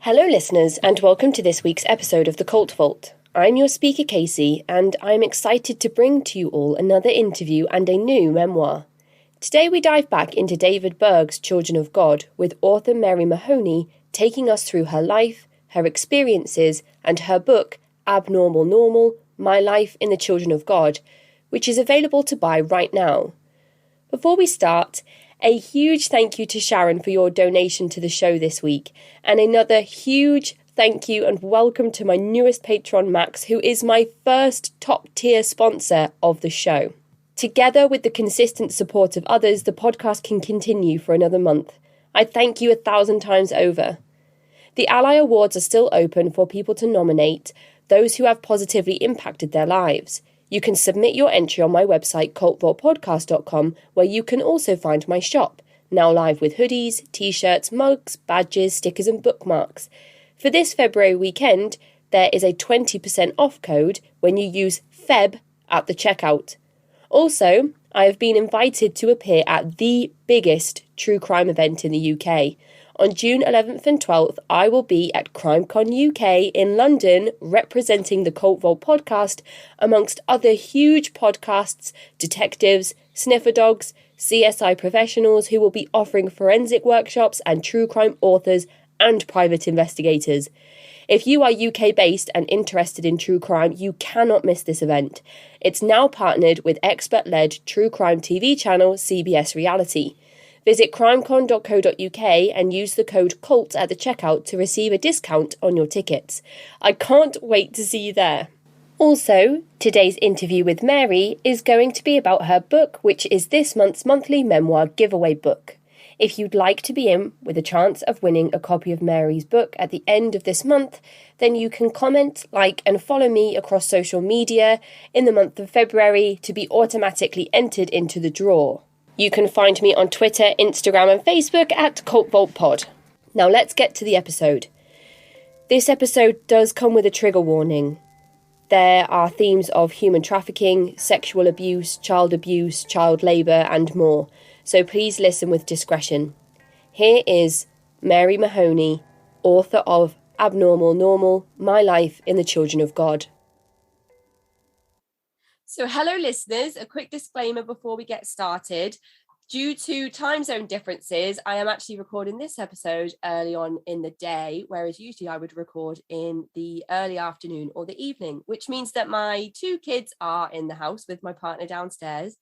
Hello listeners, and welcome to this week's episode of the Cult Vault. I'm your speaker Casey, and I'm excited to bring to you all another interview and a new memoir. Today we dive back into David Berg's Children of God, with author Mary Mahoney taking us through her life, her experiences, and her book, Abnormal Normal, My Life in the Children of God, which is available to buy right now. Before we start, a huge thank you to Sharon for your donation to the show this week, and another huge thank you and welcome to my newest patron, Max, who is my first top-tier sponsor of the show. Together with the consistent support of others, the podcast can continue for another month. I thank you 1,000 times over. The Ally Awards are still open for people to nominate those who have positively impacted their lives. You can submit your entry on my website, cultvaultpodcast.com, where you can also find my shop, now live with hoodies, t-shirts, mugs, badges, stickers and bookmarks. For this February weekend, there is a 20% off code when you use FEB at the checkout. Also, I have been invited to appear at the biggest true crime event in the UK. On June 11th and 12th, I will be at CrimeCon UK in London representing the Cult Vault podcast amongst other huge podcasts, detectives, sniffer dogs, CSI professionals who will be offering forensic workshops and true crime authors and private investigators. If you are UK based and interested in true crime, you cannot miss this event. It's now partnered with expert-led true crime TV channel CBS Reality. Visit crimecon.co.uk and use the code CULT at the checkout to receive a discount on your tickets. I can't wait to see you there. Also, today's interview with Mary is going to be about her book, which is this month's monthly memoir giveaway book. If you'd like to be in with a chance of winning a copy of Mary's book at the end of this month, then you can comment, like and follow me across social media in the month of February to be automatically entered into the draw. You can find me on Twitter, Instagram and Facebook at cultvaultpod. Now let's get to the episode. This episode does come with a trigger warning. There are themes of human trafficking, sexual abuse, child labour and more, so please listen with discretion. Here is Mary Mahoney, author of Abnormal Normal, My Life in the Children of God. So hello listeners, a quick disclaimer before we get started. Due to time zone differences, I am actually recording this episode early on in the day, whereas usually I would record in the early afternoon or the evening, which means that my two kids are in the house with my partner downstairs,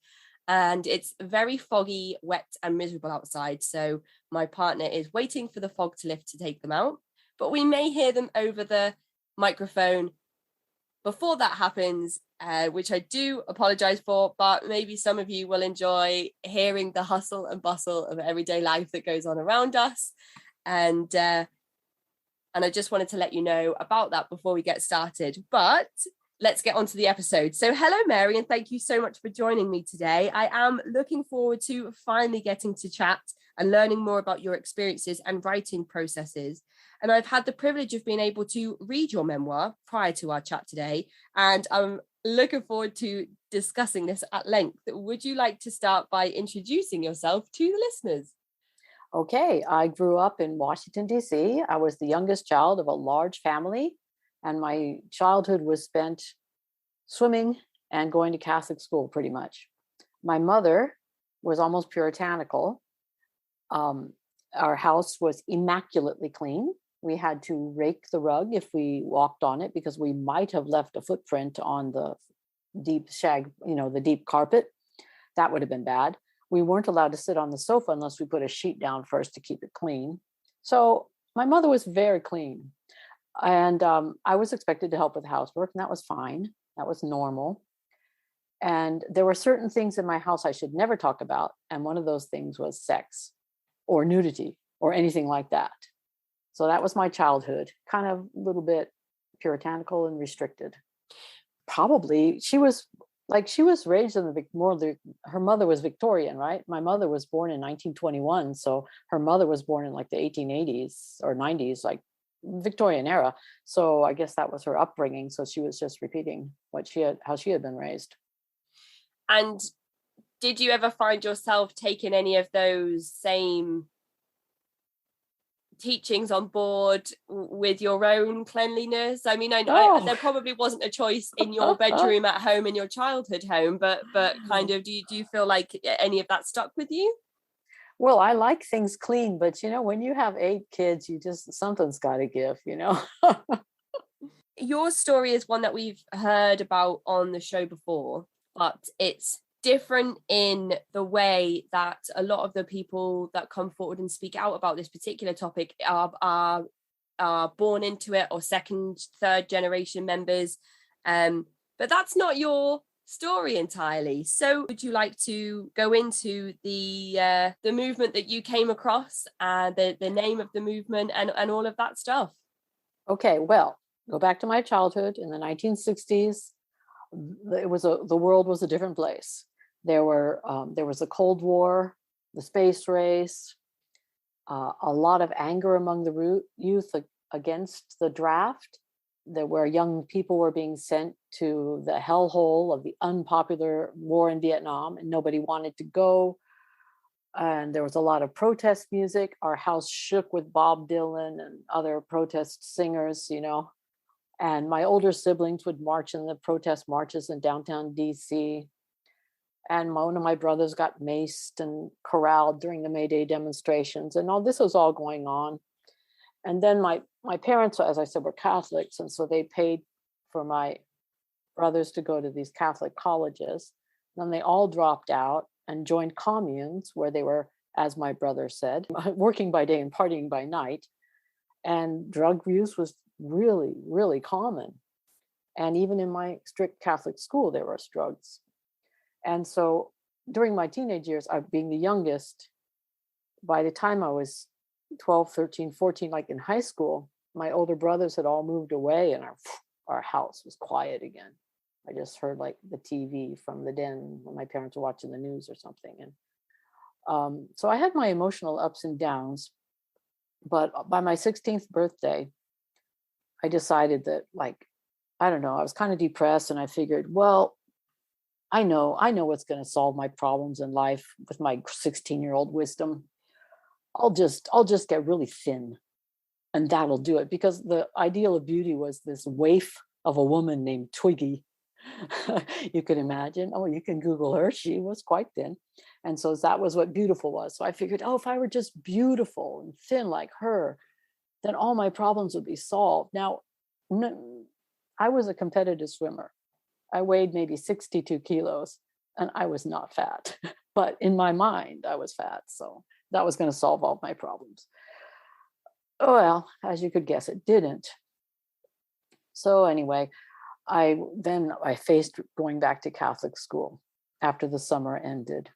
and it's very foggy, wet and miserable outside. So my partner is waiting for the fog to lift to take them out, but we may hear them over the microphone before that happens, which I do apologise for, but maybe some of you will enjoy hearing the hustle and bustle of everyday life that goes on around us. And I just wanted to let you know about that before we get started. But let's get on to the episode. So hello, Mary, and thank you so much for joining me today. I am looking forward to finally getting to chat and learning more about your experiences and writing processes. And I've had the privilege of being able to read your memoir prior to our chat today, and I'm looking forward to discussing this at length. Would you like to start by introducing yourself to the listeners? Okay, I grew up in Washington, D.C. I was the youngest child of a large family, and my childhood was spent swimming and going to Catholic school pretty much. My mother was almost puritanical. Our house was immaculately clean. We had to rake the rug if we walked on it because we might have left a footprint on the deep the deep carpet. That would have been bad. We weren't allowed to sit on the sofa unless we put a sheet down first to keep it clean. So my mother was very clean. And I was expected to help with housework, and that was fine. That was normal. And there were certain things in my house I should never talk about. And one of those things was sex or nudity or anything like that. So that was my childhood, kind of a little bit puritanical and restricted. Probably she was raised in her mother was Victorian, right? My mother was born in 1921. So her mother was born in like the 1880s or 90s, like Victorian era. So I guess that was her upbringing. So she was just repeating how she had been raised. And did you ever find yourself taking any of those same teachings on board with your own cleanliness? I mean, there probably wasn't a choice in your bedroom at home in your childhood home, but kind of, do you feel like any of that stuck with you? Well, I like things clean, but when you have 8 kids, something's got to give. Your story is one that we've heard about on the show before, but it's different in the way that a lot of the people that come forward and speak out about this particular topic are born into it, or second, third generation members. But that's not your story entirely. So would you like to go into the movement that you came across, the name of the movement, and all of that stuff? Okay, well, go back to my childhood in the 1960s. The world was a different place. There was a Cold War, the space race, a lot of anger among the youth against the draft, where young people were being sent to the hellhole of the unpopular war in Vietnam, and nobody wanted to go. And there was a lot of protest music. Our house shook with Bob Dylan and other protest singers, And my older siblings would march in the protest marches in downtown DC. And one of my brothers got maced and corralled during the May Day demonstrations. And all this was all going on. And then my parents, as I said, were Catholics. And so they paid for my brothers to go to these Catholic colleges. Then they all dropped out and joined communes, where they were, as my brother said, working by day and partying by night. And drug use was really, really common. And even in my strict Catholic school, there was drugs. And so during my teenage years, being the youngest, by the time I was 12, 13, 14, like in high school, my older brothers had all moved away, and our house was quiet again. I just heard like the TV from the den when my parents were watching the news or something. And so I had my emotional ups and downs. But by my 16th birthday, I decided that, I don't know, I was kind of depressed, and I figured, well, I know what's going to solve my problems in life with my 16-year-old wisdom. I'll just get really thin, and that'll do it. Because the ideal of beauty was this waif of a woman named Twiggy. You can imagine. Oh, you can Google her. She was quite thin. And so that was what beautiful was. So I figured, if I were just beautiful and thin like her, then all my problems would be solved. Now, I was a competitive swimmer. I weighed maybe 62 kilos, and I was not fat. But in my mind, I was fat. So that was going to solve all my problems. Well, as you could guess, it didn't. So anyway, I faced going back to Catholic school after the summer ended.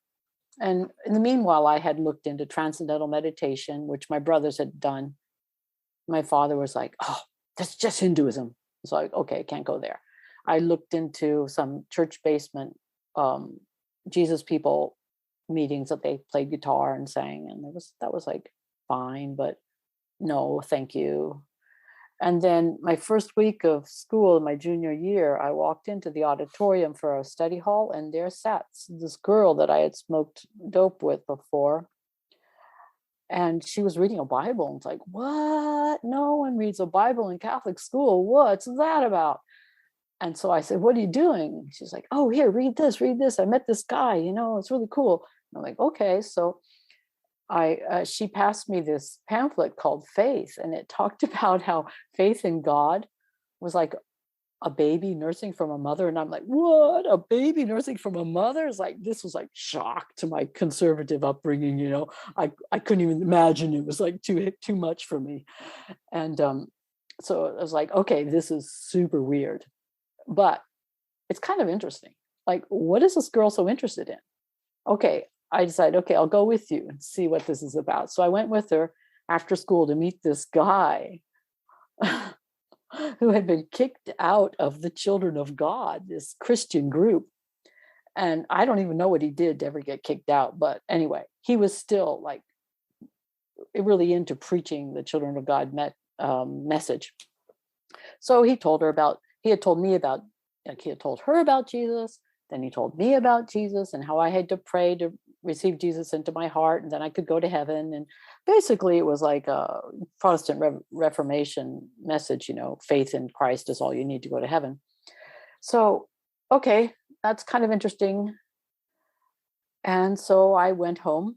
And in the meanwhile, I had looked into Transcendental Meditation, which my brothers had done. My father was like, oh, that's just Hinduism. So okay, can't go there. I looked into some church basement Jesus people meetings that they played guitar and sang. And that was like fine, but no, thank you. And then my first week of school, my junior year, I walked into the auditorium for a study hall, and there sat this girl that I had smoked dope with before. And she was reading a Bible, and it's like, what? No one reads a Bible in Catholic school. What's that about? And so I said, what are you doing? She's like, oh, here, read this. I met this guy, it's really cool. And I'm like, okay. So she passed me this pamphlet called Faith, and it talked about how faith in God was like a baby nursing from a mother. And I'm like, what? A baby nursing from a mother? This was like shock to my conservative upbringing. I couldn't even imagine. It was like too much for me. And so I was like, okay, this is super weird, but it's kind of interesting. Like, what is this girl so interested in? Okay, I decided, okay, I'll go with you and see what this is about. So I went with her after school to meet this guy who had been kicked out of the Children of God, this Christian group. And I don't even know what he did to ever get kicked out. But anyway, he was still like really into preaching the Children of God message. So he had told her about Jesus. Then he told me about Jesus and how I had to pray to receive Jesus into my heart, and then I could go to heaven. And basically it was like a Protestant Reformation message, faith in Christ is all you need to go to heaven. So, okay, that's kind of interesting. And so I went home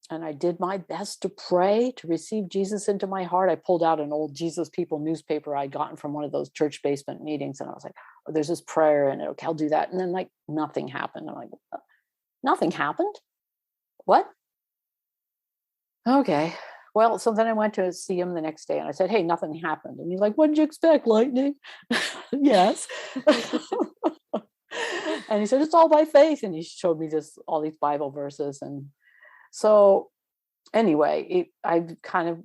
and I did my best to pray to receive Jesus into my heart. I pulled out an old Jesus People newspaper I'd gotten from one of those church basement meetings. And I was like, oh, there's this prayer and okay, I'll do that. And then like nothing happened. I'm like, nothing happened? What? Okay. Well, so then I went to see him the next day and I said, hey, nothing happened. And he's like, what did you expect, lightning? Yes. And he said, it's all by faith. And he showed me all these Bible verses. And so anyway, I kind of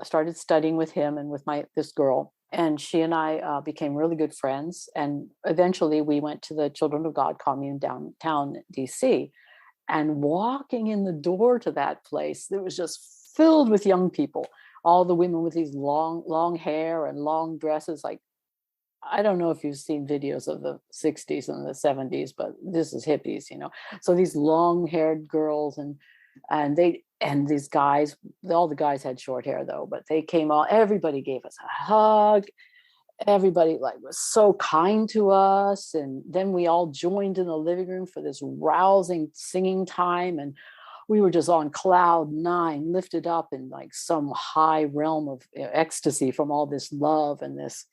started studying with him and with this girl. And she and I became really good friends. And eventually we went to the Children of God commune downtown DC. And walking in the door to that place, it was just filled with young people. All the women with these long hair and long dresses. Like, I don't know if you've seen videos of the 60s and the 70s, but this is hippies, So these long-haired girls and these guys, all the guys had short hair though, but they came all, everybody gave us a hug. Everybody was so kind to us. And then we all joined in the living room for this rousing singing time. And we were just on cloud 9, lifted up in like some high realm of ecstasy from all this love and this,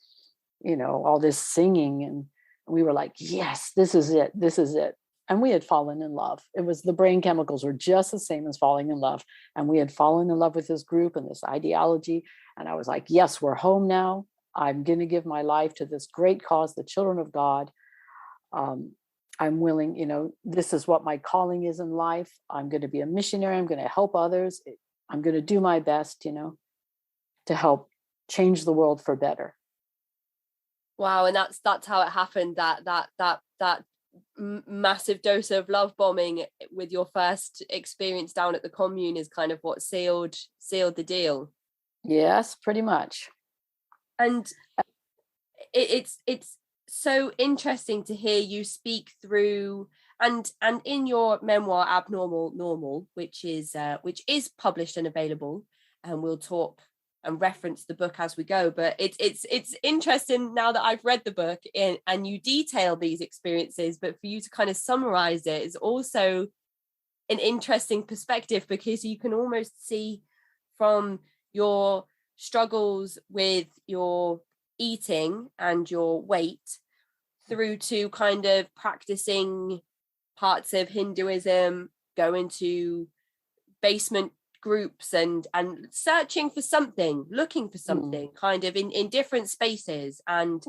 all this singing. And we were like, yes, this is it. This is it. And we had fallen in love. It was the brain chemicals were just the same as falling in love. And we had fallen in love with this group and this ideology. And I was like, yes, we're home now. I'm going to give my life to this great cause, the children of God. I'm willing, this is what my calling is in life. I'm going to be a missionary. I'm going to help others. I'm going to do my best, to help change the world for better. Wow. And that's how it happened. That massive dose of love bombing with your first experience down at the commune is kind of what sealed the deal. Yes, pretty much. And it's so interesting to hear you speak through and in your memoir Abnormal Normal, which is published and available, and we'll talk and reference the book as we go. But it's interesting now that I've read the book and you detail these experiences, but for you to kind of summarize it is also an interesting perspective, because you can almost see from your struggles with your eating and your weight through to kind of practicing parts of Hinduism, going to basement groups and searching for something, looking for something kind of in different spaces, and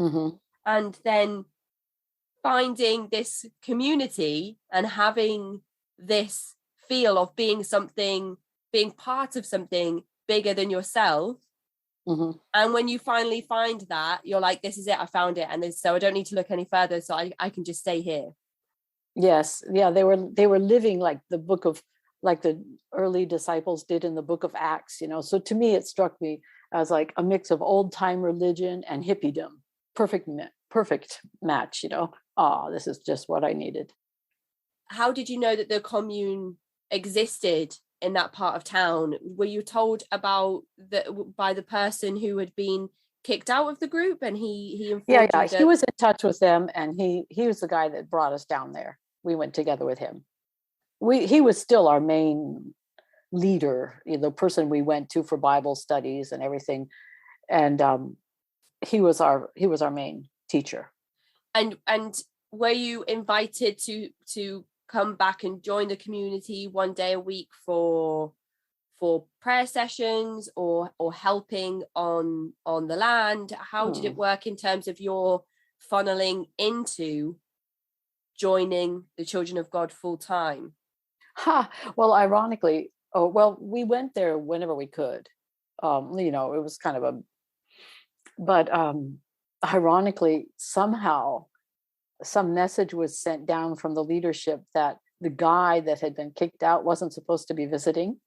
then finding this community and having this feel of being part of something bigger than yourself. And when you finally find that, you're like, this is it, I found it, and so I don't need to look any further, so I can just stay here. Yes. Yeah, they were living like the book of, like the early disciples did in the book of Acts, So to me, it struck me as like a mix of old time religion and hippiedom. Perfect match, this is just what I needed. How did you know that the commune existed in that part of town? Were you told about by the person who had been kicked out of the group, and he informed you that... He was in touch with them, and he was the guy that brought us down there. We went together with him. He was still our main leader, the person we went to for Bible studies and everything, and he was our main teacher. And were you invited to come back and join the community one day a week for prayer sessions or helping on the land? How did it work in terms of your funneling into joining the Children of God full time? Well, ironically, we went there whenever we could. It was kind of but ironically, somehow some message was sent down from the leadership that the guy that had been kicked out wasn't supposed to be visiting.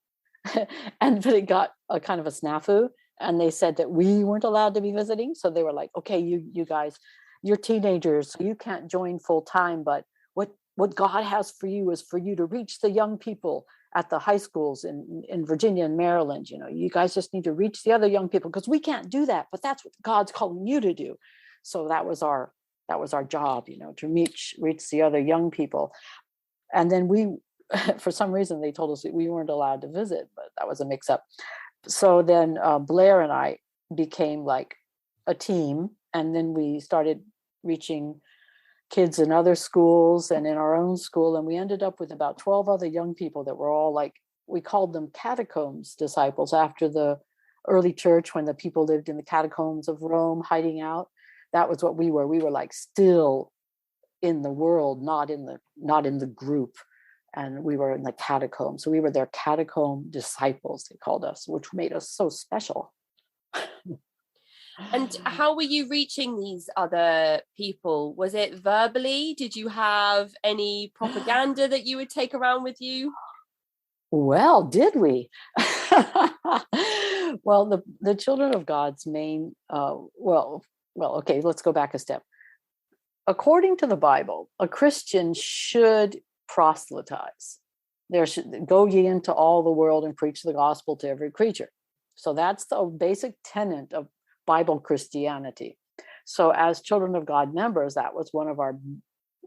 But it got a kind of a snafu, and they said that we weren't allowed to be visiting. So they were like, okay, you guys, you're teenagers, so you can't join full time, but what God has for you is for you to reach the young people at the high schools in Virginia and Maryland. You guys just need to reach the other young people, because we can't do that, but that's what God's calling you to do. So that was our job, to reach the other young people. And then we, for some reason, they told us that we weren't allowed to visit, but that was a mix-up. So then Blair and I became like a team, and then we started reaching kids in other schools and in our own school. And we ended up with about 12 other young people that were all like, we called them catacombs disciples, after the early church, when the people lived in the catacombs of Rome, hiding out. That was what we were. We were like still in the world, not in the group. And we were in the catacombs. So we were their catacomb disciples, they called us, which made us so special. And how were you reaching these other people? Was it verbally? Did you have any propaganda that you would take around with you? Well, did we? Well, the children of God's main, okay, let's go back a step. According to the Bible, a Christian should proselytize. There should go ye into all the world and preach the gospel to every creature. So that's the basic tenet of Bible Christianity. So as children of God members, that was one of our,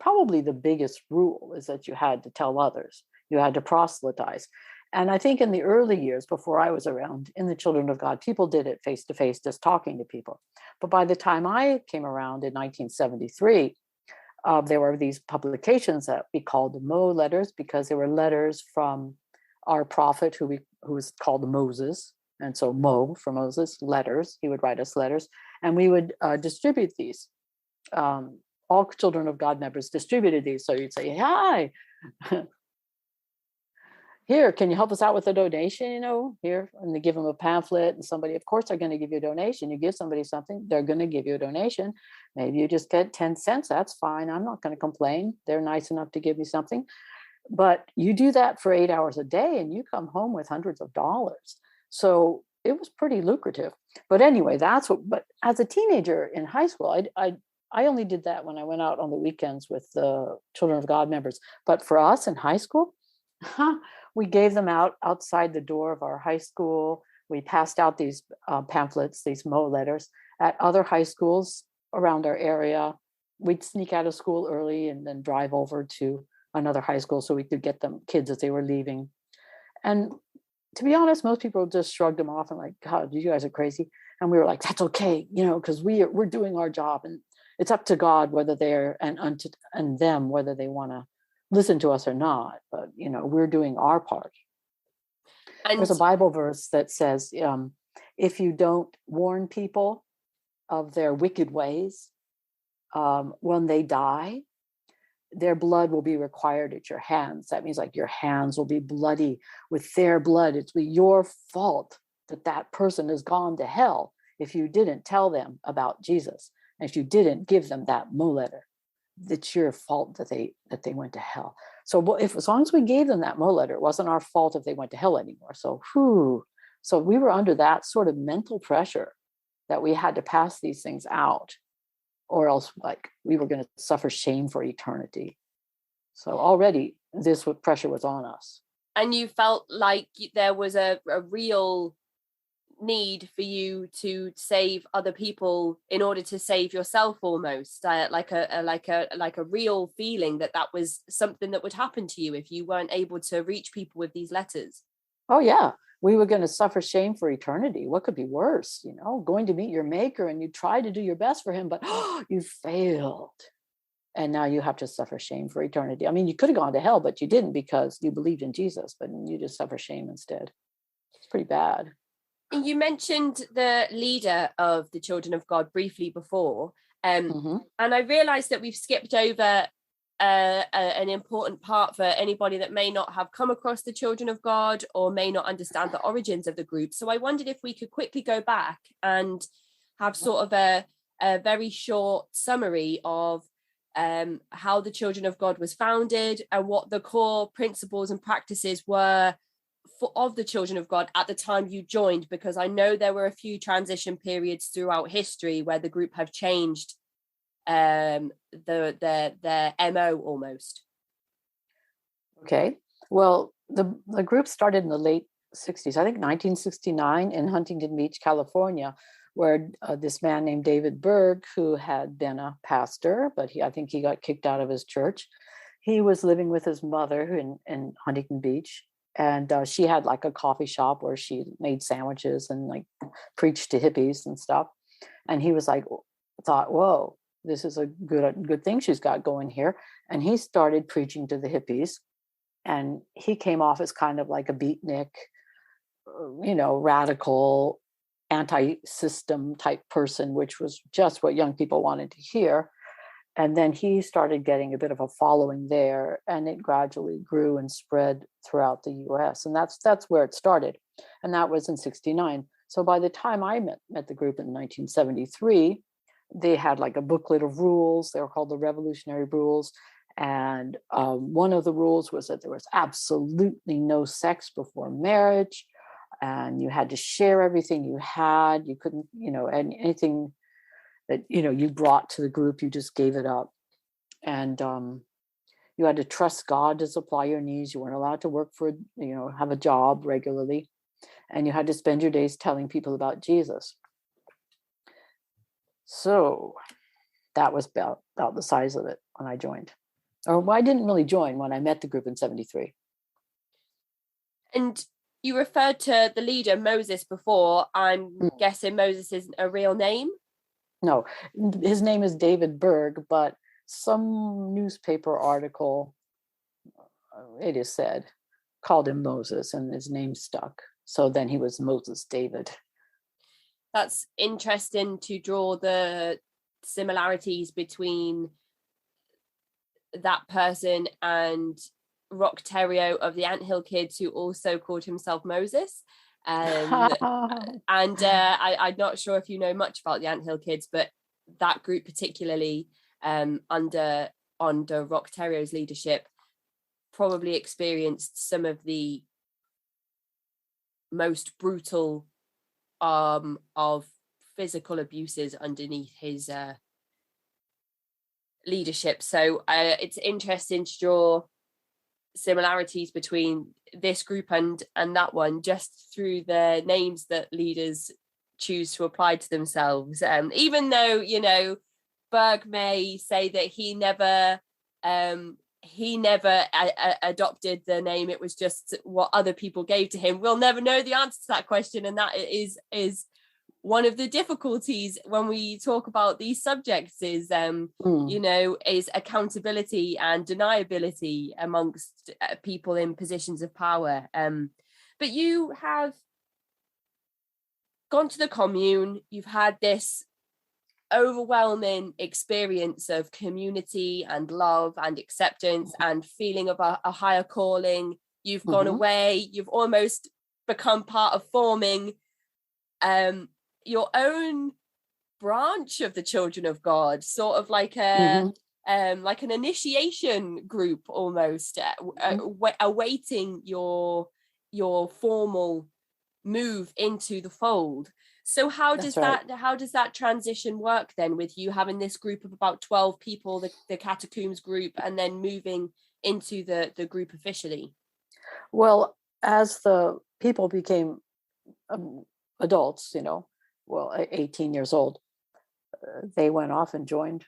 probably the biggest rule, is that you had to tell others, you had to proselytize. And I think in the early years, before I was around, in the Children of God, people did it face to face, just talking to people. But by the time I came around in 1973, there were these publications that we called Mo letters, because they were letters from our prophet, who was called Moses. And so Mo for Moses, letters. He would write us letters, and we would distribute these. All Children of God members distributed these. So you'd say, hi, here, can you help us out with a donation? Here, and they give them a pamphlet, and somebody, of course, they're going to give you a donation. You give somebody something, they're going to give you a donation. Maybe you just get 10 cents. That's fine. I'm not going to complain. They're nice enough to give me something. But you do that for 8 hours a day, and you come home with hundreds of dollars. So it was pretty lucrative. But anyway, but as a teenager in high school, I only did that when I went out on the weekends with the Children of God members. But for us in high school, we gave them out outside the door of our high school. We passed out these pamphlets, these Mo letters, at other high schools around our area. We'd sneak out of school early and then drive over to another high school so we could get them kids as they were leaving. And to be honest, most people just shrugged them off and like, God, you guys are crazy. And we were like, that's okay, because we're doing our job, and it's up to God whether they're and them whether they want to listen to us or not. But we're doing our part. And there's a Bible verse that says, if you don't warn people of their wicked ways, when they die, their blood will be required at your hands. That means like your hands will be bloody with their blood. It's your fault that person has gone to hell if you didn't tell them about Jesus. And if you didn't give them that Mo letter, it's your fault that they went to hell. So as long as we gave them that Mo letter, it wasn't our fault if they went to hell anymore. So we were under that sort of mental pressure that we had to pass these things out, or else like we were going to suffer shame for eternity. So already this pressure was on us. And you felt like there was a real need for you to save other people in order to save yourself, almost like a real feeling that was something that would happen to you if you weren't able to reach people with these letters. Oh yeah, we were going to suffer shame for eternity. What could be worse? Going to meet your maker, and you try to do your best for him, but you failed, and now you have to suffer shame for eternity. I mean, you could have gone to hell, but you didn't, because you believed in Jesus, but you just suffer shame instead. It's pretty bad. You mentioned the leader of the Children of God briefly before, and I realized that we've skipped over an important part for anybody that may not have come across the Children of God or may not understand the origins of the group. So I wondered if we could quickly go back and have sort of a very short summary of how the Children of God was founded and what the core principles and practices were of the Children of God at the time you joined, because I know there were a few transition periods throughout history where the group have changed their MO almost. Okay. Well, the group started in the late 60s, I think 1969, in Huntington Beach, California, where this man named David Berg, who had been a pastor, but I think he got kicked out of his church. He was living with his mother in Huntington Beach, and she had like a coffee shop where she made sandwiches and like preached to hippies and stuff. And he was like, thought, whoa, this is a good thing she's got going here. And he started preaching to the hippies. And he came off as kind of like a beatnik, radical, anti-system type person, which was just what young people wanted to hear. And then he started getting a bit of a following there, and it gradually grew and spread throughout the US. And that's where it started. And that was in 69. So by the time I met the group in 1973, they had like a booklet of rules. They were called the Revolutionary Rules. And one of the rules was that there was absolutely no sex before marriage, and you had to share everything you had. You couldn't, and anything that you brought to the group, you just gave it up. And you had to trust God to supply your needs. You weren't allowed to work have a job regularly, and you had to spend your days telling people about Jesus. So that was about the size of it when I joined. Or I didn't really join when I met the group in 73. And you referred to the leader, Moses, before. I'm guessing Moses isn't a real name? No, his name is David Berg, but some newspaper article, it is said, called him Moses, and his name stuck. So then he was Moses David. That's interesting to draw the similarities between that person and Rock Terrio of the Anthill Kids, who also called himself Moses. I'm not sure if you know much about the Anthill Kids, but that group particularly, under Rock Terrio's leadership, probably experienced some of the most brutal of physical abuses underneath his leadership. So it's interesting to draw similarities between this group and that one just through the names that leaders choose to apply to themselves. Even though, Berg may say that he never adopted the name, it was just what other people gave to him. We'll never know the answer to that question, and that is one of the difficulties when we talk about these subjects is is accountability and deniability amongst people in positions of power. But you have gone to the commune, you've had this overwhelming experience of community and love and acceptance and feeling of a higher calling. You've gone away, you've almost become part of forming your own branch of the Children of God, sort of like an initiation group almost, awaiting your formal move into the fold. So how does that transition work then, with you having this group of about 12 people, the catacombs group, and then moving into the group officially? Well, as the people became adults, 18 years old, they went off and joined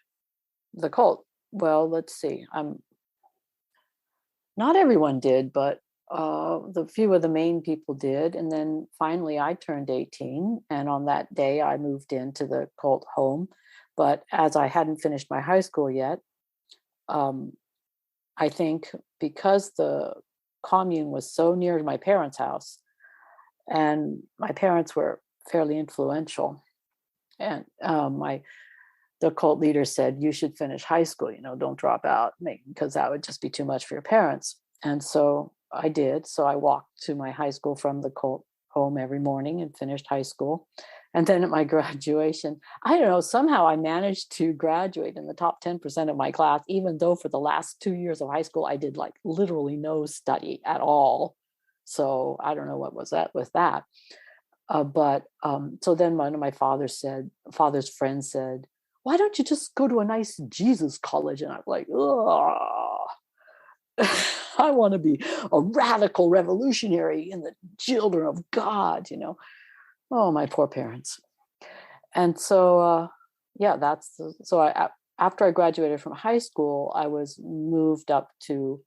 the cult. Well, let's see. Not everyone did, but the few of the main people did. And then finally I turned 18. And on that day, I moved into the cult home. But as I hadn't finished my high school yet, I think because the commune was so near to my parents' house, and my parents were fairly influential, and the cult leader said, you should finish high school, don't drop out, because that would just be too much for your parents. And so I did. So I walked to my high school from the cult home every morning and finished high school. And then at my graduation, I don't know, somehow I managed to graduate in the top 10% of my class, even though for the last 2 years of high school, I did like literally no study at all. So I don't know what was that with that. But so then one of my father's friends said, why don't you just go to a nice Jesus college? And I'm like, oh. I want to be a radical revolutionary in the children of God, Oh, my poor parents. And so, after I graduated from high school, I was moved up to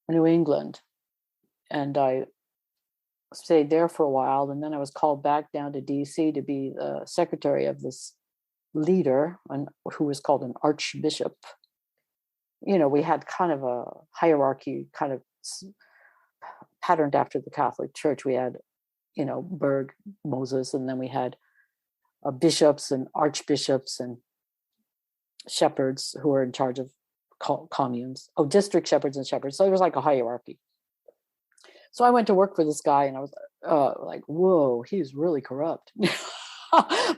New England, and I stayed there for a while. And then I was called back down to DC to be the secretary of this leader, who was called an archbishop. We had kind of a hierarchy, kind of patterned after the Catholic Church. We had, Berg, Moses, and then we had bishops and archbishops and shepherds who were in charge of communes. Oh, district shepherds and shepherds. So it was like a hierarchy. So I went to work for this guy, and I was like, whoa, he's really corrupt.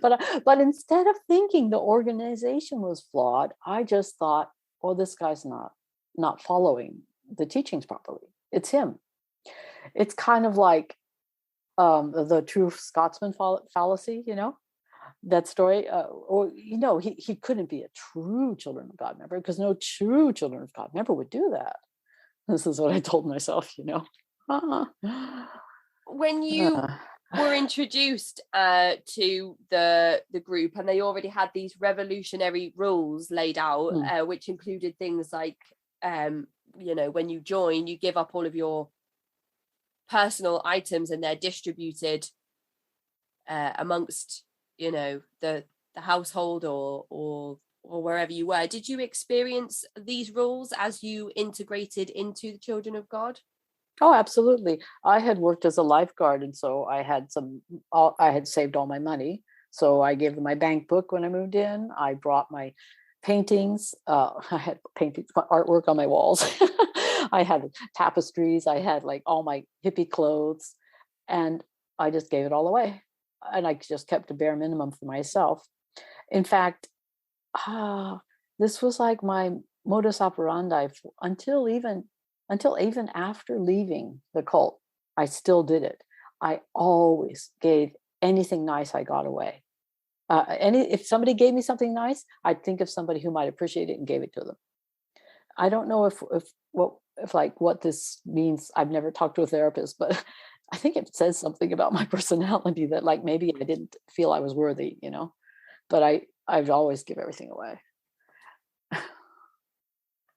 But instead of thinking the organization was flawed, I just thought, well, this guy's not following the teachings properly. It's him. It's kind of like the true Scotsman fallacy, that story. He couldn't be a true Children of God member, because no true Children of God member would do that. This is what I told myself, When you were introduced to the group, and they already had these revolutionary rules laid out, which included things like, when you join, you give up all of your personal items, and they're distributed amongst, the household or wherever you were. Did you experience these rules as you integrated into the Children of God? Oh, absolutely. I had worked as a lifeguard, and so I had saved all my money. So I gave them my bank book when I moved in. I brought my paintings. I had paintings, artwork on my walls. I had tapestries. I had like all my hippie clothes, and I just gave it all away. And I just kept a bare minimum for myself. In fact, this was like my modus operandi until even after leaving the cult. I still did it. I always gave anything nice I got away. If somebody gave me something nice, I'd think of somebody who might appreciate it and gave it to them. I don't know if what this means. I've never talked to a therapist, but I think it says something about my personality that like maybe I didn't feel I was worthy, but I'd always give everything away.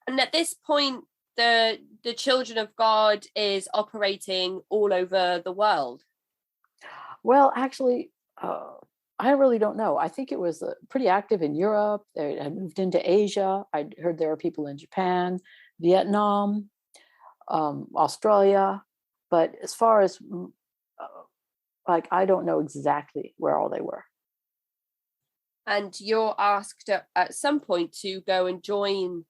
And at this point, the Children of God is operating all over the world. Well, actually, I really don't know. I think it was pretty active in Europe. They had moved into Asia. I heard there were people in Japan, Vietnam, Australia. But as far as I don't know exactly where all they were. And you're asked at some point to go and join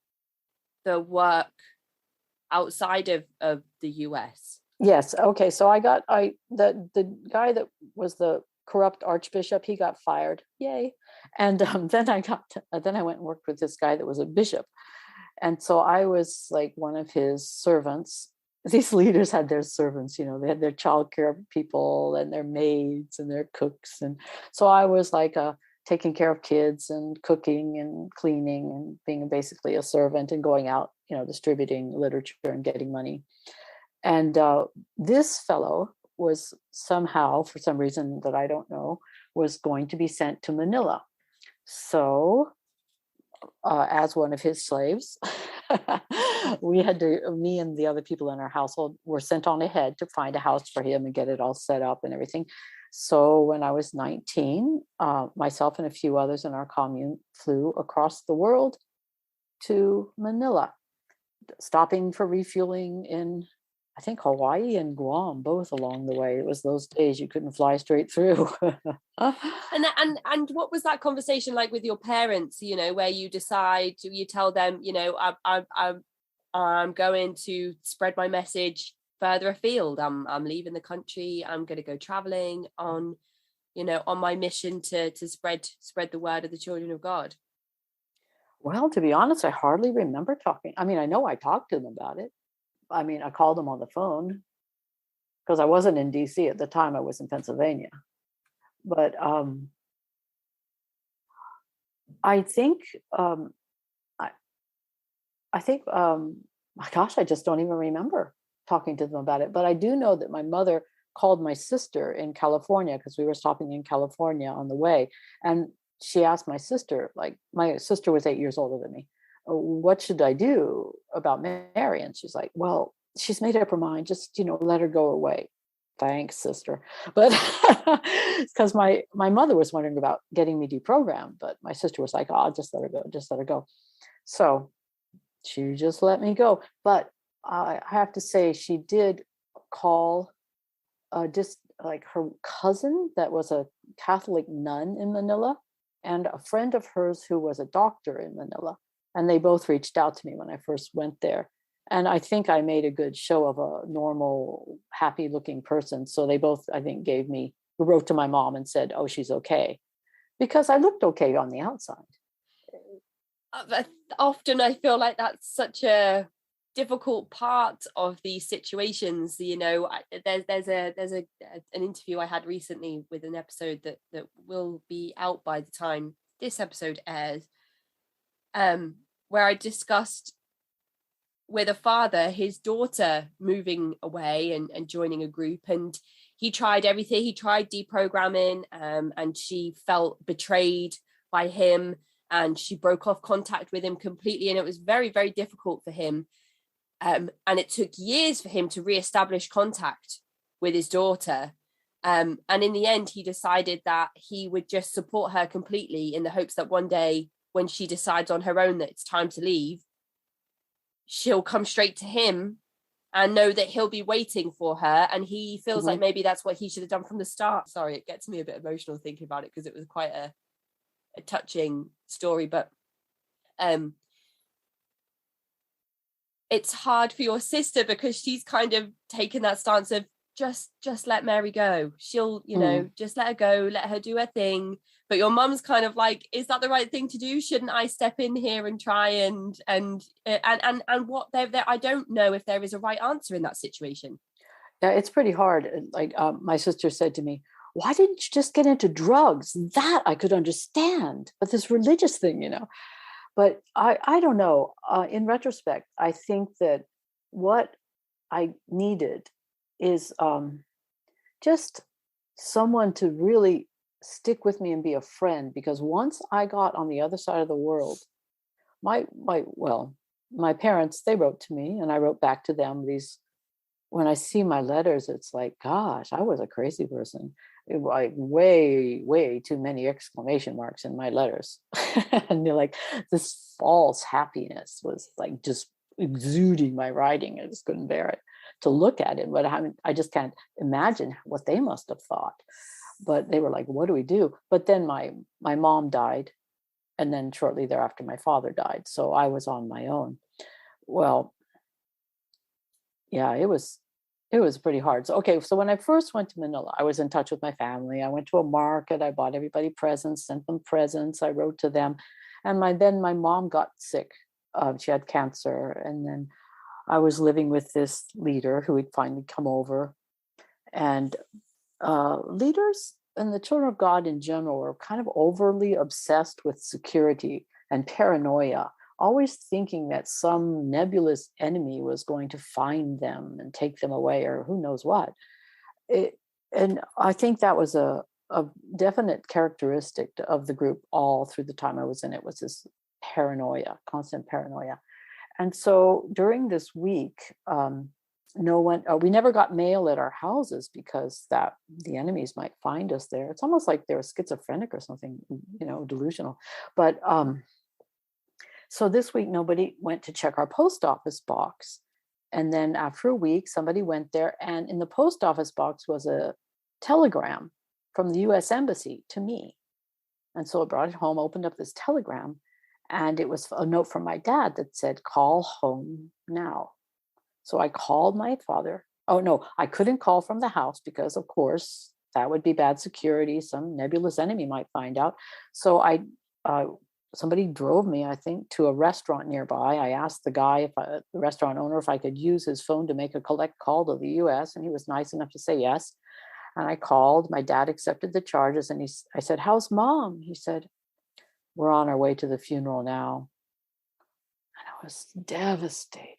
the work outside of the US. Yes. Okay. So the guy that was the corrupt archbishop, he got fired. Yay. And then I went and worked with this guy that was a bishop. And so I was like one of his servants. These leaders had their servants, they had their childcare people and their maids and their cooks. And so I was like taking care of kids and cooking and cleaning and being basically a servant and going out, distributing literature and getting money. And this fellow was somehow, for some reason that I don't know, was going to be sent to Manila. So as one of his slaves, me and the other people in our household were sent on ahead to find a house for him and get it all set up and everything. So when I was 19, myself and a few others in our commune flew across the world to Manila, stopping for refueling in, I think, Hawaii and Guam, both along the way. It was those days you couldn't fly straight through. And what was that conversation like with your parents, where you decide, you tell them, I'm going to spread my message further afield. I'm leaving the country. I'm going to go traveling on my mission to spread the word of the Children of God. Well, to be honest, I hardly remember talking. I mean, I know I talked to them about it. I mean, I called them on the phone because I wasn't in DC at the time. I was in Pennsylvania. But I think my gosh, I just don't even remember talking to them about it. But I do know that my mother called my sister in California, because we were stopping in California on the way. And she asked my sister, like, my sister was 8 years older than me, what should I do about Mary? And she's like, well, she's made up her mind. Just, let her go away. Thanks, sister. But because my mother was wondering about getting me deprogrammed, but my sister was like, oh, just let her go. Just let her go. So she just let me go. But I have to say, she did call just like her cousin that was a Catholic nun in Manila, and a friend of hers who was a doctor in Manila. And they both reached out to me when I first went there. And I think I made a good show of a normal, happy looking person. So they both, I think, wrote to my mom and said, oh, she's okay. Because I looked okay on the outside. Often I feel like that's such a difficult part of these situations. There's an interview I had recently with an episode that will be out by the time this episode airs, where I discussed with a father his daughter moving away and joining a group, and he tried everything. He tried deprogramming, and she felt betrayed by him, and she broke off contact with him completely, and it was very, very difficult for him. And it took years for him to reestablish contact with his daughter. And in the end, he decided that he would just support her completely in the hopes that one day, when she decides on her own that it's time to leave, she'll come straight to him and know that he'll be waiting for her. And he feels like maybe that's what he should have done from the start. Sorry, it gets me a bit emotional thinking about it, because it was quite a touching story. But it's hard for your sister, because she's kind of taken that stance of just let Mary go. She'll, just let her go, let her do her thing. But your mum's kind of like, is that the right thing to do? Shouldn't I step in here and try and what there? I don't know if there is a right answer in that situation. Yeah, it's pretty hard. Like my sister said to me, why didn't you just get into drugs? That I could understand. But this religious thing, But I don't know. In retrospect, I think that what I needed is just someone to really stick with me and be a friend. Because once I got on the other side of the world, my parents, they wrote to me and I wrote back to them. When I see my letters, it's like, gosh, I was a crazy person. Like way, way too many exclamation marks in my letters. And you're like, this false happiness was like just exuding my writing. I just couldn't bear it to look at it. But I just can't imagine what they must have thought. But they were like, what do we do? But then my mom died. And then shortly thereafter, my father died. So I was on my own. Well, yeah, it was pretty hard. So when I first went to Manila, I was in touch with my family. I went to a market. I bought everybody presents, sent them presents. I wrote to them. And then my mom got sick. She had cancer. And then I was living with this leader who had finally come over. And leaders and the children of God in general are kind of overly obsessed with security and paranoia, always thinking that some nebulous enemy was going to find them and take them away, or who knows what. And I think that was a definite characteristic of the group all through the time I was in it, was this paranoia, constant paranoia. And so during this week, we never got mail at our houses because that the enemies might find us there. It's almost like they were schizophrenic or something, delusional. But so this week, nobody went to check our post office box. And then after a week, somebody went there, and in the post office box was a telegram from the US Embassy to me. And so I brought it home, opened up this telegram, and it was a note from my dad that said, call home now. So I called my father. Oh, no, I couldn't call from the house because, of course, that would be bad security. Some nebulous enemy might find out. So somebody drove me, I think, to a restaurant nearby. I asked the restaurant owner, if I could use his phone to make a collect call to the US, and he was nice enough to say yes. And I called. My dad accepted the charges, and I said, how's mom? He said, we're on our way to the funeral now. And I was devastated.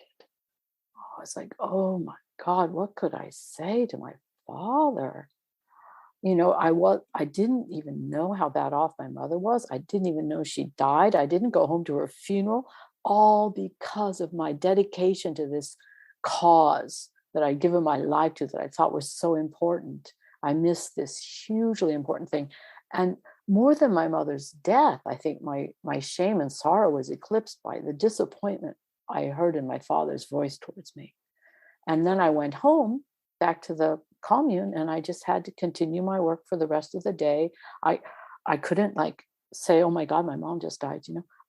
was like, oh my God, what could I say to my father? I didn't even know how bad off my mother was. I didn't even know she died. I didn't go home to her funeral, all because of my dedication to this cause that I'd given my life to, that I thought was so important. I missed this hugely important thing. And more than my mother's death, I think my shame and sorrow was eclipsed by the disappointment I heard in my father's voice towards me. And then I went home back to the commune, and I just had to continue my work for the rest of the day. I couldn't say, oh my God, my mom just died.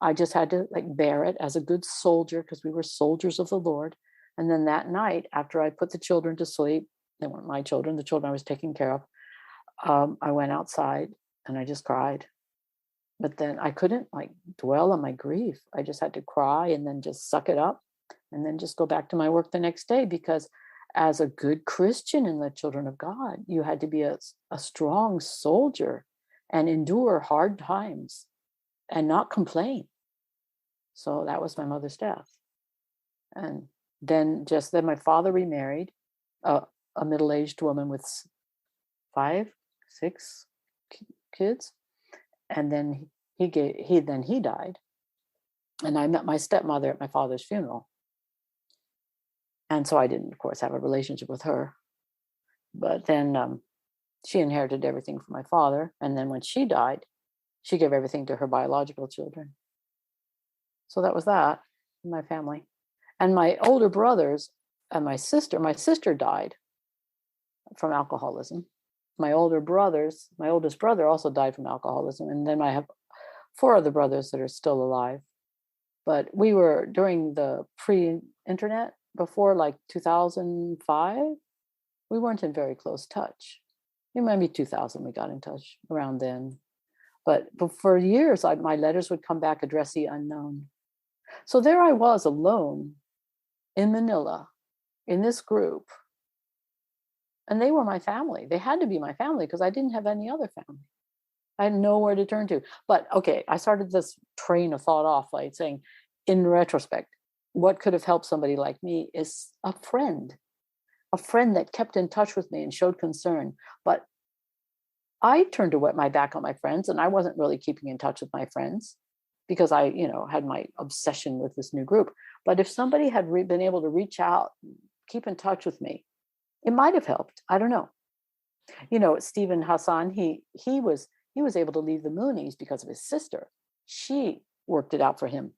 I just had to bear it as a good soldier, because we were soldiers of the Lord. And then that night, after I put the children to sleep, they weren't my children, the children I was taking care of, I went outside and I just cried. But then I couldn't dwell on my grief. I just had to cry and then just suck it up and then just go back to my work the next day, because as a good Christian in the children of God, you had to be a strong soldier and endure hard times and not complain. So that was my mother's death. And then my father remarried a middle-aged woman with 5, 6 kids. And then he died. And I met my stepmother at my father's funeral. And so I didn't, of course, have a relationship with her. But then she inherited everything from my father. And then when she died, she gave everything to her biological children. So that was that in my family. And my older brothers and my sister died from alcoholism. My oldest brother also died from alcoholism. And then I have 4 other brothers that are still alive. But we were, during the pre-internet, before 2005, we weren't in very close touch. Maybe 2000 we got in touch around then. But for years, my letters would come back addressee unknown. So there I was alone in Manila in this group. And they were my family. They had to be my family because I didn't have any other family. I had nowhere to turn to. But okay, I started this train of thought off saying, in retrospect, what could have helped somebody like me is a friend that kept in touch with me and showed concern. But I turned to my back on my friends, and I wasn't really keeping in touch with my friends because I, had my obsession with this new group. But if somebody had been able to reach out, keep in touch with me, it might have helped. I don't know. Stephen Hassan, he was able to leave the Moonies because of his sister. She worked it out for him,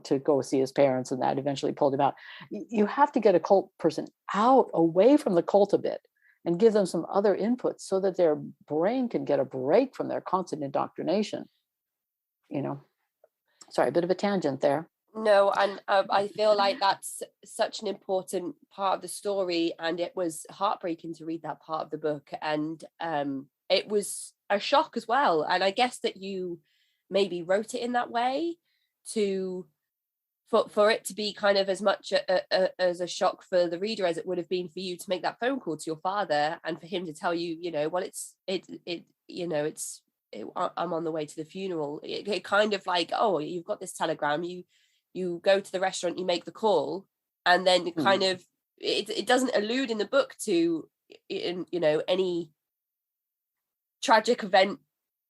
to go see his parents, and that eventually pulled him out. You have to get a cult person away from the cult a bit and give them some other inputs so that their brain can get a break from their constant indoctrination. Sorry, a bit of a tangent there. No, and I feel like that's such an important part of the story, and it was heartbreaking to read that part of the book, and it was a shock as well. And I guess that you maybe wrote it in that way for it to be kind of as much as a shock for the reader as it would have been for you to make that phone call to your father and for him to tell you, I'm on the way to the funeral. It kind of oh, you've got this telegram, you go to the restaurant, you make the call, and then kind of it doesn't allude in the book to any tragic event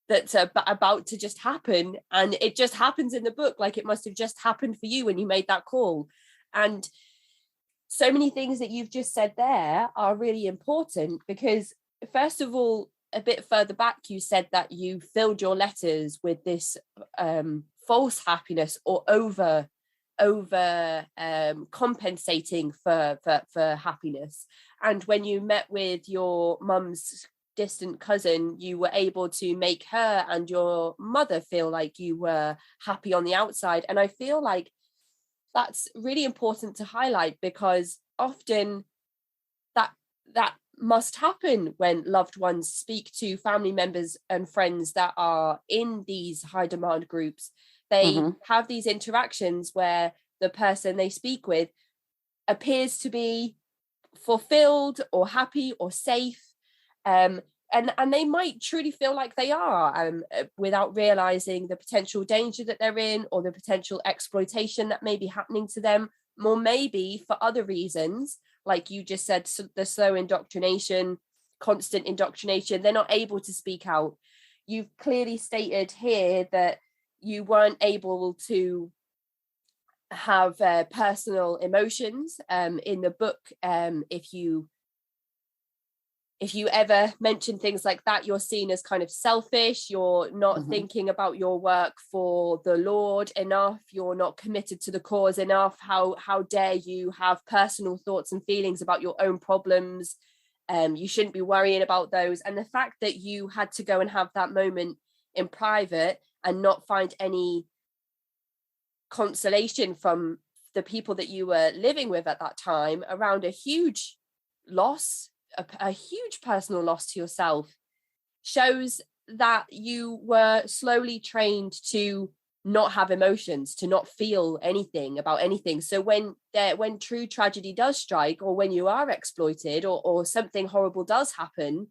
that's about to just happen, and it just happens in the book it must have just happened for you when you made that call. And so many things that you've just said there are really important, because first of all, a bit further back, you said that you filled your letters with this false happiness or over compensating for happiness. And when you met with your mum's distant cousin, you were able to make her and your mother feel like you were happy on the outside. And I feel like that's really important to highlight, because often that must happen when loved ones speak to family members and friends that are in these high demand groups. They have these interactions where the person they speak with appears to be fulfilled or happy or safe, and they might truly feel like they are, without realizing the potential danger that they're in or the potential exploitation that may be happening to them, more maybe for other reasons, like you just said, the slow indoctrination, constant indoctrination, they're not able to speak out. You've clearly stated here that you weren't able to have personal emotions. In the book, if you ever mention things like that, you're seen as kind of selfish. You're not thinking about your work for the Lord enough. You're not committed to the cause enough. How dare you have personal thoughts and feelings about your own problems? You shouldn't be worrying about those. And the fact that you had to go and have that moment in private and not find any consolation from the people that you were living with at that time around a huge loss, a huge personal loss to yourself, shows that you were slowly trained to not have emotions, to not feel anything about anything. So when true tragedy does strike, or when you are exploited, or something horrible does happen,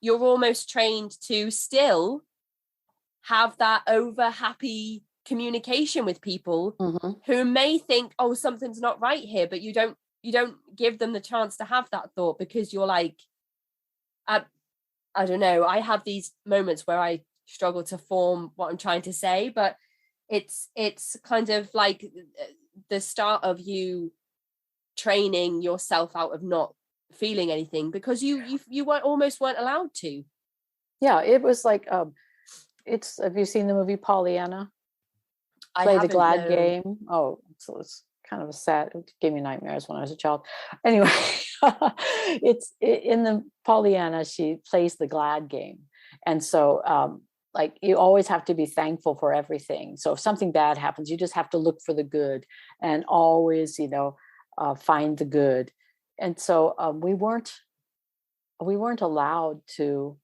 you're almost trained to still have that over happy communication with people who may think, oh, something's not right here, but you don't give them the chance to have that thought, because you're like, I don't know, I have these moments where I struggle to form what I'm trying to say, but it's kind of like the start of you training yourself out of not feeling anything, because you weren't allowed to. Yeah, it was like have you seen the movie Pollyanna? Play the glad game. Oh, so it's kind of it gave me nightmares when I was a child. Anyway, it's in the Pollyanna, she plays the glad game. And so like you always have to be thankful for everything. So if something bad happens, you just have to look for the good and always, find the good. And so we weren't allowed to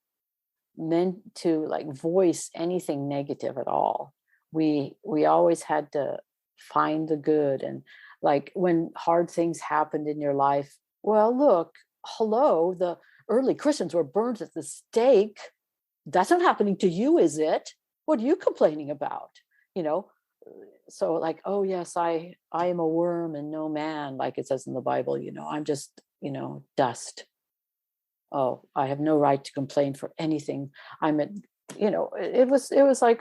like voice anything negative at all. We always had to find the good. And like when hard things happened in your life, well, look, hello, the early Christians were burned at the stake. That's not happening to you, is it? What are you complaining about? So like, oh yes, I am a worm and no man, like it says in the Bible. I'm just dust. Oh, I have no right to complain for anything. It was like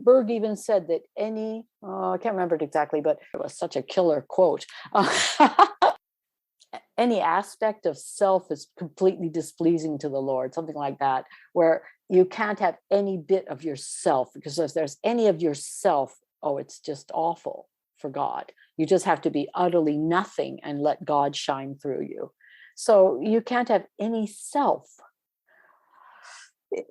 Berg even said that I can't remember it exactly, but it was such a killer quote. Any aspect of self is completely displeasing to the Lord, something like that, where you can't have any bit of yourself, because if there's any of yourself, oh, it's just awful for God. You just have to be utterly nothing and let God shine through you. So you can't have any self.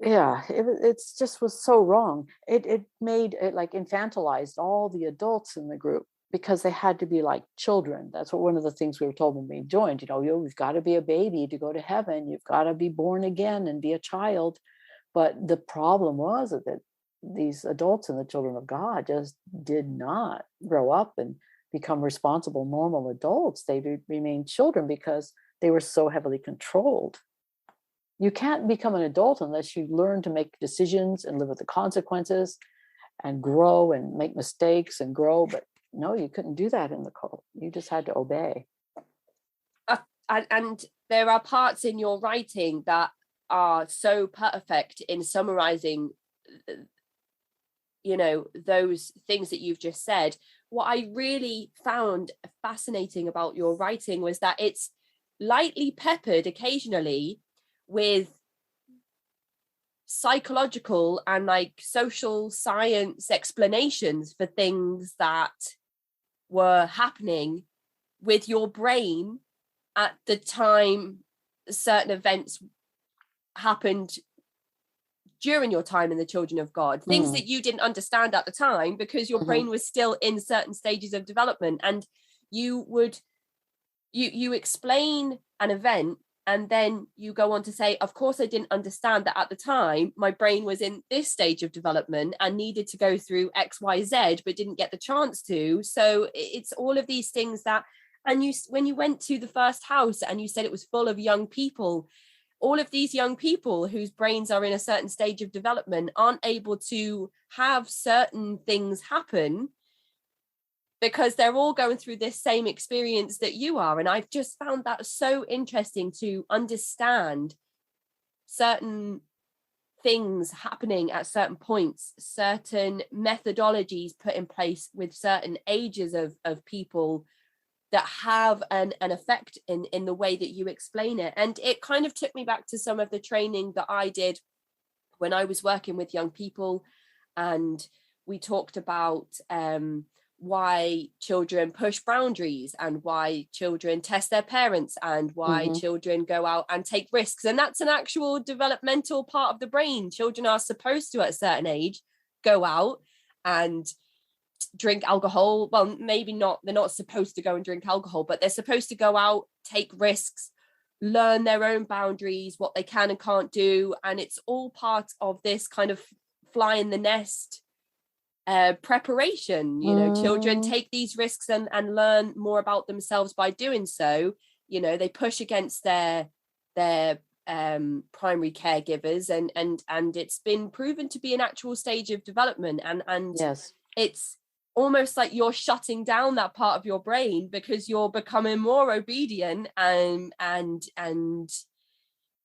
Yeah, it just was so wrong. It made it like infantilized all the adults in the group, because they had to be like children. That's what one of the things we were told when we joined. You've got to be a baby to go to heaven. You've got to be born again and be a child. But the problem was that these adults and the children of God just did not grow up and become responsible, normal adults. They remained children because they were so heavily controlled. You can't become an adult unless you learn to make decisions and live with the consequences and grow and make mistakes and grow. But no, you couldn't do that in the cult. You just had to obey. And there are parts in your writing that are so perfect in summarizing, those things that you've just said. What I really found fascinating about your writing was that it's lightly peppered occasionally with psychological and like social science explanations for things that were happening with your brain at the time certain events happened during your time in the Children of God, things that you didn't understand at the time because your brain was still in certain stages of development. And you explain an event, and then you go on to say, of course, I didn't understand that at the time. My brain was in this stage of development and needed to go through X, Y, Z, but didn't get the chance to. So it's all of these things that, and when you went to the first house and you said it was full of young people, all of these young people whose brains are in a certain stage of development aren't able to have certain things happen because they're all going through this same experience that you are. And I've just found that so interesting to understand certain things happening at certain points, certain methodologies put in place with certain ages of people that have an effect in the way that you explain it. And it kind of took me back to some of the training that I did when I was working with young people, and we talked about why children push boundaries and why children test their parents and why children go out and take risks. And that's an actual developmental part of the brain. Children are supposed to, at a certain age, go out and drink alcohol. Well, maybe not, they're not supposed to go and drink alcohol, but they're supposed to go out, take risks, learn their own boundaries, what they can and can't do. And it's all part of this kind of fly in the nest preparation. Children take these risks and learn more about themselves by doing so. They push against their primary caregivers, and it's been proven to be an actual stage of development. And yes, it's almost like you're shutting down that part of your brain because you're becoming more obedient and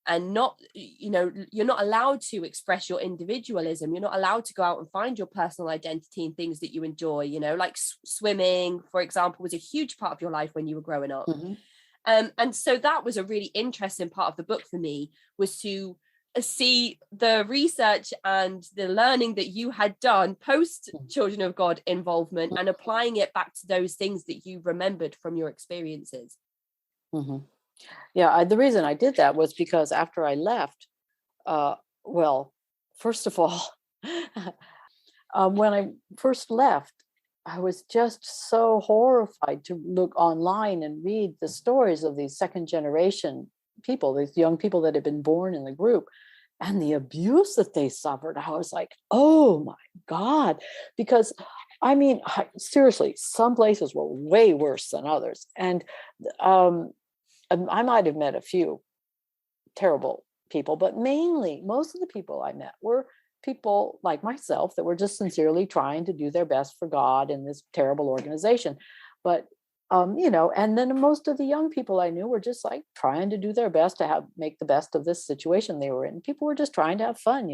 not, you're not allowed to express your individualism. You're not allowed to go out and find your personal identity and things that you enjoy, like swimming, for example, was a huge part of your life when you were growing up. And so that was a really interesting part of the book for me, was to see the research and the learning that you had done post Children of God involvement and applying it back to those things that you remembered from your experiences. Yeah, the reason I did that was because after I left, well, first of all, when I first left, I was just so horrified to look online and read the stories of these second generation people, these young people that had been born in the group, and the abuse that they suffered. I was like, oh my God, because I mean, seriously, some places were way worse than others. And I might have met a few terrible people, but mainly most of the people I met were people like myself that were just sincerely trying to do their best for God in this terrible organization. But, and then most of the young people I knew were just like trying to do their best to make the best of this situation they were in. People were just trying to have fun.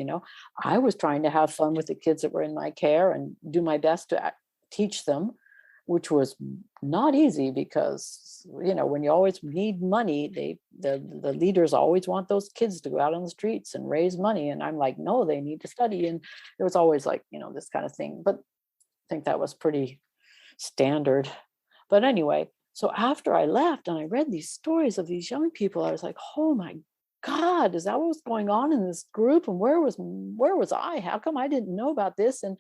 I was trying to have fun with the kids that were in my care and do my best to teach them, which was not easy because, when you always need money, the leaders always want those kids to go out on the streets and raise money. And I'm like, no, they need to study. And it was always like, this kind of thing. But I think that was pretty standard. But anyway, so after I left and I read these stories of these young people, I was like, oh my God, is that what was going on in this group? And where was I? How come I didn't know about this? And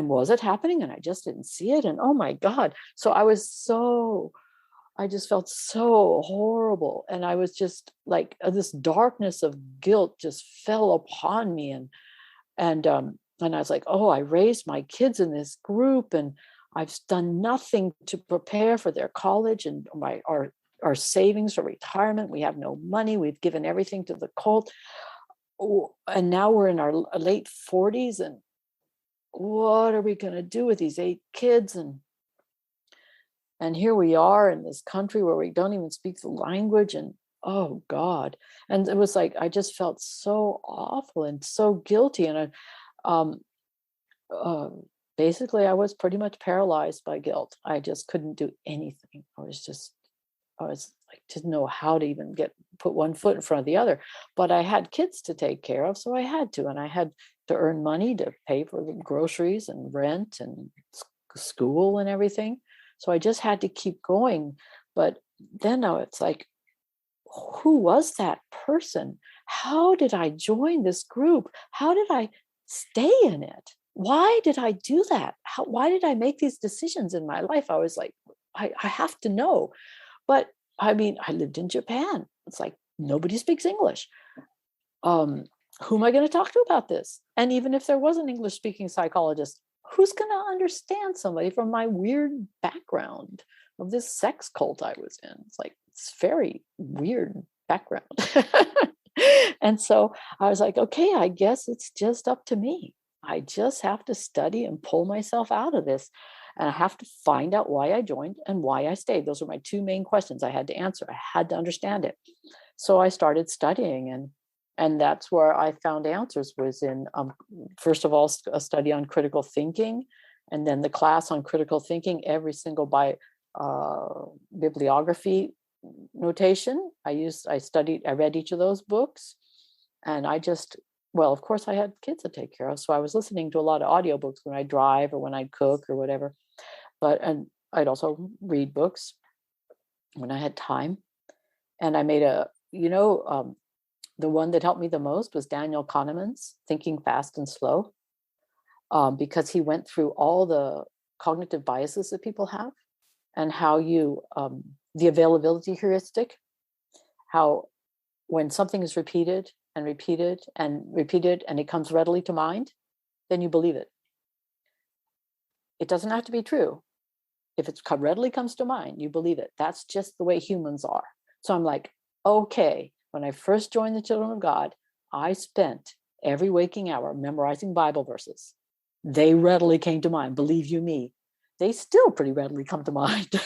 was it happening? And I just didn't see it. And oh my God. So I just felt so horrible. And I was just like, this darkness of guilt just fell upon me. And I was like, oh, I raised my kids in this group and I've done nothing to prepare for their college and our savings for retirement. We have no money. We've given everything to the cult. Oh, and now we're in our late 40s. And what are we going to do with these 8 kids? And here we are in this country where we don't even speak the language. And oh God. And it was like, I just felt so awful and so guilty. And basically I was pretty much paralyzed by guilt. I just couldn't do anything. I was like, didn't know how to even put one foot in front of the other. But I had kids to take care of, so I had to. And I had to earn money to pay for the groceries and rent and school and everything. So I just had to keep going. But then now it's like, who was that person? How did I join this group? How did I stay in it? Why did I do that? Why did I make these decisions in my life? I was like, I have to know. But I mean, I lived in Japan. It's like, nobody speaks English. Who am I going to talk to about this? And even if there was an English speaking psychologist, who's going to understand somebody from my weird background of this sex cult I was in? It's like, it's very weird background. And so I was like, okay, I guess it's just up to me. I just have to study and pull myself out of this. And I have to find out why I joined and why I stayed. Those were my two main questions I had to answer. I had to understand it. So I started studying, and that's where I found answers, was in, first of all, a study on critical thinking, and then the class on critical thinking, every single bibliography notation. I read each of those books, and of course I had kids to take care of. So I was listening to a lot of audiobooks when I drive or when I cook or whatever. And I'd also read books when I had time. And I made the one that helped me the most was Daniel Kahneman's Thinking Fast and Slow, because he went through all the cognitive biases that people have, and how the availability heuristic, how when something is repeated and repeated and repeated and it comes readily to mind, then you believe it. It doesn't have to be true. If it readily comes to mind, you believe it. That's just the way humans are. So I'm like, okay, when I first joined the Children of God, I spent every waking hour memorizing Bible verses. They readily came to mind, believe you me. They still pretty readily come to mind.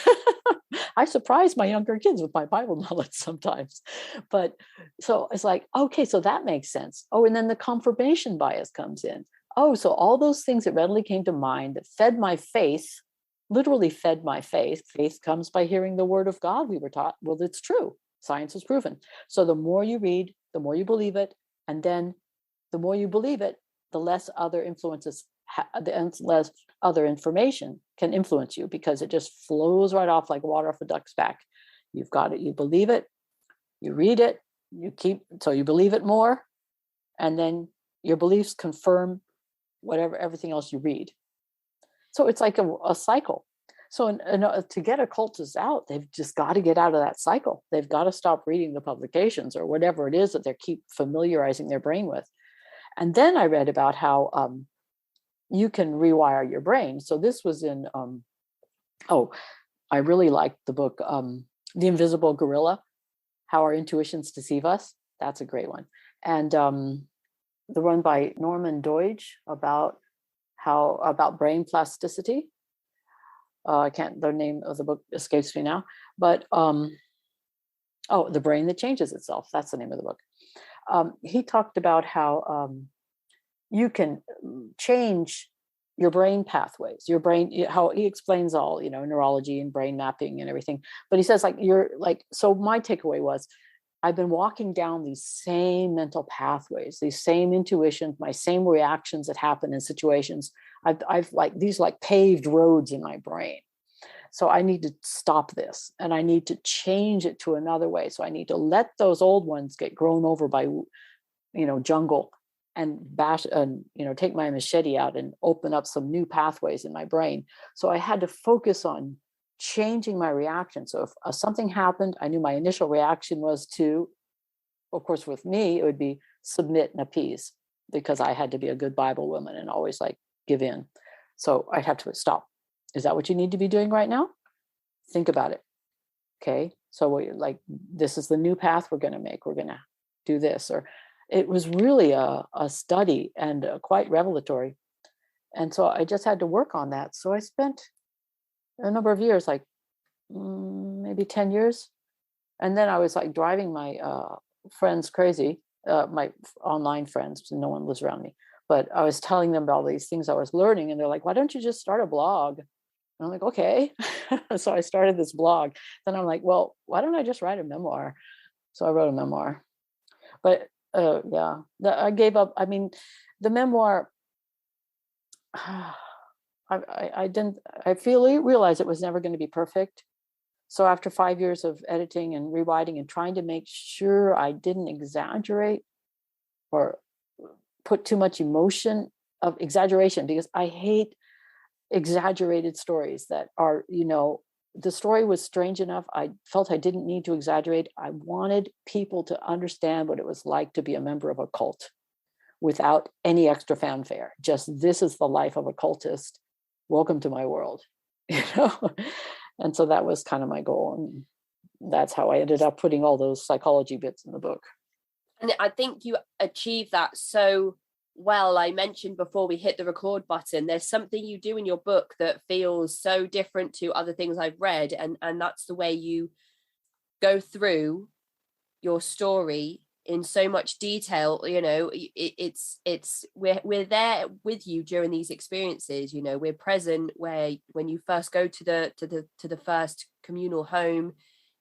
I surprise my younger kids with my Bible knowledge sometimes. But so it's like, okay, so that makes sense. Oh, and then the confirmation bias comes in. Oh, so all those things that readily came to mind that fed my faith, literally fed my faith. Faith comes by hearing the word of God, we were taught. Well, it's true. Science has proven. So the more you read, the more you believe it. And then the more you believe it, the less other influences, less other information can influence you, because it just flows right off like water off a duck's back. You've got it. You believe it. You read it. So you believe it more. And then your beliefs confirm everything else you read. So it's like a cycle. So to get occultists out, they've just got to get out of that cycle. They've got to stop reading the publications or whatever it is that they keep familiarizing their brain with. And then I read about how you can rewire your brain. So this was in, I really liked the book, The Invisible Gorilla, How Our Intuitions Deceive Us. That's a great one. And the one by Norman Doidge about brain plasticity. The name of the book escapes me now, but The Brain That Changes Itself. That's the name of the book. He talked about how you can change your brain pathways, your brain, how he explains all, neurology and brain mapping and everything. But he says, so my takeaway was, I've been walking down these same mental pathways, these same intuitions, my same reactions that happen in situations. I've these paved roads in my brain. So I need to stop this, and I need to change it to another way. So I need to let those old ones get grown over by, jungle, and bash and, take my machete out and open up some new pathways in my brain. So I had to focus on changing my reaction. So if something happened, I knew my initial reaction was to, of course, with me, it would be submit and appease, because I had to be a good Bible woman and always give in. So I'd have to stop. Is that what you need to be doing right now? Think about it. Okay. So this is the new path we're going to make. We're going to do this. Or it was really a study and quite revelatory. And so I just had to work on that. So I spent a number of years, maybe 10 years. And then I was driving my friends crazy, my online friends, so no one was around me. But I was telling them about all these things I was learning. And they're like, why don't you just start a blog? And I'm like, okay. So I started this blog. Then I'm like, well, why don't I just write a memoir? So I wrote a memoir. But I gave up. I mean, the memoir, I realized it was never going to be perfect. So after 5 years of editing and rewriting and trying to make sure I didn't exaggerate or put too much emotion of exaggeration, because I hate exaggerated stories that are, the story was strange enough. I felt I didn't need to exaggerate. I wanted people to understand what it was like to be a member of a cult without any extra fanfare. Just, this is the life of a cultist. Welcome to my world, And so that was kind of my goal. And that's how I ended up putting all those psychology bits in the book. And I think you achieved that so well, I mentioned before we hit the record button, there's something you do in your book that feels so different to other things I've read, and that's the way you go through your story in so much detail. You know, we're there with you during these experiences. You know, we're present where when you first go to the first communal home,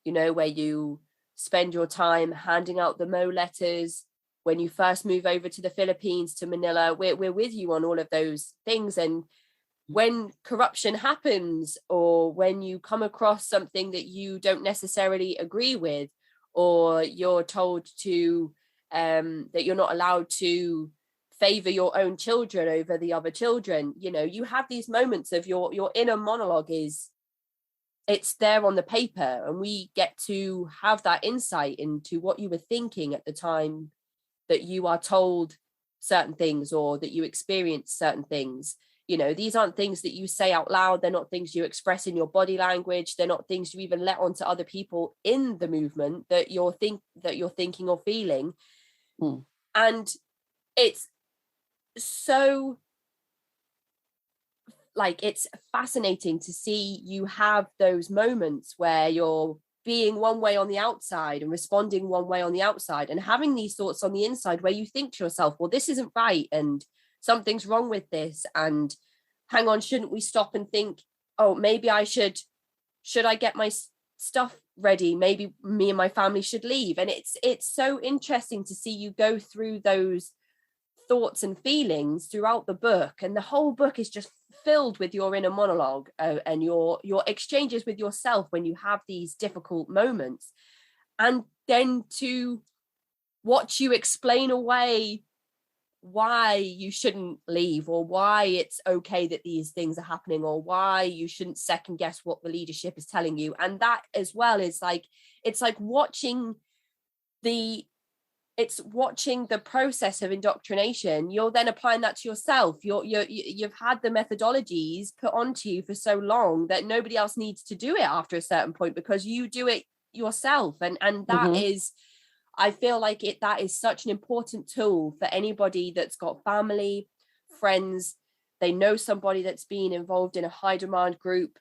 you know, where you spend your time handing out the Mo letters. When you first move over to the Philippines, to Manila, we're with you on all of those things. And when corruption happens, or when you come across something that you don't necessarily agree with, or you're told to that you're not allowed to favor your own children over the other children, you know, you have these moments of your inner monologue it's there on the paper, and we get to have that insight into what you were thinking at the time that you are told certain things, or that you experience certain things. You know, these aren't things that you say out loud. They're not things you express in your body language. They're not things you even let onto other people in the movement that you're thinking or feeling. And it's so, like, it's fascinating to see you have those moments where you're being one way on the outside and responding one way on the outside, and having these thoughts on the inside where you think to yourself, well, this isn't right, and something's wrong with this, and hang on, shouldn't we stop and think, oh, maybe I should I get my stuff ready, maybe me and my family should leave. And it's so interesting to see you go through those thoughts and feelings throughout the book, and the whole book is just filled with your inner monologue, and your exchanges with yourself when you have these difficult moments, and then to watch you explain away why you shouldn't leave, or why it's okay that these things are happening, or why you shouldn't second guess what the leadership is telling you. And that as well is like, it's like watching the process of indoctrination. You're then applying that to yourself. You've had the methodologies put onto you for so long that nobody else needs to do it after a certain point, because you do it yourself. And that is, I feel like that is such an important tool for anybody that's got family, friends, they know somebody that's been involved in a high demand group,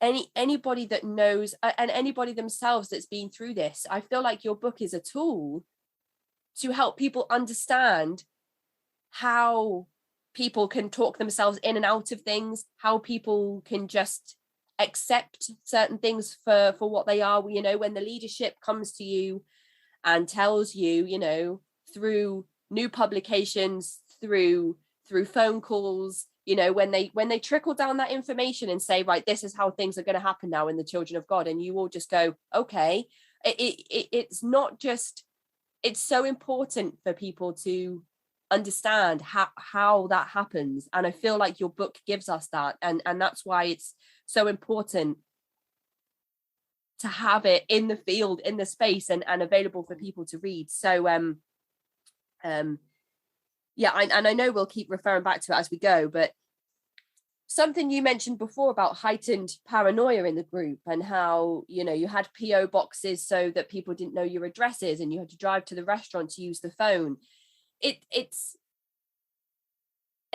anybody that knows, and anybody themselves that's been through this. I feel like your book is a tool to help people understand how people can talk themselves in and out of things, how people can just accept certain things for what they are. You know, when the leadership comes to you and tells you, you know, through new publications, through phone calls, you know, when they trickle down that information and say, right, this is how things are going to happen now in the children of God, and you all just go, okay. It's not just, it's so important for people to understand how that happens. And I feel like your book gives us that. And that's why it's so important to have it in the field, in the space, and available for people to read. So, yeah, and I know we'll keep referring back to it as we go, but something you mentioned before about heightened paranoia in the group, and how, you know, you had PO boxes so that people didn't know your addresses, and you had to drive to the restaurant to use the phone. It's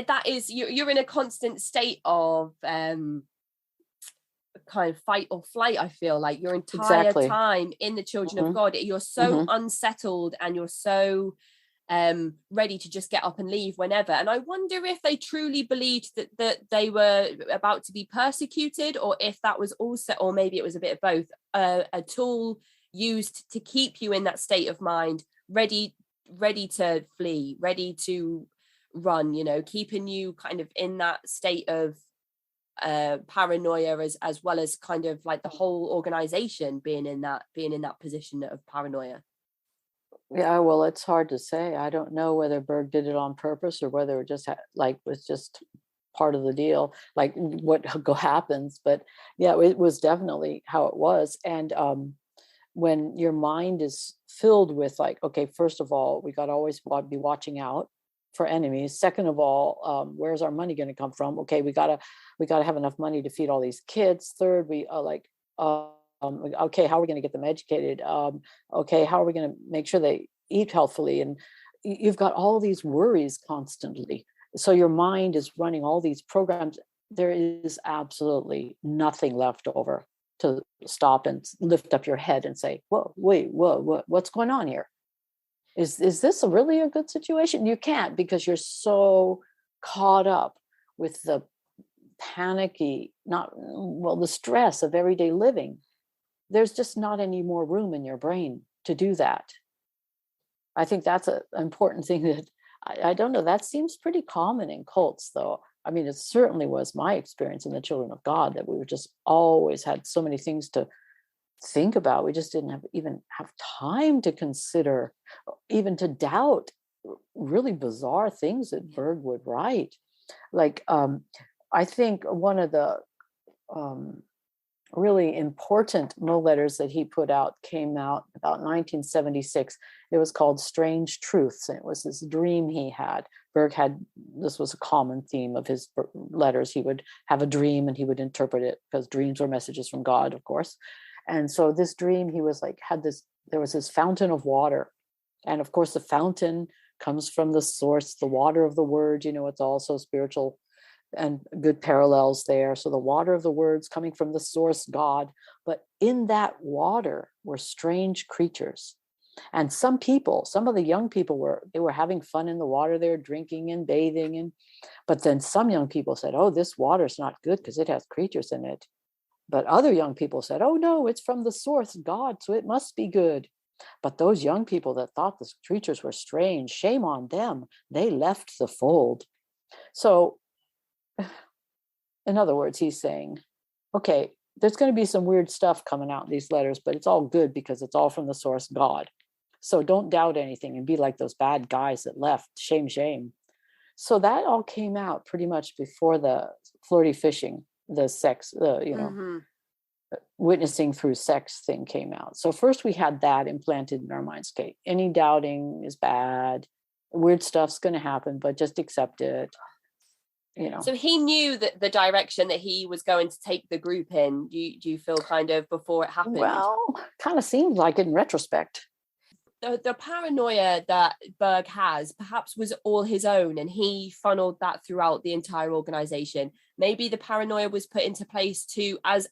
that is, you're in a constant state of kind of fight or flight. I feel like your entire time in the children of God, you're so unsettled, and you're so ready to just get up and leave whenever. And I wonder if they truly believed that they were about to be persecuted, or if that was also, or maybe it was a bit of both, a tool used to keep you in that state of mind, ready to flee, ready to run, you know, keeping you kind of in that state of paranoia, as well as kind of like the whole organization being in that position of paranoia. Yeah, well, it's hard to say. I don't know whether Berg did it on purpose, or whether it just was just part of the deal, like what happens. But yeah, it was definitely how it was. And when your mind is filled with, like, okay, first of all, we got to always be watching out for enemies. Second of all, where's our money going to come from? Okay, we gotta have enough money to feed all these kids. Third, we okay, how are we going to get them educated? Okay, how are we going to make sure they eat healthfully? And you've got all these worries constantly. So your mind is running all these programs. There is absolutely nothing left over to stop and lift up your head and say, whoa, wait, whoa, what's going on here? Is this really a good situation? You can't, because you're so caught up with the panicky, the stress of everyday living. There's just not any more room in your brain to do that. I think that's an important thing that I don't know. That seems pretty common in cults, though. I mean, it certainly was my experience in the Children of God, that we were just always had so many things to think about. We just didn't even have time to consider, even to doubt really bizarre things that Berg would write. Like, I think one of the really important letters that he put out came out about 1976. It was called Strange Truths, and it was this dream he had. Berg had, this was a common theme of his letters. He would have a dream and he would interpret it, because dreams were messages from God, of course. And so this dream, he was like, there was this fountain of water. And of course, the fountain comes from the source, the water of the word, it's also spiritual and good parallels there. So the water of the words coming from the source, God. But in that water were strange creatures. And some of the young people were having fun in the water. They were drinking and bathing. But then some young people said, oh, this water's not good because it has creatures in it. But other young people said, oh, no, it's from the source, God, so it must be good. But those young people that thought the creatures were strange, shame on them. They left the fold. So, in other words, he's saying, okay, there's going to be some weird stuff coming out in these letters, but it's all good because it's all from the source, God. So don't doubt anything and be like those bad guys that left. Shame, shame. So that all came out pretty much before the flirty fishing, the sex, witnessing through sex thing came out. So first we had that implanted in our minds. Okay, any doubting is bad. Weird stuff's going to happen, but just accept it. So he knew that the direction that he was going to take the group in. Do you feel kind of before it happened? Well, kind of seems like in retrospect. The paranoia that Berg has perhaps was all his own, and he funneled that throughout the entire organization. Maybe the paranoia was put into place to as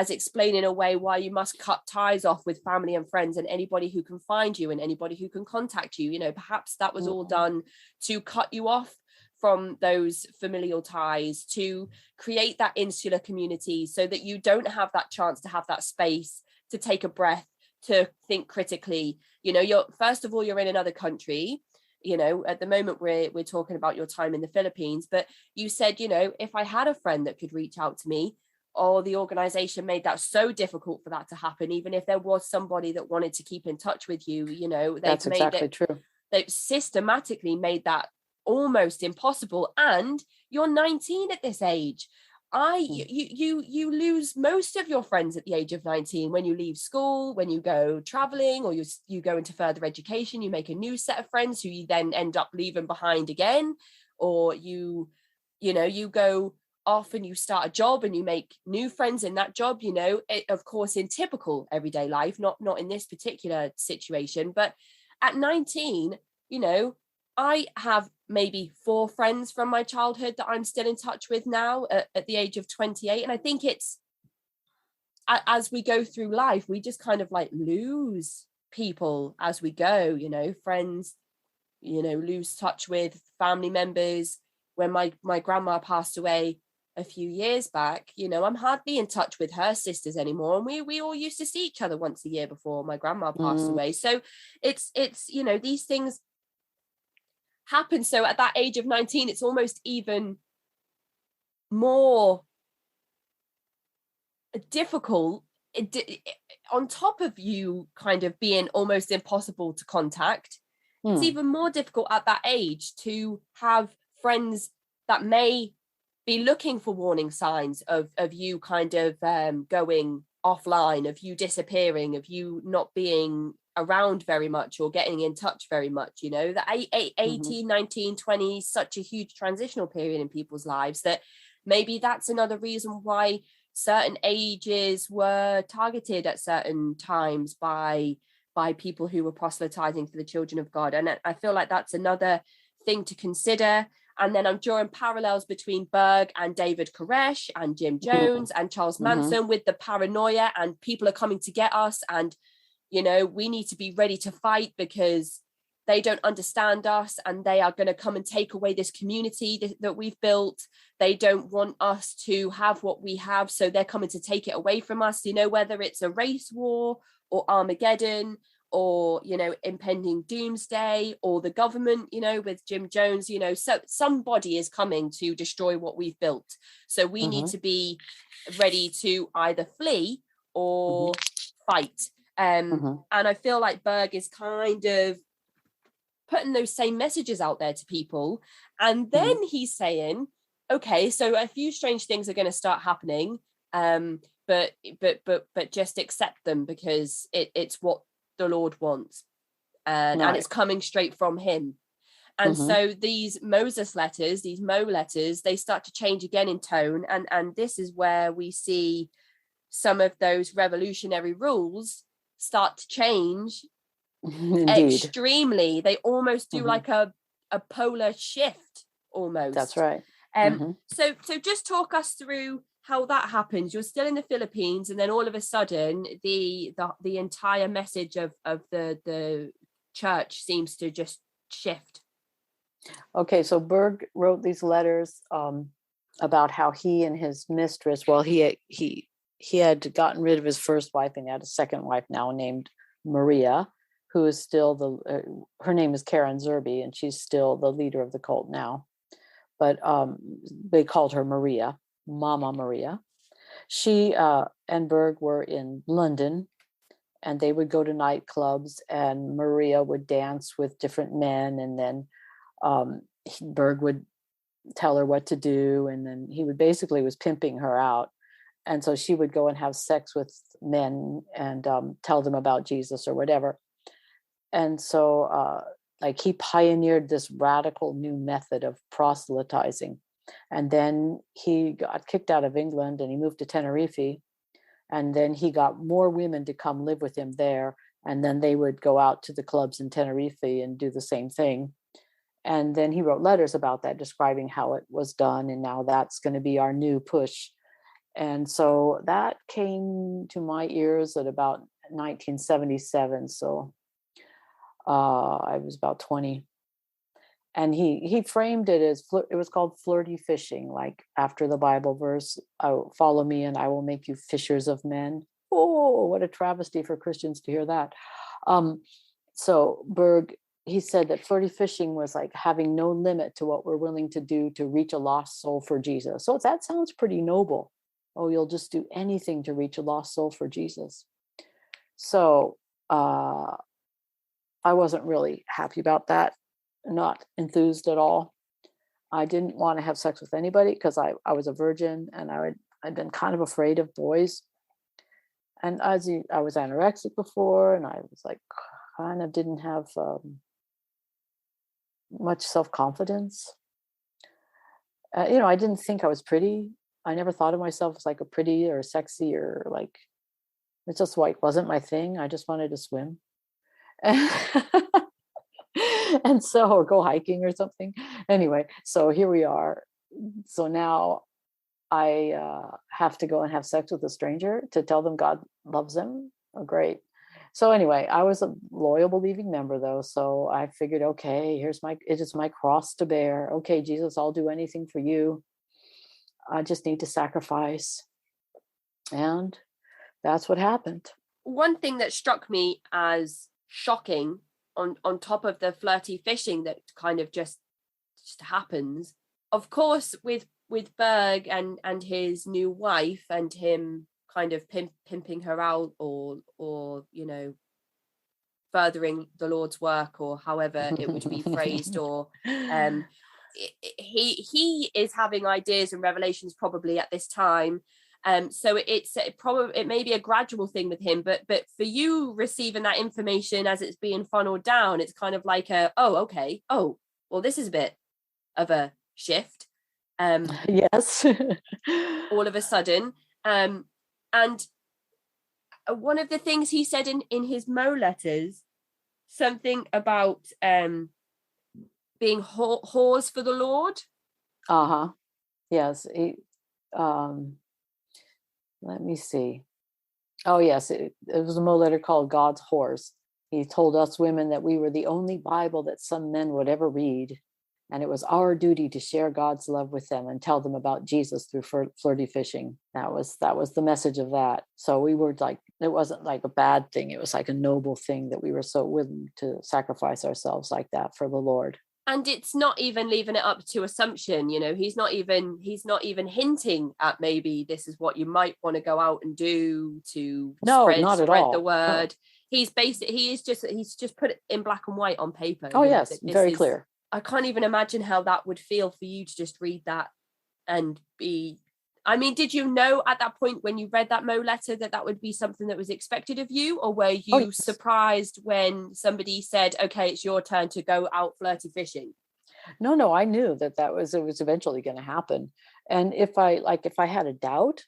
explaining a way why you must cut ties off with family and friends and anybody who can find you and anybody who can contact you. Perhaps that was all done to cut you off from those familial ties, to create that insular community so that you don't have that chance to have that space to take a breath, to think critically. You're first of all, you're in another country. At the moment we're talking about your time in the Philippines, but you said, if I had a friend that could reach out to me, or the organization made that so difficult for that to happen, even if there was somebody that wanted to keep in touch with you, that's exactly true. They've systematically made that almost impossible. And you're 19 at this age. You lose most of your friends at the age of 19 when you leave school, when you go traveling, or you go into further education. You make a new set of friends who you then end up leaving behind again, or you go off and you start a job and you make new friends in that job. Of course, in typical everyday life, not in this particular situation, but at 19, I have maybe 4 friends from my childhood that I'm still in touch with now at the age of 28. And I think it's, as we go through life, we just kind of like lose people as we go, friends, lose touch with family members. When my grandma passed away a few years back, I'm hardly in touch with her sisters anymore. And we all used to see each other once a year before my grandma passed away. So it's these things happen. So at that age of 19, it's almost even more difficult, on top of you kind of being almost impossible to contact. It's even more difficult at that age to have friends that may be looking for warning signs of you kind of going offline, of you disappearing, of you not being around very much or getting in touch very much. The 18, 19, 20 is such a huge transitional period in people's lives that maybe that's another reason why certain ages were targeted at certain times by by people who were proselytizing for the children of God. And I feel like that's another thing to consider. And then I'm drawing parallels between Berg and David Koresh and Jim Jones and Charles Manson with the paranoia, and people are coming to get us, and we need to be ready to fight because they don't understand us and they are going to come and take away this community that we've built. They don't want us to have what we have, so they're coming to take it away from us, whether it's a race war or Armageddon or, impending doomsday, or the government, with Jim Jones, so somebody is coming to destroy what we've built. So we need to be ready to either flee or fight. And I feel like Berg is kind of putting those same messages out there to people. And then he's saying, okay, so a few strange things are going to start happening, but just accept them because it's what the Lord wants, and it's coming straight from him. And so these Moses letters, these Mo letters, they start to change again in tone, and this is where we see some of those revolutionary rules start to change. Indeed. Extremely. They almost do like a polar shift almost. That's right. So just talk us through how that happens. You're still in the Philippines, and then all of a sudden the entire message of the church seems to just shift. Okay, so Berg wrote these letters about how he and his mistress, well, he had gotten rid of his first wife and had a second wife now named Maria, who is still her name is Karen Zerby, and she's still the leader of the cult now. But they called her Maria, Mama Maria. She and Berg were in London, and they would go to nightclubs, and Maria would dance with different men, and then Berg would tell her what to do, and then he was pimping her out. And so she would go and have sex with men and tell them about Jesus or whatever. And so he pioneered this radical new method of proselytizing. And then he got kicked out of England and he moved to Tenerife. And then he got more women to come live with him there. And then they would go out to the clubs in Tenerife and do the same thing. And then he wrote letters about that, describing how it was done. And now that's going to be our new push. And so that came to my ears at about 1977. So I was about 20. And he framed it as, it was called flirty fishing, like after the Bible verse, follow me and I will make you fishers of men. Oh, what a travesty for Christians to hear that. So Berg, he said that flirty fishing was like having no limit to what we're willing to do to reach a lost soul for Jesus. So that sounds pretty noble. Oh, you'll just do anything to reach a lost soul for Jesus. So I wasn't really happy about that. Not enthused at all. I didn't want to have sex with anybody because I was a virgin, and I'd been kind of afraid of boys. And I was anorexic before, and I was like kind of didn't have much self-confidence. I didn't think I was pretty. I never thought of myself as like a pretty or sexy or like, it just like wasn't my thing. I just wanted to swim. And so, or go hiking or something. Anyway, so here we are. So now I have to go and have sex with a stranger to tell them God loves them. Oh, great. So anyway, I was a loyal, believing member though. So I figured, okay, it is my cross to bear. Okay, Jesus, I'll do anything for you. I just need to sacrifice. And that's what happened. One thing that struck me as shocking on top of the flirty fishing that kind of just happens, of course, with Berg and his new wife and him kind of pimping her out or furthering the Lord's work, or however it would be phrased, or he is having ideas and revelations probably at this time. So it may be a gradual thing with him, but for you receiving that information as it's being funneled down, it's kind of like okay, well, this is a bit of a shift. Yes. All of a sudden, and one of the things he said in his Mo letters, something about being whores for the Lord. Yes. Let me see. Oh yes, it was a Mo letter called God's Whores. He told us women that we were the only Bible that some men would ever read, and it was our duty to share God's love with them and tell them about Jesus through flirty fishing. That was the message of that. So we were like, it wasn't like a bad thing. It was like a noble thing that we were so willing to sacrifice ourselves like that for the Lord. And it's not even leaving it up to assumption, he's not even hinting at maybe this is what you might want to go out and do to spread the word. No. He's just put it in black and white on paper. Oh yes, very clear. I can't even imagine how that would feel for you to just read that and be, I mean, did you know at that point when you read that Mo letter that would be something that was expected of you? Or were you surprised when somebody said, okay, it's your turn to go out flirty fishing? No, I knew that it was eventually going to happen. And if I had a doubt,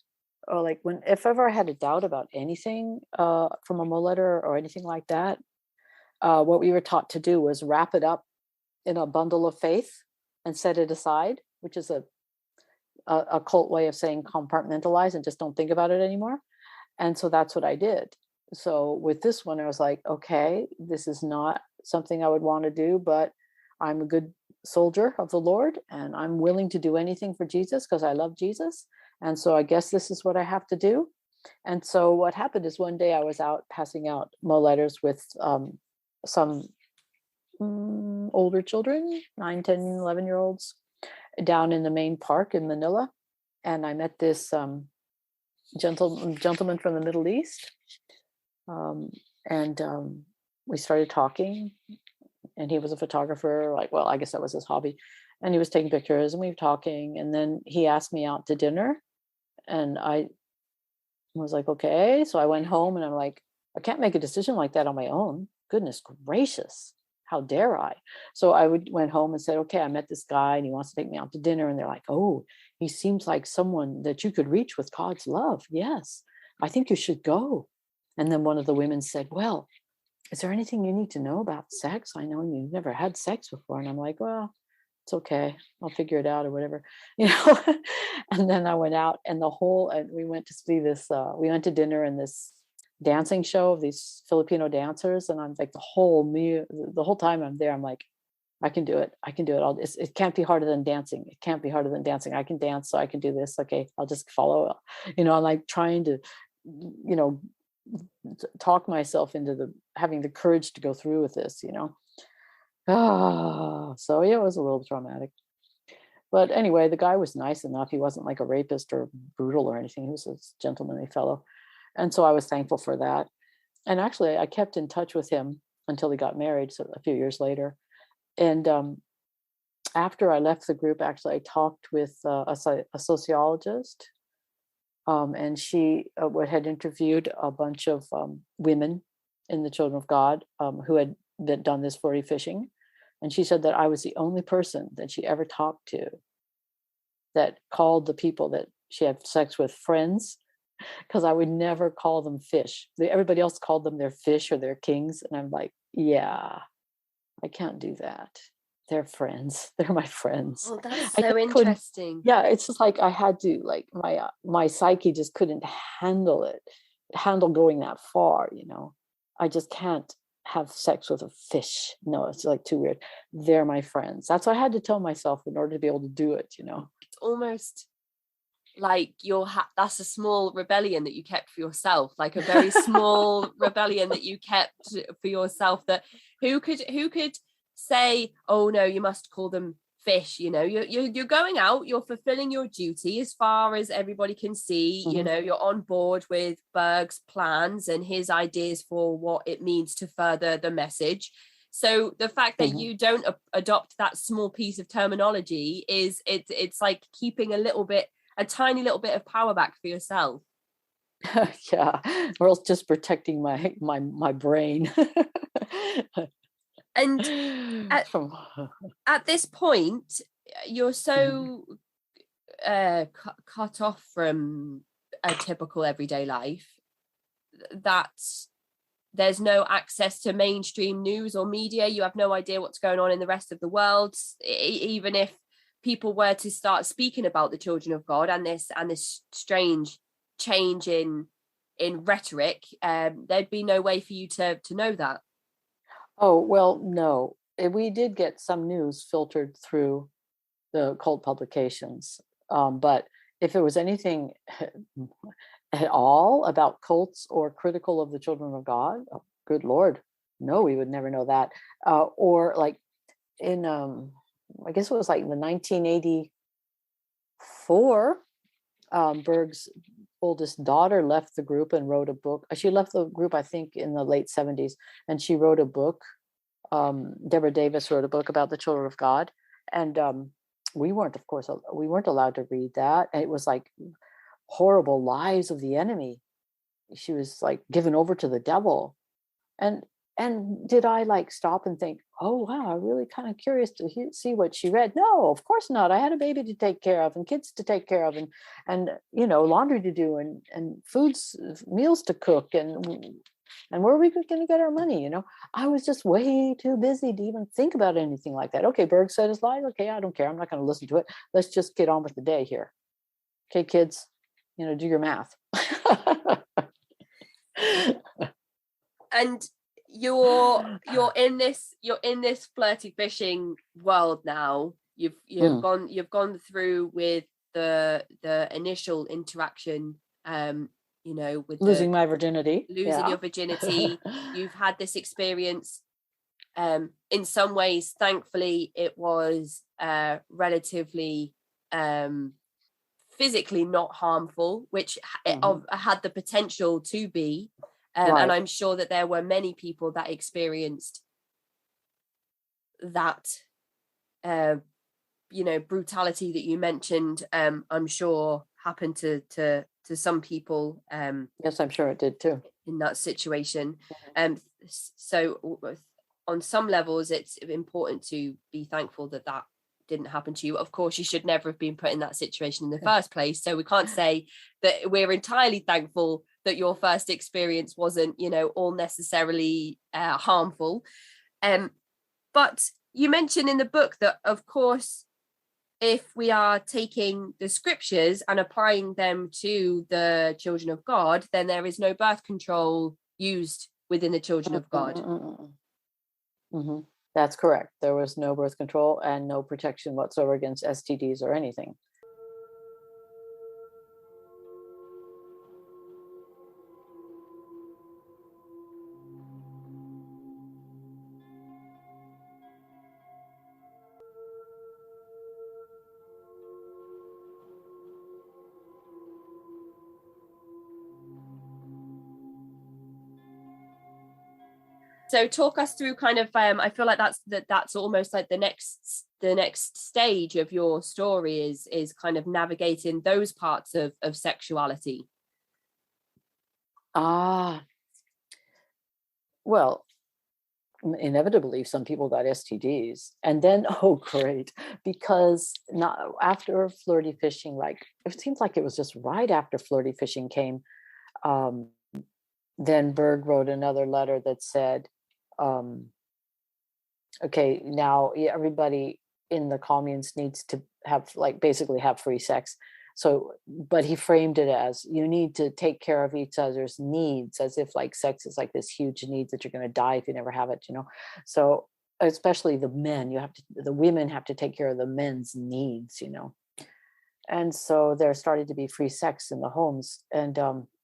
or if ever I had a doubt about anything from a Mo letter or anything like that, what we were taught to do was wrap it up in a bundle of faith and set it aside, which is a cult way of saying compartmentalize and just don't think about it anymore. And so that's what I did. So with this one, I was like, okay, this is not something I would want to do, but I'm a good soldier of the Lord and I'm willing to do anything for Jesus because I love Jesus. And so I guess this is what I have to do. And so what happened is one day I was out passing out Mo letters with some older children, 9, 10, 11-year-olds down in the main park in Manila. And I met this gentleman from the Middle East. And we started talking, and he was a photographer. I guess that was his hobby. And he was taking pictures and we were talking. And then he asked me out to dinner. And I was like, okay. So I went home and I'm like, I can't make a decision like that on my own. Goodness gracious. How dare I? So I went home and said, okay, I met this guy and he wants to take me out to dinner. And they're like, oh, he seems like someone that you could reach with God's love. Yes, I think you should go. And then one of the women said, well, is there anything you need to know about sex? I know you've never had sex before. And I'm like, well, it's okay. I'll figure it out or whatever, And then I went out and we went to see this, we went to dinner in this dancing show of these Filipino dancers. And I'm like, the whole time I'm there, I'm like, I can do it. It can't be harder than dancing. It can't be harder than dancing. I can dance, so I can do this. Okay, I'll just follow. I'm like trying to, talk myself into having the courage to go through with this, So yeah, it was a little traumatic. But anyway, the guy was nice enough. He wasn't like a rapist or brutal or anything. He was a gentlemanly fellow. And so I was thankful for that. And actually, I kept in touch with him until he got married, so a few years later. And after I left the group, actually, I talked with a sociologist. And she had interviewed a bunch of women in the Children of God who had done this flirty fishing. And she said that I was the only person that she ever talked to that called the people that she had sex with friends, because I would never call them fish. Everybody else called them their fish or their kings. And I'm like, yeah, I can't do that. They're friends. They're my friends. Oh, that's so interesting. Yeah, it's just like I had to, my psyche just couldn't handle going that far, I just can't have sex with a fish. No, it's like too weird. They're my friends. That's what I had to tell myself in order to be able to do it, It's almost like that's a small rebellion that you kept for yourself, like a very small rebellion that you kept for yourself, that who could say, oh no, you must call them fish. You're going out, you're fulfilling your duty as far as everybody can see. Mm-hmm. You're on board with Berg's plans and his ideas for what it means to further the message. So the fact that you don't adopt that small piece of terminology it's like keeping a tiny little bit of power back for yourself. Yeah, or else just protecting my brain. And at this point, you're so cut off from a typical everyday life that there's no access to mainstream news or media. You have no idea what's going on in the rest of the world. Even if people were to start speaking about the children of God and this strange change in rhetoric, there'd be no way for you to know that. Oh, well, no. We did get some news filtered through the cult publications. But if it was anything at all about cults or critical of the children of God, oh, good Lord, no, we would never know that. Or like in, I guess it was like the 1984, Berg's oldest daughter left the group and wrote a book. She left the group, I think, in the late 70s, and she wrote a book. Deborah Davis wrote a book about the children of God, and we weren't allowed to read that. And it was like horrible lies of the enemy. She was like given over to the devil. And did I like stop and think, oh wow, I'm really kind of curious to see what she read? No, of course not. I had a baby to take care of and kids to take care of and laundry to do and meals to cook and where are we going to get our money? I was just way too busy to even think about anything like that. Okay, Berg said his lies. Okay, I don't care. I'm not going to listen to it. Let's just get on with the day here. Okay, kids, do your math. And you're in this flirty fishing world now. You've gone through with the initial interaction, with losing my virginity, your virginity. You've had this experience. In some ways, thankfully, it was relatively physically not harmful, which had the potential to be. Right. And I'm sure that there were many people that experienced that, brutality that you mentioned. I'm sure happened to some people. Yes, I'm sure it did too. In that situation. So on some levels, it's important to be thankful that didn't happen to you. Of course, you should never have been put in that situation in the first place. So we can't say that we're entirely thankful that your first experience wasn't, all necessarily harmful. But you mentioned in the book that, of course, if we are taking the scriptures and applying them to the children of God, then there is no birth control used within the children of God. Mm-hmm. That's correct. There was no birth control and no protection whatsoever against STDs or anything. So talk us through kind of, I feel like that's almost like the next stage of your story is kind of navigating those parts of sexuality. Well, inevitably some people got STDs, and then oh great, because not after flirty fishing, like it seems like it was just right after flirty fishing came, then Berg wrote another letter that said, okay, now everybody in the communes needs to basically have free sex. So, but he framed it as you need to take care of each other's needs, as if like sex is like this huge need that you're going to die if you never have it, So especially the women have to take care of the men's needs, And so there started to be free sex in the homes. And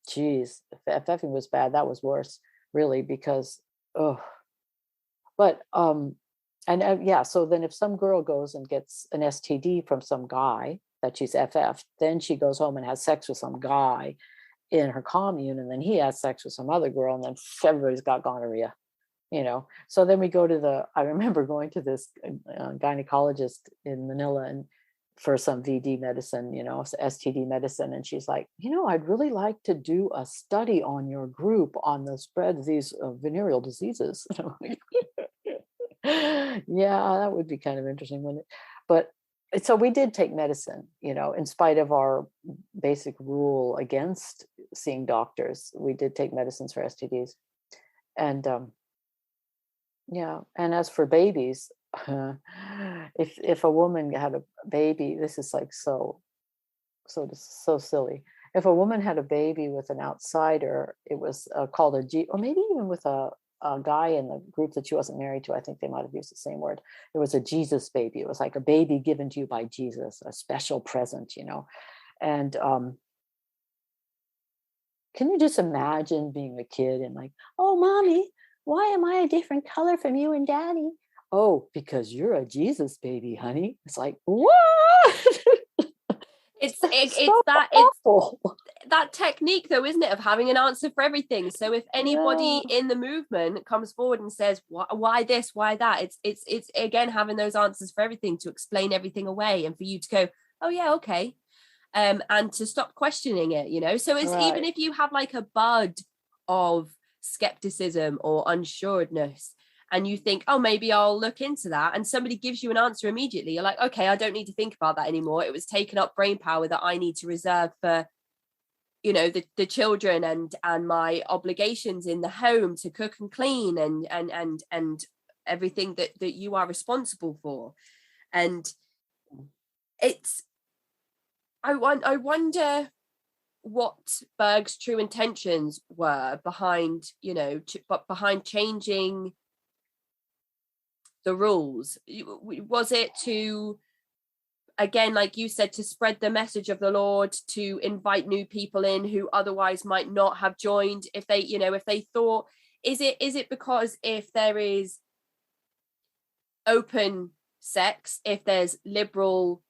geez, if effing was bad, that was worse, really, because But so then if some girl goes and gets an STD from some guy that she's FF'd, then she goes home and has sex with some guy in her commune, and then he has sex with some other girl, and then everybody's got gonorrhea, So then we go to I remember going to this gynecologist in Manila and for some VD medicine, STD medicine. And she's like, I'd really like to do a study on your group on the spread of these venereal diseases. Yeah, that would be kind of interesting, wouldn't it? But so we did take medicine, in spite of our basic rule against seeing doctors. We did take medicines for STDs. And yeah, and as for babies, if a woman had a baby, this is like so silly. If a woman had a baby with an outsider, it was called a G, or maybe even with a guy in the group that she wasn't married to. I think they might have used the same word. It was a Jesus baby. It was like a baby given to you by Jesus, a special present, And can you just imagine being a kid and like, oh, mommy, why am I a different color from you and daddy? Oh, because you're a Jesus baby, honey. It's like, what? It's so that awful. It's that technique, though, isn't it, of having an answer for everything. So if anybody in the movement comes forward and says, why this, why that, it's again having those answers for everything to explain everything away, and for you to go, oh yeah, okay, and to stop questioning it. So it's even if you have like a bud of skepticism or unsureness, and you think, oh, maybe I'll look into that, and somebody gives you an answer immediately, you're like, okay, I don't need to think about that anymore. It was taken up brain power that I need to reserve for, the children and my obligations in the home to cook and clean and everything that you are responsible for. And I wonder what Berg's true intentions were behind changing the rules. Was it to, again, like you said, to spread the message of the Lord, to invite new people in who otherwise might not have joined? If they thought, is it because if there is open sex, if there's liberal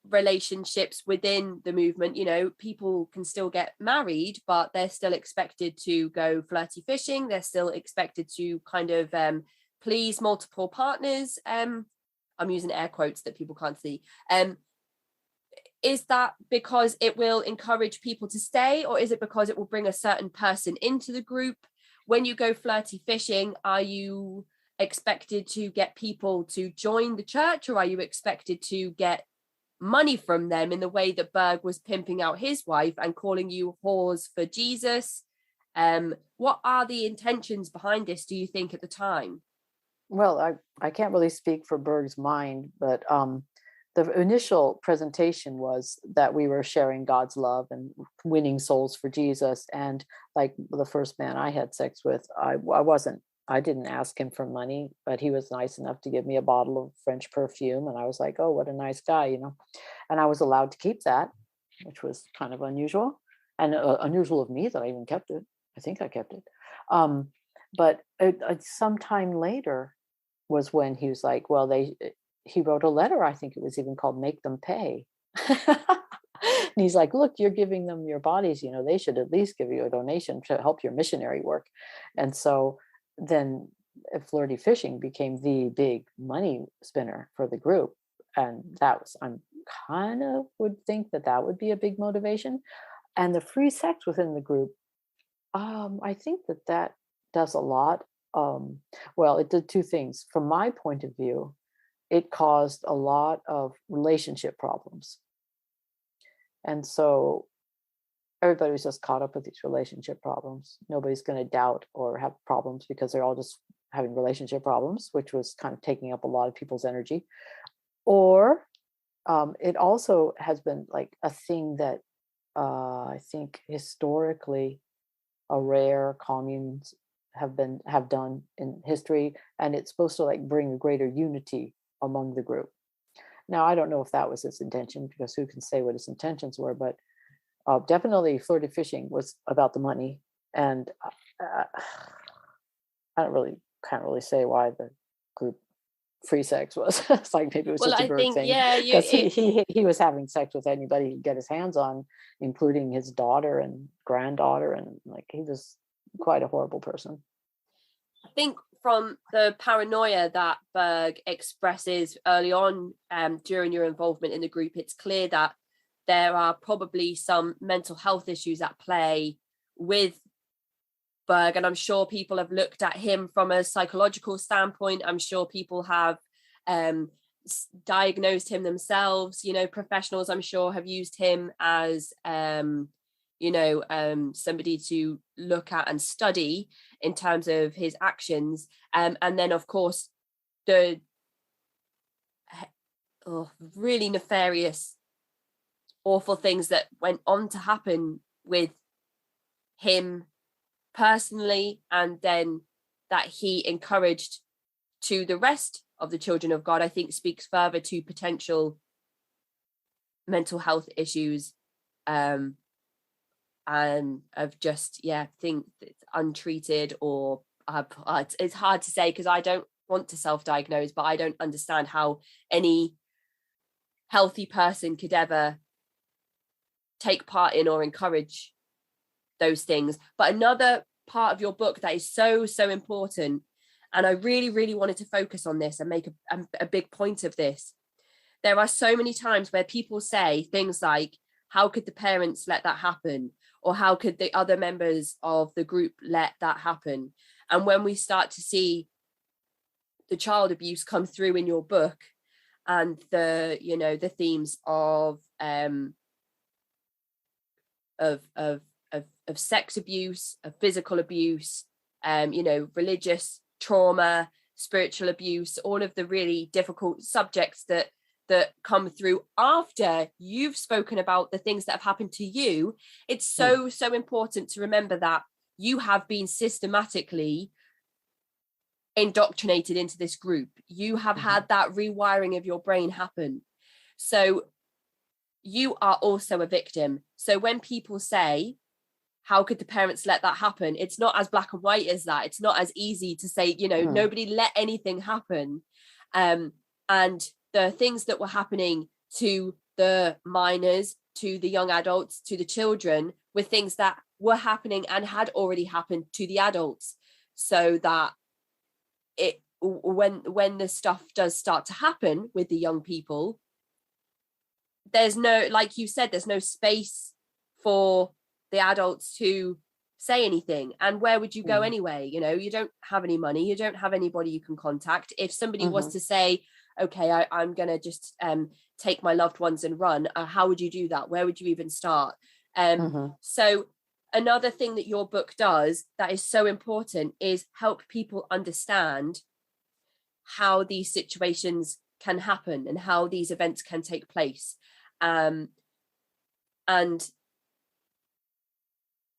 relationships within the movement, people can still get married, but they're still expected to go flirty fishing, they're still expected to kind of please multiple partners. I'm using air quotes that people can't see. Is that because it will encourage people to stay, or is it because it will bring a certain person into the group? When you go flirty fishing, are you expected to get people to join the church, or are you expected to get money from them in the way that Berg was pimping out his wife and calling you whores for Jesus? What are the intentions behind this, do you think, at the time? Well, I can't really speak for Berg's mind, but the initial presentation was that we were sharing God's love and winning souls for Jesus. And like the first man I had sex with, I didn't ask him for money, but he was nice enough to give me a bottle of French perfume. And I was like, oh, what a nice guy, And I was allowed to keep that, which was kind of unusual, and unusual of me that I even kept it. I think I kept it. But sometime later was when he was like, well, he wrote a letter. I think it was even called Make Them Pay. And he's like, look, you're giving them your bodies, they should at least give you a donation to help your missionary work. And so then flirty fishing became the big money spinner for the group. And I'm kind of would think that would be a big motivation. And the free sex within the group, I think that does a lot. Well, it did two things. From my point of view, it caused a lot of relationship problems. And so everybody was just caught up with these relationship problems. Nobody's going to doubt or have problems because they're all just having relationship problems, which was kind of taking up a lot of people's energy. Or it also has been like a thing that I think historically rare communes have done in history, and it's supposed to like bring a greater unity among the group. Now, I don't know if that was his intention, because who can say what his intentions were, but definitely flirty fishing was about the money. And I can't really say why the group free sex was. It's like maybe it was just a Berg thing. Yeah, because he was having sex with anybody he could get his hands on, including his daughter and granddaughter, and like he was quite a horrible person. I think from the paranoia that Berg expresses early on during your involvement in the group, it's clear that there are probably some mental health issues at play with Berg, and I'm sure people have looked at him from a psychological standpoint. I'm sure people have diagnosed him themselves. Professionals, I'm sure, have used him as somebody to look at and study in terms of his actions. And then, of course, the really nefarious, awful things that went on to happen with him personally, and then that he encouraged to the rest of the children of God, I think speaks further to potential mental health issues, and of just think it's untreated, or it's hard to say because I don't want to self-diagnose, but I don't understand how any healthy person could ever take part in or encourage those things. But another part of your book that is so important, and I really, really wanted to focus on this and make a big point of this. There are so many times where people say things like, how could the parents let that happen? Or how could the other members of the group let that happen? And when we start to see the child abuse come through in your book, and the themes of sex abuse, of physical abuse, religious trauma, spiritual abuse, all of the really difficult subjects that come through after you've spoken about the things that have happened to you, it's so important to remember that you have been systematically indoctrinated into this group. You have had that rewiring of your brain happen. So you are also a victim. So when people say, how could the parents let that happen? It's not as black and white as that. It's not as easy to say, nobody let anything happen. And the things that were happening to the minors, to the young adults, to the children, were things that were happening and had already happened to the adults. So that when the stuff does start to happen with the young people, there's no, like you said, there's no space for the adults to say anything. And where would you go anyway? You don't have any money, you don't have anybody you can contact. If somebody was to say, okay, I'm gonna just take my loved ones and run, how would you do that? Where would you even start? So another thing that your book does that is so important is help people understand how these situations can happen and how these events can take place. And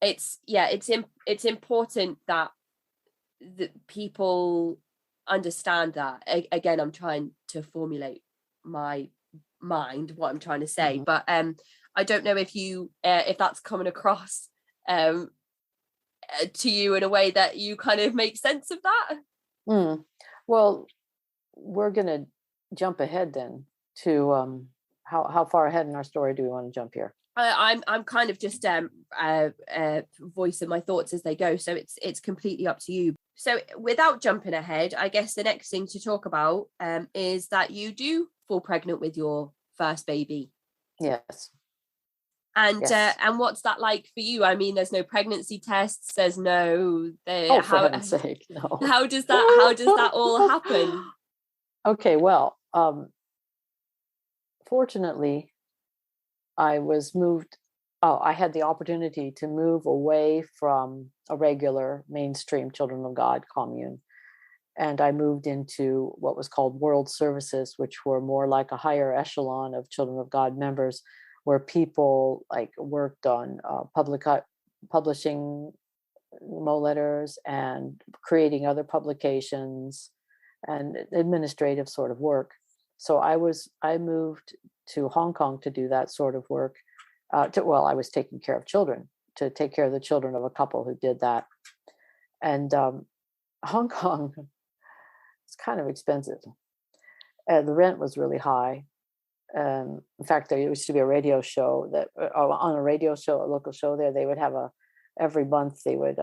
it's important that people understand that. Again, I'm trying to formulate my mind what I'm trying to say, but I don't know if that's coming across to you in a way that you kind of make sense of that. Well, we're gonna jump ahead then to how far ahead in our story do we want to jump here? I'm kind of just voicing my thoughts as they go, so it's completely up to you. So without jumping ahead, I guess the next thing to talk about is that you do fall pregnant with your first baby. Yes. And what's that like for you? I mean, there's no pregnancy tests. There's no. For heaven's sake, no. How does that all happen? Okay, well, fortunately, I was moved. I had the opportunity to move away from a regular mainstream Children of God commune. And I moved into what was called World Services, which were more like a higher echelon of Children of God members, where people like worked on publishing Mo letters and creating other publications and administrative sort of work. So I moved to Hong Kong to do that sort of work. I was taking care of children, to take care of the children of a couple who did that. And Hong Kong is kind of expensive. The rent was really high. In fact, there used to be a radio show that on a radio show, a local show there, they would have every month they would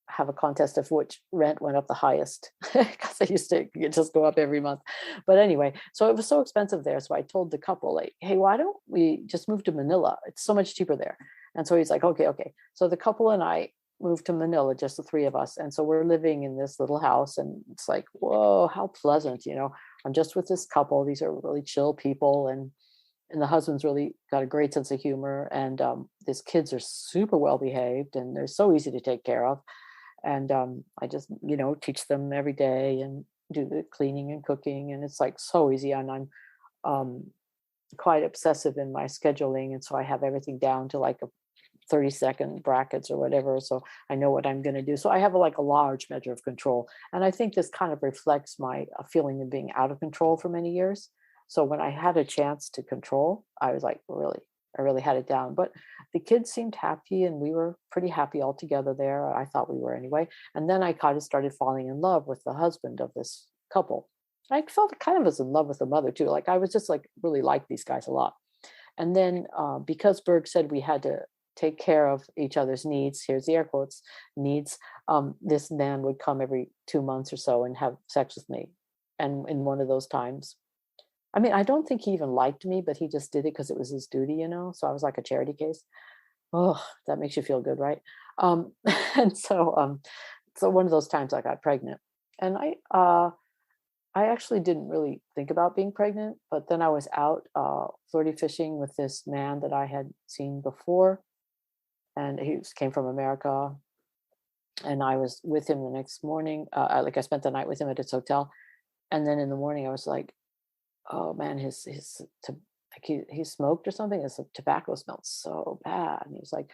have a contest of which rent went up the highest, because they used to just go up every month. But anyway, so it was so expensive there. So I told the couple, like, hey, why don't we just move to Manila? It's so much cheaper there. And so he's like, okay. So the couple and I moved to Manila, just the three of us. And so we're living in this little house, and it's like, whoa, how pleasant, I'm just with this couple. These are really chill people. And And the husband's really got a great sense of humor, and his kids are super well behaved, and they're so easy to take care of. And I just, teach them every day and do the cleaning and cooking, and it's like so easy. And I'm um, quite obsessive in my scheduling, and so I have everything down to like a 30-second brackets or whatever, so I know what I'm going to do. So I have like a large measure of control, and I think this kind of reflects my feeling of being out of control for many years. So when I had a chance to control, I was like, I really had it down. But the kids seemed happy, and we were pretty happy all together there. I thought we were anyway. And then I kind of started falling in love with the husband of this couple. I felt kind of as in love with the mother too. Like I was just like really liked these guys a lot. And then because Berg said we had to take care of each other's needs, here's the air quotes, needs, this man would come every 2 months or so and have sex with me. And in one of those times, I mean, I don't think he even liked me, but he just did it because it was his duty. So I was like a charity case. Oh, that makes you feel good, right? Um, and so one of those times I got pregnant, and I actually didn't really think about being pregnant, but then I was out flirty fishing with this man that I had seen before, and came from America, and I was with him the next morning. I spent the night with him at his hotel, and then in the morning I was like, oh man, he smoked or something. His tobacco smelled so bad, and he was like,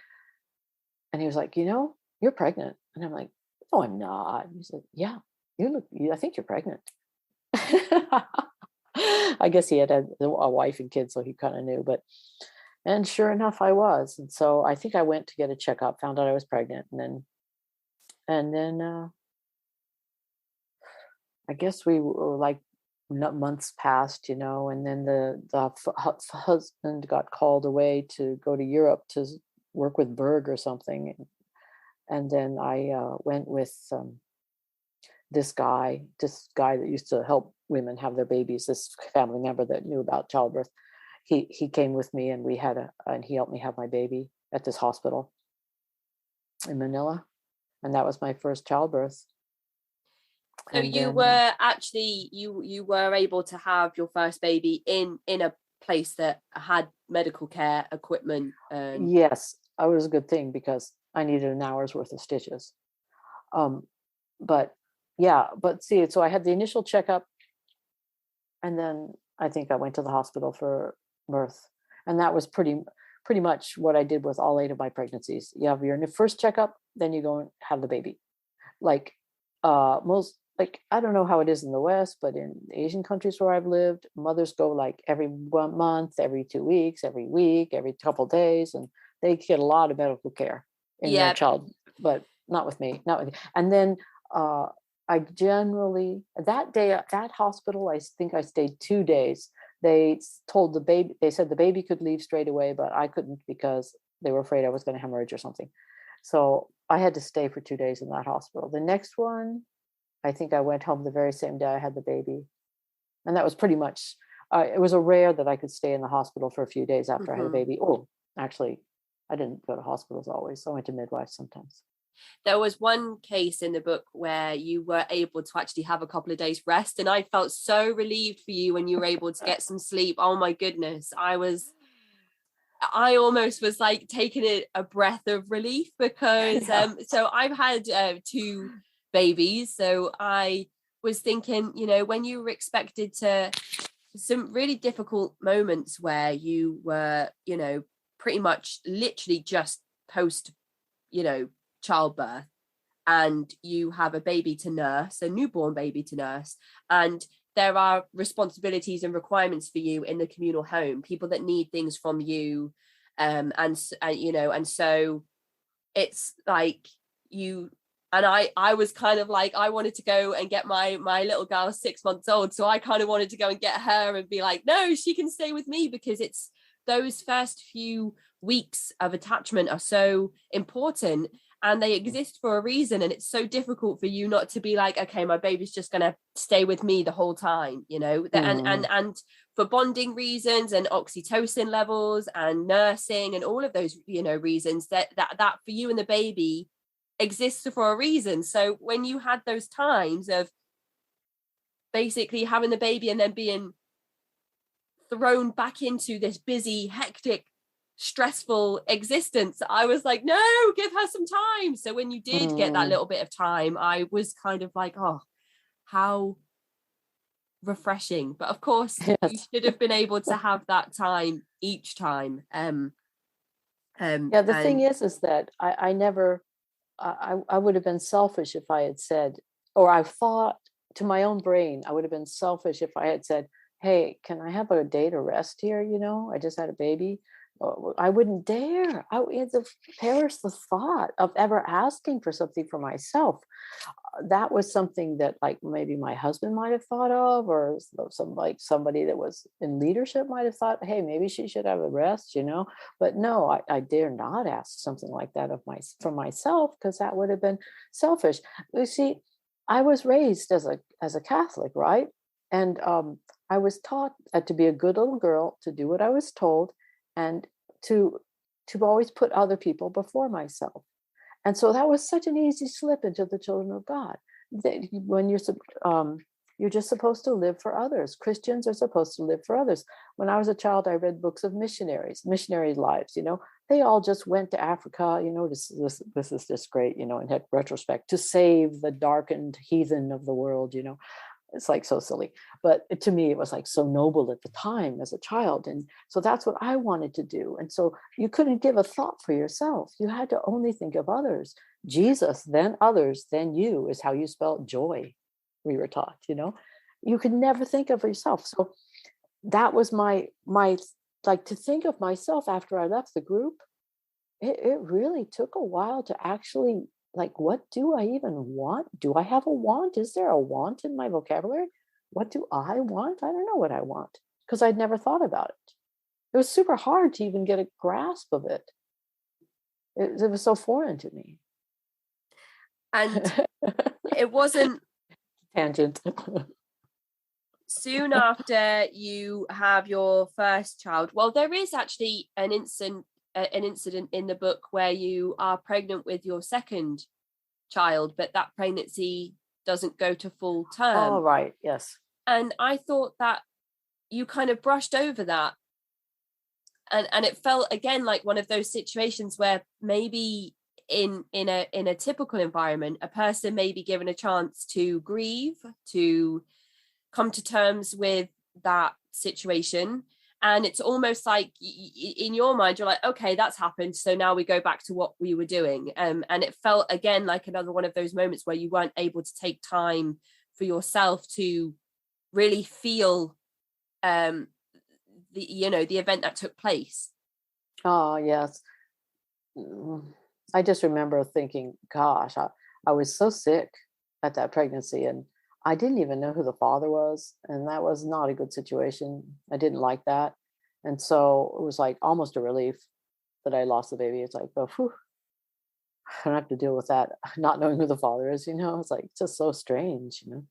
you're pregnant, and I'm like, no, I'm not. And he's like, yeah, I think you're pregnant. I guess he had a wife and kids, so he kind of knew. And sure enough, I was. And so I think I went to get a checkup, found out I was pregnant, and then I guess we were like months passed, and then the husband got called away to go to Europe to work with Berg or something, and then I went with this guy that used to help women have their babies, this family member that knew about childbirth. He came with me, and and he helped me have my baby at this hospital in Manila, and that was my first childbirth. So And you then, were actually you were able to have your first baby in a place that had medical care equipment. Yes, it was a good thing because I needed an hour's worth of stitches. But yeah, but see, so I had the initial checkup, and then I think I went to the hospital for birth, and that was pretty much what I did with all 8 of my pregnancies. You have your first checkup, then you go and have the baby. Like most, like I don't know how it is in the West, but in Asian countries where I've lived, mothers go like every 1 month, every 2 weeks, every week, every couple days, and they get a lot of medical care in their child. But not with me, not with me. And then I generally that day at that hospital, I think I stayed 2 days. They told the baby, they said the baby could leave straight away, but I couldn't because they were afraid I was going to hemorrhage or something. So I had to stay for 2 days in that hospital. The next one, I think I went home the very same day I had the baby. And that was pretty much, it was a rare that I could stay in the hospital for a few days after I had a baby. Oh, actually, I didn't go to hospitals always. So I went to midwives sometimes. There was one case in the book where you were able to actually have a couple of days rest, and I felt so relieved for you when you were able to get some sleep. Oh my goodness. I almost was like taking a breath of relief because so I've had 2 babies, so I was thinking, when you were expected to some really difficult moments where you were, pretty much literally just post, childbirth, and you have a baby to nurse, a newborn baby to nurse, and there are responsibilities and requirements for you in the communal home, people that need things from you, and so it's like you and I was kind of like, I wanted to go and get my little girl 6 months old, so I kind of wanted to go and get her and be like, no, she can stay with me, because it's those first few weeks of attachment are so important, and they exist for a reason, and it's so difficult for you not to be like, okay, my baby's just gonna stay with me the whole time, and for bonding reasons and oxytocin levels and nursing and all of those reasons that for you and the baby exists for a reason. So when you had those times of basically having the baby and then being thrown back into this busy, hectic, stressful existence, I was like, no, give her some time. So when you did get that little bit of time, I was kind of like, oh, how refreshing. But of course, Yes. you should have been able to have that time each time. Yeah, the thing is that I never, I would have been selfish if I had said, or I thought to my own brain, I would have been selfish if I had said, hey, can I have a day to rest here? You know, I just had a baby. I wouldn't dare. I had to perish the thought of ever asking for something for myself. That was something that like maybe my husband might have thought of, or somebody that was in leadership might have thought, hey, maybe she should have a rest, you know. But no, I dare not ask something like that from myself, because that would have been selfish. You see, I was raised as a Catholic, right? And I was taught to be a good little girl, to do what I was told, and to always put other people before myself. And so that was such an easy slip into the children of God. When you're just supposed to live for others. Christians are supposed to live for others. When I was a child, I read books of missionary lives. You know, they all just went to Africa. You know, this is just great. You know, in retrospect, to save the darkened heathen of the world. You know, it's like so silly, but to me it was like so noble at the time as a child. And so that's what I wanted to do. And so you couldn't give a thought for yourself. You had to only think of others. Jesus, then others, then you, is how you spell joy, we were taught. You know, you could never think of yourself. So that was my like, to think of myself after I left the group. It really took a while to actually, like, what do I even want? Do I have a want? Is there a want in my vocabulary? What do I want? I don't know what I want, because I'd never thought about it. It was super hard to even get a grasp of it. It was so foreign to me. And it wasn't tangent. Soon after you have your first child, well, there is actually an incident in the book where you are pregnant with your second child, but that pregnancy doesn't go to full term. Oh, right. Yes. And I thought that you kind of brushed over that. And it felt again like one of those situations where maybe in a typical environment, a person may be given a chance to grieve, to come to terms with that situation. And it's almost like in your mind, you're like, okay, that's happened. So now we go back to what we were doing. And it felt again like another one of those moments where you weren't able to take time for yourself to really feel the event that took place. Oh, yes. I just remember thinking, gosh, I was so sick at that pregnancy, and I didn't even know who the father was. And that was not a good situation. I didn't like that. And so it was like almost a relief that I lost the baby. It's like, oh, whew, I don't have to deal with that. Not knowing who the father is, you know, it's like just so strange, you know,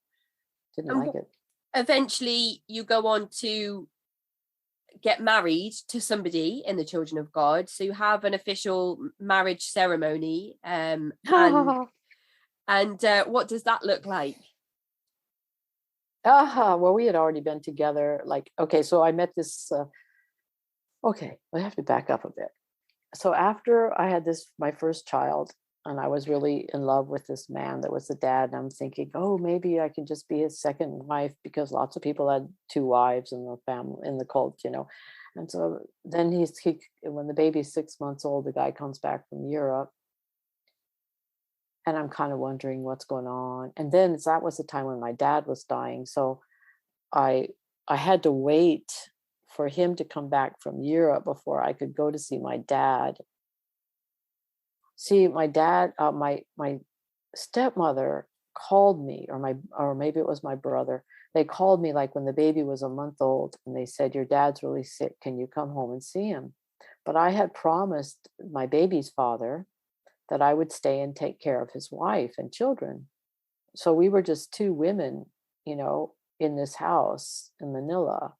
didn't like it. Eventually you go on to get married to somebody in the Children of God. So you have an official marriage ceremony. And what does that look like? Well, we had already been together. Like, okay, so I met this, okay, I have to back up a bit. So after I had my first child, and I was really in love with this man that was the dad, and I'm thinking, oh, maybe I can just be his second wife, because lots of people had two wives in the family, in the cult, you know. And so then he when the baby's 6 months old, the guy comes back from Europe, and I'm kind of wondering what's going on. And then that was the time when my dad was dying, so I had to wait for him to come back from Europe before I could go to see my dad. See, my dad, my stepmother called me, or maybe it was my brother. They called me like when the baby was a month old, and they said, your dad's really sick. Can you come home and see him? But I had promised my baby's father that I would stay and take care of his wife and children. So we were just two women, you know, in this house in Manila.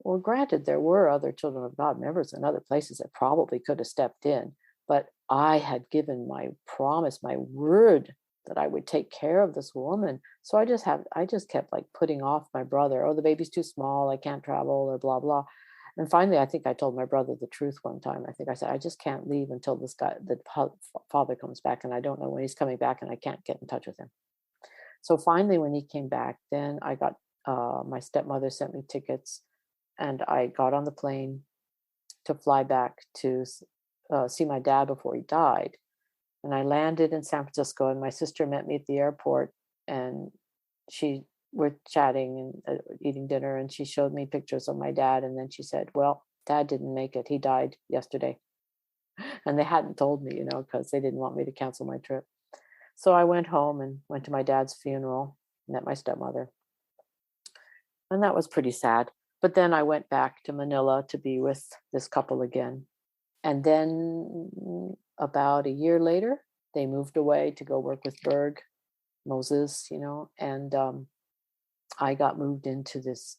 Well, granted, there were other Children of God members in other places that probably could have stepped in, but I had given my promise, my word that I would take care of this woman. So I just kept like putting off my brother. Oh, the baby's too small. I can't travel or blah, blah. And finally, I think I told my brother the truth one time. I think I said, I just can't leave until this guy, the father comes back. And I don't know when he's coming back and I can't get in touch with him. So finally, when he came back, then I got, my stepmother sent me tickets and I got on the plane to fly back to see my dad before he died. And I landed in San Francisco and my sister met me at the airport and we're chatting and eating dinner. And she showed me pictures of my dad. And then she said, well, Dad didn't make it. He died yesterday. And they hadn't told me, because they didn't want me to cancel my trip. So I went home and went to my dad's funeral, met my stepmother. And that was pretty sad. But then I went back to Manila to be with this couple again. And then about a year later, they moved away to go work with Berg, Moses, and I got moved into this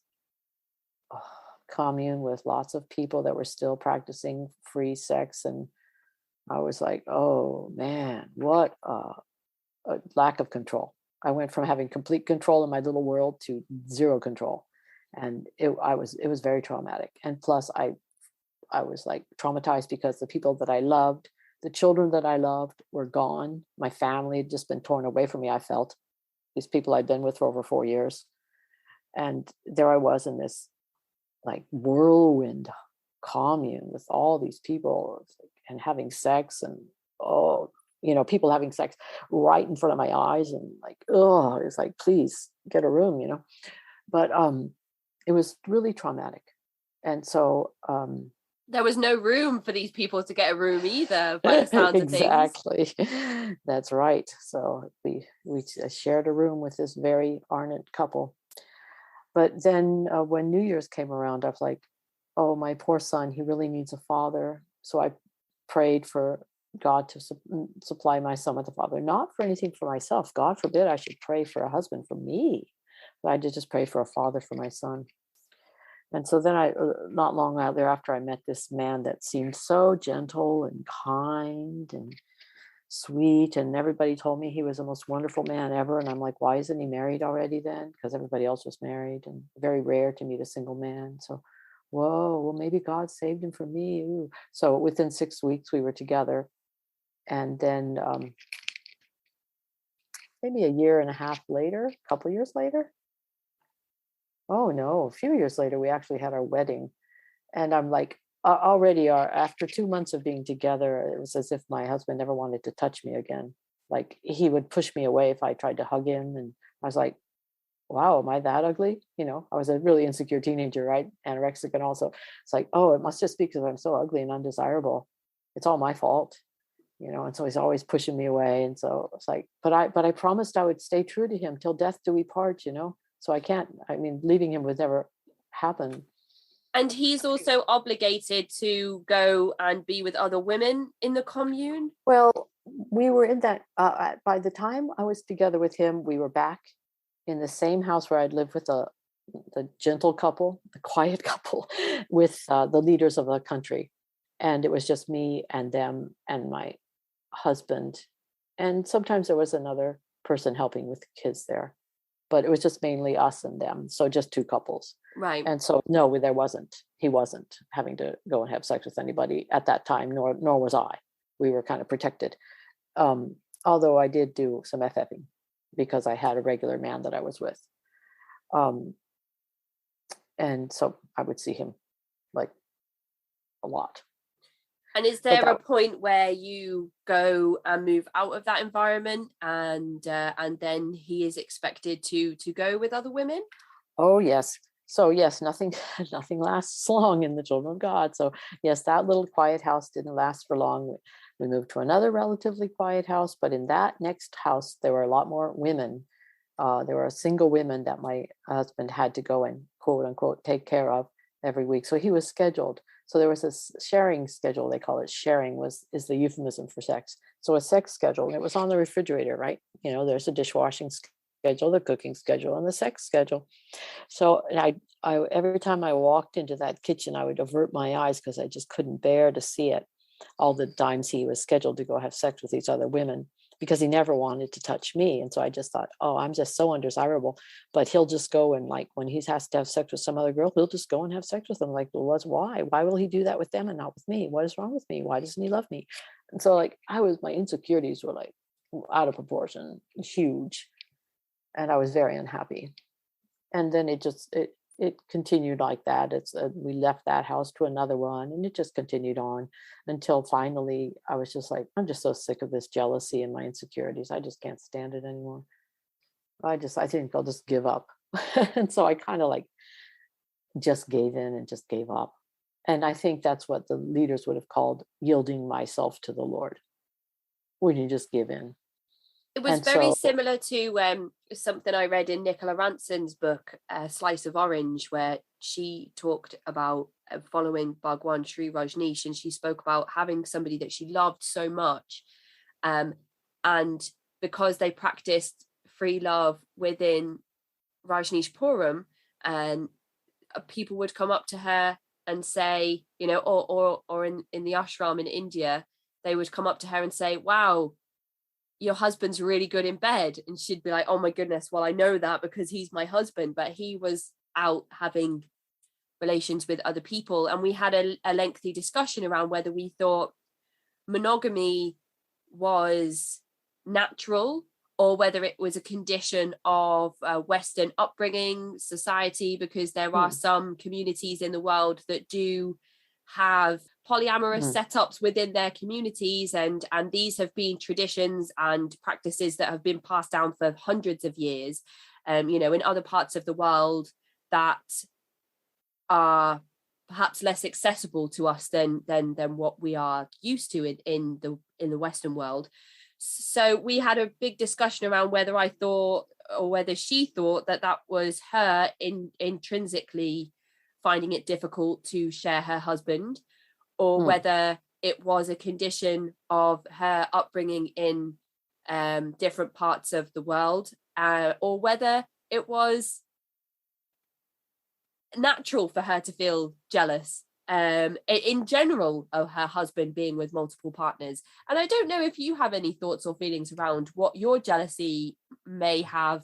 commune with lots of people that were still practicing free sex. And I was like, oh man, what a lack of control. I went from having complete control in my little world to zero control. And it was very traumatic. And plus I was like traumatized because the people that I loved, the children that I loved were gone. My family had just been torn away from me. I felt these people I'd been with for over 4 years. And there I was in this like whirlwind commune with all these people and having sex and, people having sex right in front of my eyes. And like, oh, it's like, please get a room, but it was really traumatic. And so there was no room for these people to get a room either, by the sounds of things. Exactly. That's right. So we shared a room with this very ardent couple. But then when New Year's came around, I was like, oh, my poor son, he really needs a father. So I prayed for God to supply my son with a father, not for anything for myself. God forbid I should pray for a husband for me. But I did just pray for a father for my son. And so then not long thereafter, I met this man that seemed so gentle and kind and sweet. And everybody told me he was the most wonderful man ever. And I'm like, why isn't he married already then? Because everybody else was married, and very rare to meet a single man. So, whoa, well, maybe God saved him for me. Ooh. So within 6 weeks, we were together. And then maybe a year and a half later, a couple years later, oh no, a few years later, we actually had our wedding. And I'm like, already after 2 months of being together, it was as if my husband never wanted to touch me again. Like he would push me away if I tried to hug him. And I was like, wow, am I that ugly? I was a really insecure teenager, right? Anorexic. And also it's like, oh, it must just be because I'm so ugly and undesirable. It's all my fault. And so he's always pushing me away. And so it's like, but I promised I would stay true to him till death do we part, So leaving him would never happen. And he's also obligated to go and be with other women in the commune? Well, we were in that, by the time I was together with him, we were back in the same house where I'd lived with the gentle couple, the quiet couple, with the leaders of the country. And it was just me and them and my husband. And sometimes there was another person helping with the kids there. But it was just mainly us and them. So just two couples. Right. And so, no, he wasn't having to go and have sex with anybody at that time, nor was I. We were kind of protected. Although I did do some FFing because I had a regular man that I was with. And so I would see him like a lot. And is there a point where you go and move out of that environment and then he is expected to go with other women? Oh, yes. So yes, nothing lasts long in the children of God. So yes, that little quiet house didn't last for long. We moved to another relatively quiet house, but in that next house, there were a lot more women. There were single women that my husband had to go and quote unquote take care of every week. So he was scheduled. So there was this sharing schedule. They call it sharing is the euphemism for sex. So a sex schedule, and it was on the refrigerator, right? There's a dishwashing schedule, the cooking schedule, and the sex schedule. So I every time I walked into that kitchen, I would avert my eyes because I just couldn't bear to see it. All the times he was scheduled to go have sex with these other women, because he never wanted to touch me. And so I just thought, oh, I'm just so undesirable. But he'll just go and like when he has to have sex with some other girl, he'll just go and have sex with them. Like, well, why? Why will he do that with them and not with me? What is wrong with me? Why doesn't he love me? And so like my insecurities were like out of proportion, huge. And I was very unhappy. And then it continued like that. We left that house to another one, and it just continued on until finally I was just like, I'm just so sick of this jealousy and my insecurities. I just can't stand it anymore. I think I'll just give up. And so I kind of like just gave in and just gave up. And I think that's what the leaders would have called yielding myself to the Lord, when you just give in. It was very similar to something I read in Nicola Ranson's book, A Slice of Orange, where she talked about following Bhagwan Sri Rajneesh, and she spoke about having somebody that she loved so much. And because they practiced free love within Rajneesh Puram, and people would come up to her and say, you know, or in the ashram in India, they would come up to her and say, wow, your husband's really good in bed. And she'd be like, oh my goodness, well, I know that because he's my husband, but he was out having relations with other people. And we had a lengthy discussion around whether we thought monogamy was natural or whether it was a condition of Western upbringing, society, because there are some communities in the world that do have polyamorous setups within their communities, and these have been traditions and practices that have been passed down for hundreds of years, you know, in other parts of the world that are perhaps less accessible to us than what we are used to in the Western world. So we had a big discussion around whether I thought, or whether she thought, that was her intrinsically finding it difficult to share her husband, or whether it was a condition of her upbringing in different parts of the world, or whether it was natural for her to feel jealous in general of her husband being with multiple partners. And I don't know if you have any thoughts or feelings around what your jealousy may have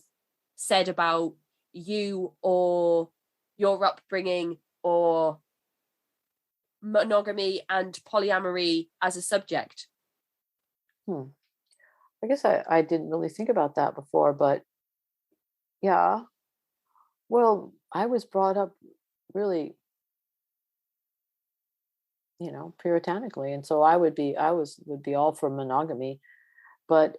said about you or your upbringing or monogamy and polyamory as a subject. I guess I didn't really think about that before, but yeah. Well, I was brought up really, you know, puritanically, and so I would be all for monogamy. But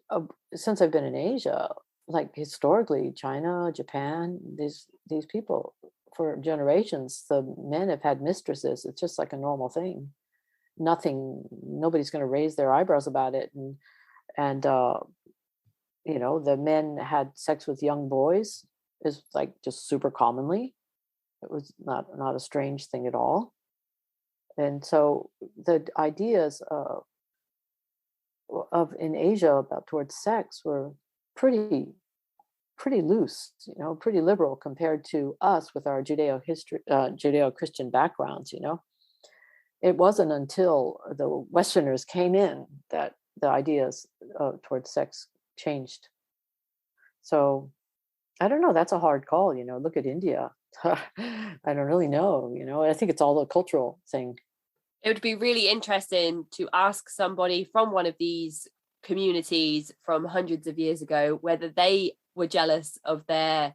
since I've been in Asia, like historically, China, Japan, these people for generations, the men have had mistresses. It's just like a normal thing. Nobody's going to raise their eyebrows about it. And you know, the men had sex with young boys is like just super commonly. It was not a strange thing at all. And so the ideas of in Asia about towards sex were pretty loose, you know, pretty liberal compared to us with our Judeo-Christian backgrounds. You know, it wasn't until the Westerners came in that the ideas towards sex changed. So I don't know. That's a hard call. You know, look at India. I don't really know. You know, I think it's all a cultural thing. It would be really interesting to ask somebody from one of these communities from hundreds of years ago whether they were jealous of their,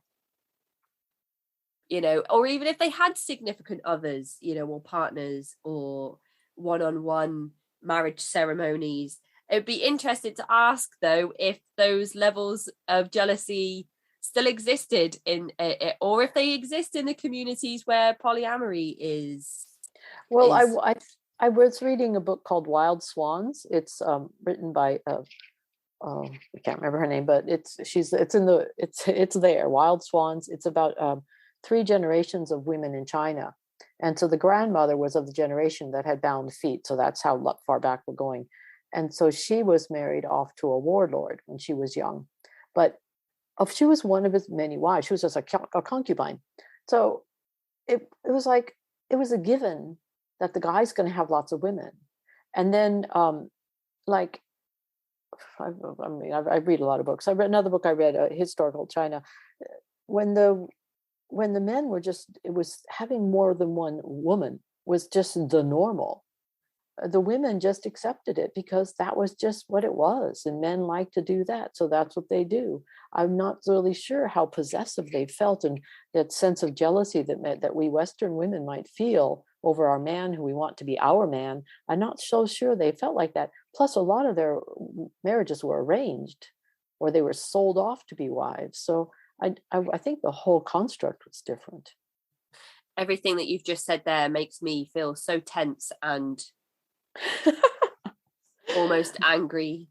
you know, or even if they had significant others, you know, or partners or one-on-one marriage ceremonies. It'd be interesting to ask, though, if those levels of jealousy still existed in, or if they exist in the communities where polyamory is. Well, I was reading a book called Wild Swans. It's written by I can't remember her name, but it's there. Wild Swans. It's about 3 generations of women in China, and so the grandmother was of the generation that had bound feet. So that's how far back we're going. And so she was married off to a warlord when she was young, but she was one of his many wives. She was just a concubine. So it was like, it was a given that the guy's going to have lots of women. And then like I read a lot of books. I read another book. I read Historical China. When the men were just, it was having more than one woman was just the normal. The women just accepted it because that was just what it was, and men like to do that, so that's what they do. I'm not really sure how possessive they felt, and that sense of jealousy that we Western women might feel over our man who we want to be our man. I'm not so sure they felt like that. Plus, a lot of their marriages were arranged, or they were sold off to be wives. So I think the whole construct was different. Everything that you've just said there makes me feel so tense and almost angry.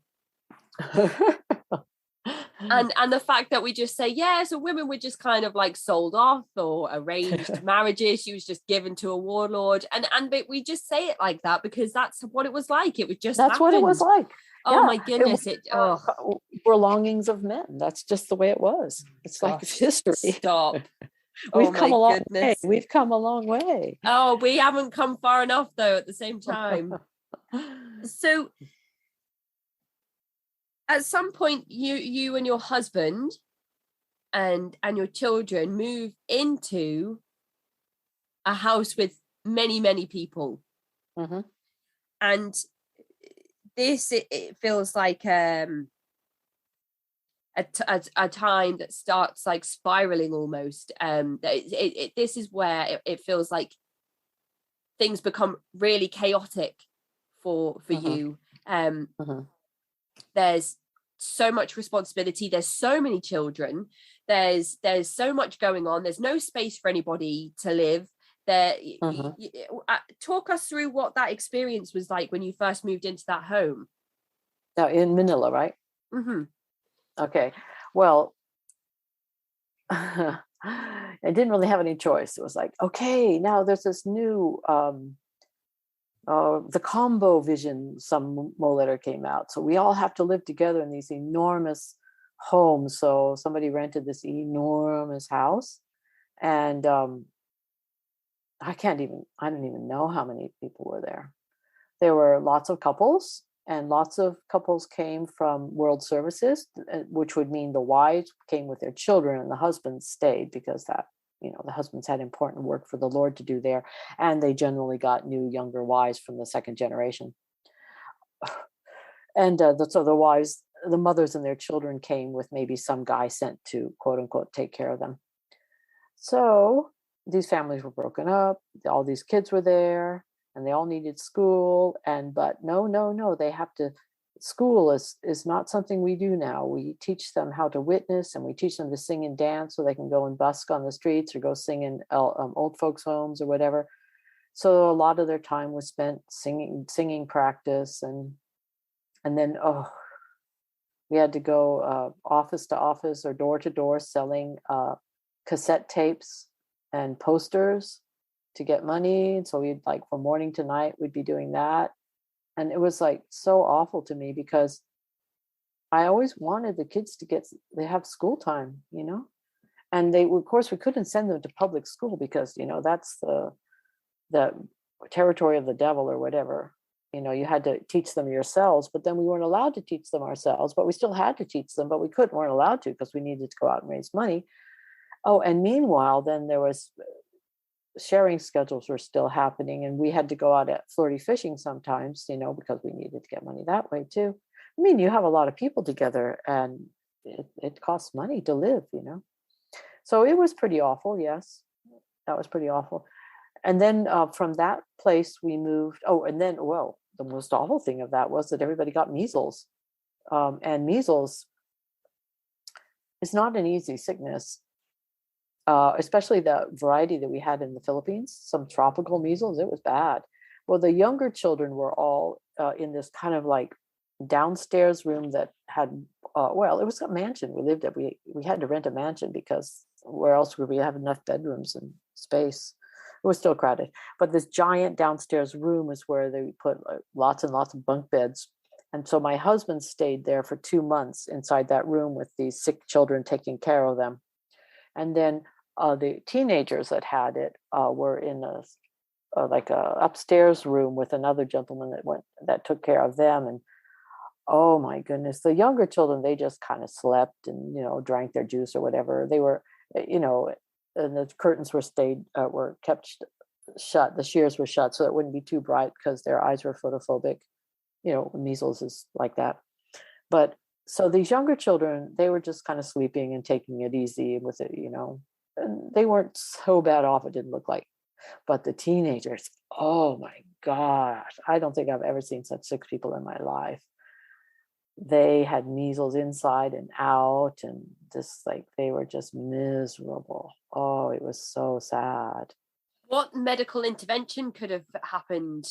And the fact that we just say, yeah, so women were just kind of like sold off, or arranged marriages, she was just given to a warlord, and we just say it like that because that's what it was like. It was just that's happened. What it was like. Oh my goodness. Were longings of men. That's just the way it was. It's like history. Stop. We've come a long way. We've come a long way. Oh, we haven't come far enough though at the same time. So at some point you and your husband and your children move into a house with many people. Mm-hmm. And this it feels like a time that starts like spiraling almost. This is where it feels like things become really chaotic for you. There's so much responsibility, there's so many children, there's so much going on, there's no space for anybody to live there. Talk us through what that experience was like when you first moved into that home. Now in Manila, right? Okay, well, I didn't really have any choice. It was like, okay, now there's this new the combo vision, some Mo letter came out, so we all have to live together in these enormous homes. So somebody rented this enormous house, and I don't even know how many people were there. There were lots of couples, and lots of couples came from World Services, which would mean the wives came with their children and the husbands stayed because that, the husbands had important work for the Lord to do there. And they generally got new, younger wives from the second generation. And so the wives, the mothers and their children came with maybe some guy sent to, quote unquote, take care of them. So these families were broken up. All these kids were there, and they all needed school. But no, they have to. School is not something we do now. We teach them how to witness, and we teach them to sing and dance so they can go and busk on the streets or go sing in old folks' homes or whatever. So a lot of their time was spent singing practice, and then we had to go office to office or door to door selling cassette tapes and posters to get money. And so we'd from morning to night, we'd be doing that. And it was so awful to me because I always wanted the kids they have school time, and of course we couldn't send them to public school because, that's the territory of the devil or whatever. You had to teach them yourselves, but then we weren't allowed to teach them ourselves, but we still had to teach them, but we weren't allowed to because we needed to go out and raise money. Oh, and meanwhile, then there was sharing schedules were still happening, and we had to go out at flirty fishing sometimes, because we needed to get money that way too. I mean, you have a lot of people together, and it costs money to live, So it was pretty awful. Yes, that was pretty awful. And then from that place we moved. Oh, and then, well, the most awful thing of that was that everybody got measles, and measles is not an easy sickness. Especially the variety that we had in the Philippines, some tropical measles, it was bad. Well, the younger children were all in this kind of downstairs room that had, it was a mansion we lived at. We had to rent a mansion because where else would we have enough bedrooms and space? It was still crowded. But this giant downstairs room is where they put lots and lots of bunk beds. And so my husband stayed there for 2 months inside that room with these sick children, taking care of them. And then the teenagers that had it were in a upstairs room with another gentleman that took care of them. And Oh my goodness. The younger children, they just kind of slept and, drank their juice or whatever. They were, and the curtains were kept shut. The shears were shut so it wouldn't be too bright because their eyes were photophobic. Measles is like that. But so these younger children, they were just kind of sleeping and taking it easy with it, and they weren't so bad off. It didn't look like, but the teenagers, oh my gosh, I don't think I've ever seen such sick people in my life. They had measles inside and out, and just like they were just miserable. Oh, it was so sad. What medical intervention could have happened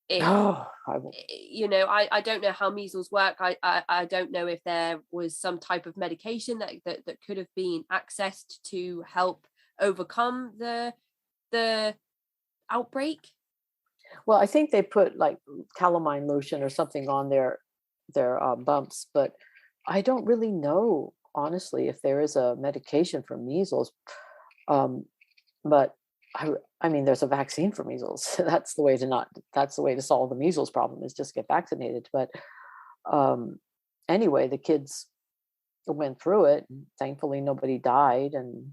if, Oh, I don't know how measles work. I don't know if there was some type of medication that could have been accessed to help overcome the outbreak. Well, I think they put like calamine lotion or something on their bumps, but I don't really know, honestly, if there is a medication for measles. But I mean, there's a vaccine for measles. That's the way to solve the measles problem, is just get vaccinated. But anyway, the kids went through it. And thankfully, nobody died, and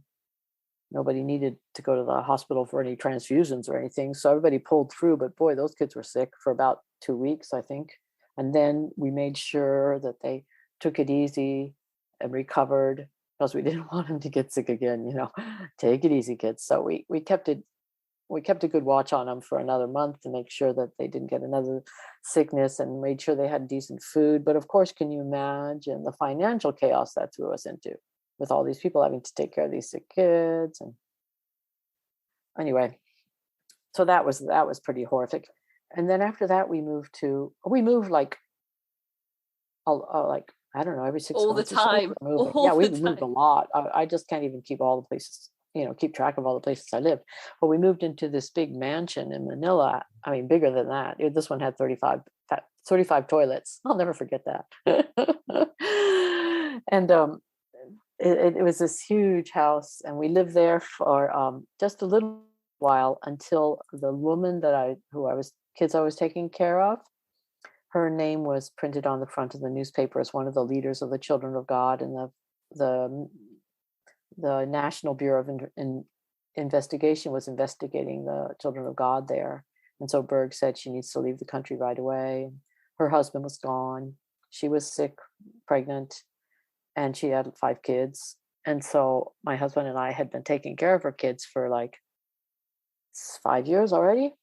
nobody needed to go to the hospital for any transfusions or anything. So everybody pulled through. But boy, those kids were sick for about 2 weeks, I think. And then we made sure that they took it easy and recovered, because we didn't want them to get sick again. Take it easy, kids. So we kept a good watch on them for another month to make sure that they didn't get another sickness, and made sure they had decent food. But of course, can you imagine the financial chaos that threw us into, with all these people having to take care of these sick kids? And anyway, so that was pretty horrific. And then after that, we moved like, like, I don't know, every 6 all months the time. We moved a lot. I just can't even keep all the places, keep track of all the places I lived. But we moved into this big mansion in Manila. I mean, bigger than that. This one had 35 toilets. I'll never forget that. And it was this huge house, and we lived there for just a little while, until the woman kids I was taking care of, her name was printed on the front of the newspaper as one of the leaders of the Children of God, and the National Bureau of Investigation was investigating the Children of God there. And so Berg said she needs to leave the country right away. Her husband was gone. She was sick, pregnant, and she had 5 kids. And so my husband and I had been taking care of her kids for like 5 years already.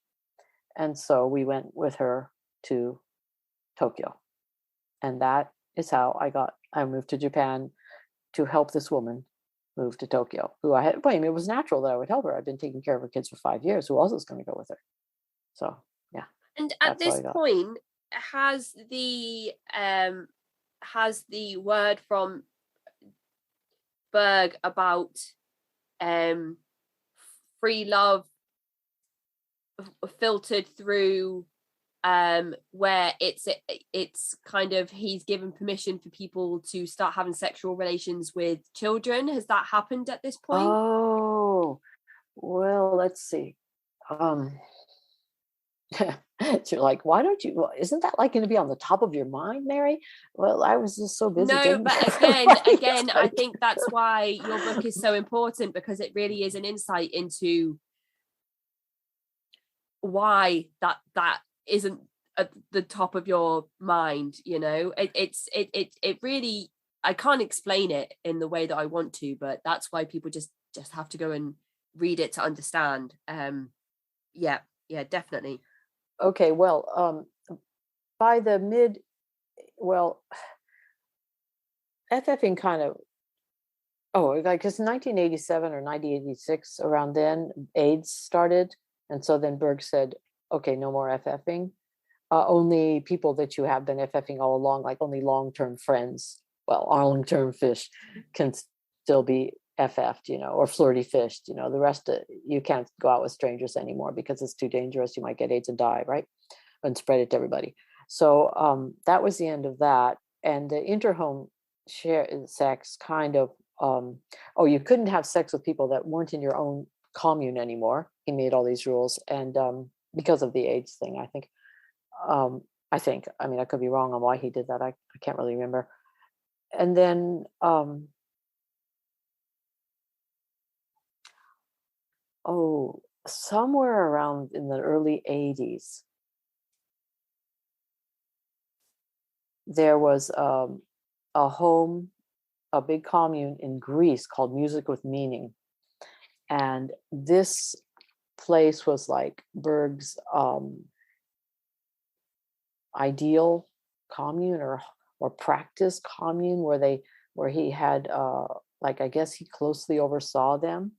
And so we went with her to Tokyo. And that is how I moved to Japan to help this woman move to Tokyo, who it was natural that I would help her. I've been taking care of her kids for 5 years. Who else is going to go with her? So, yeah. And at this point, has the word from Berg about free love filtered through, where it's kind of, he's given permission for people to start having sexual relations with children? Has that happened at this point? Oh, well, let's see. You're like, why don't you? Well, isn't that like going to be on the top of your mind, Mary? Well, I was just so busy. No, but again, I think that's why your book is so important, because it really is an insight into why that isn't at the top of your mind. It really, I can't explain it in the way that I want to, but that's why people just have to go and read it to understand. Yeah, definitely. Okay, well, by the FFing kind of, because 1987 or 1986, around then, AIDS started. And so then Berg said, okay, no more FFing. Only people that you have been FFing all along, like only long-term friends, long-term fish, can still be FF'd, or flirty fished. The rest, you can't go out with strangers anymore because it's too dangerous. You might get AIDS and die, right? And spread it to everybody. So that was the end of that. And the interhome sex kind of, you couldn't have sex with people that weren't in your own commune anymore. He made all these rules, and because of the AIDS thing, I think. I think. I mean, I could be wrong on why he did that. I can't really remember. And then, somewhere around in the early 80s, there was a home, a big commune in Greece called Music with Meaning. And this place was like Berg's ideal commune or practice commune where he had like, I guess he closely oversaw them,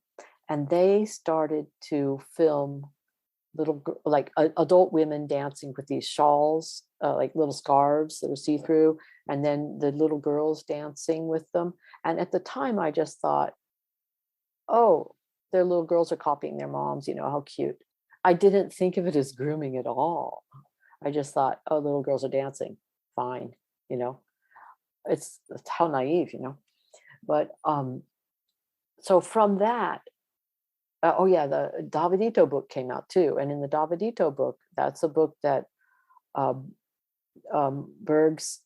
and they started to film adult women dancing with these shawls, like little scarves that are see-through, and then the little girls dancing with them. And at the time I just thought, oh, their little girls are copying their moms, how cute. I didn't think of it as grooming at all. I just thought, oh, little girls are dancing, fine, it's how naive, but so from that, oh yeah, the Davidito book came out too. And in the Davidito book, that's a book that Berg's,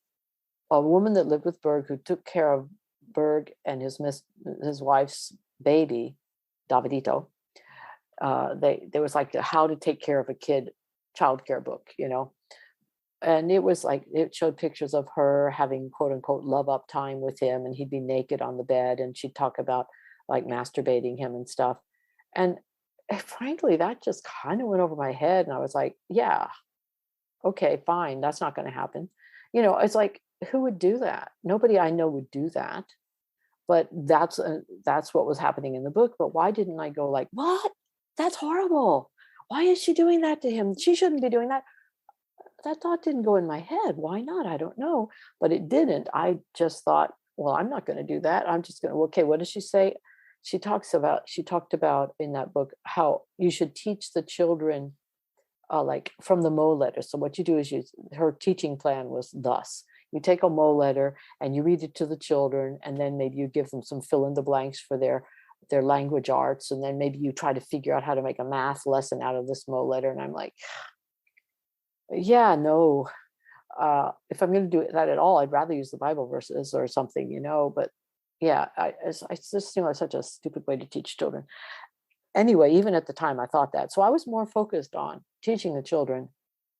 a woman that lived with Berg, who took care of Berg and his wife's baby, Davidito. There was like how to take care of a kid childcare book, and it was like, it showed pictures of her having quote unquote love up time with him, and he'd be naked on the bed and she'd talk about like masturbating him and stuff. And frankly, that just kind of went over my head. And I was like, yeah, okay, fine. That's not going to happen. It's like, who would do that? Nobody I know would do that. But that's what was happening in the book. But why didn't I go like, what? That's horrible. Why is she doing that to him? She shouldn't be doing that. That thought didn't go in my head. Why not? I don't know. But it didn't. I just thought, well, I'm not going to do that. I'm just going to, okay, what does she say? She talked about in that book how you should teach the children like from the Mo letter. So what you do is her teaching plan was thus: you take a Mo letter and you read it to the children, and then maybe you give them some fill in the blanks for their language arts, and then maybe you try to figure out how to make a math lesson out of this Mo letter. And I'm like, yeah, no. If I'm going to do that at all, I'd rather use the Bible verses or something, but yeah, I just think it's such a stupid way to teach children. Anyway, even at the time, I thought that. So I was more focused on teaching the children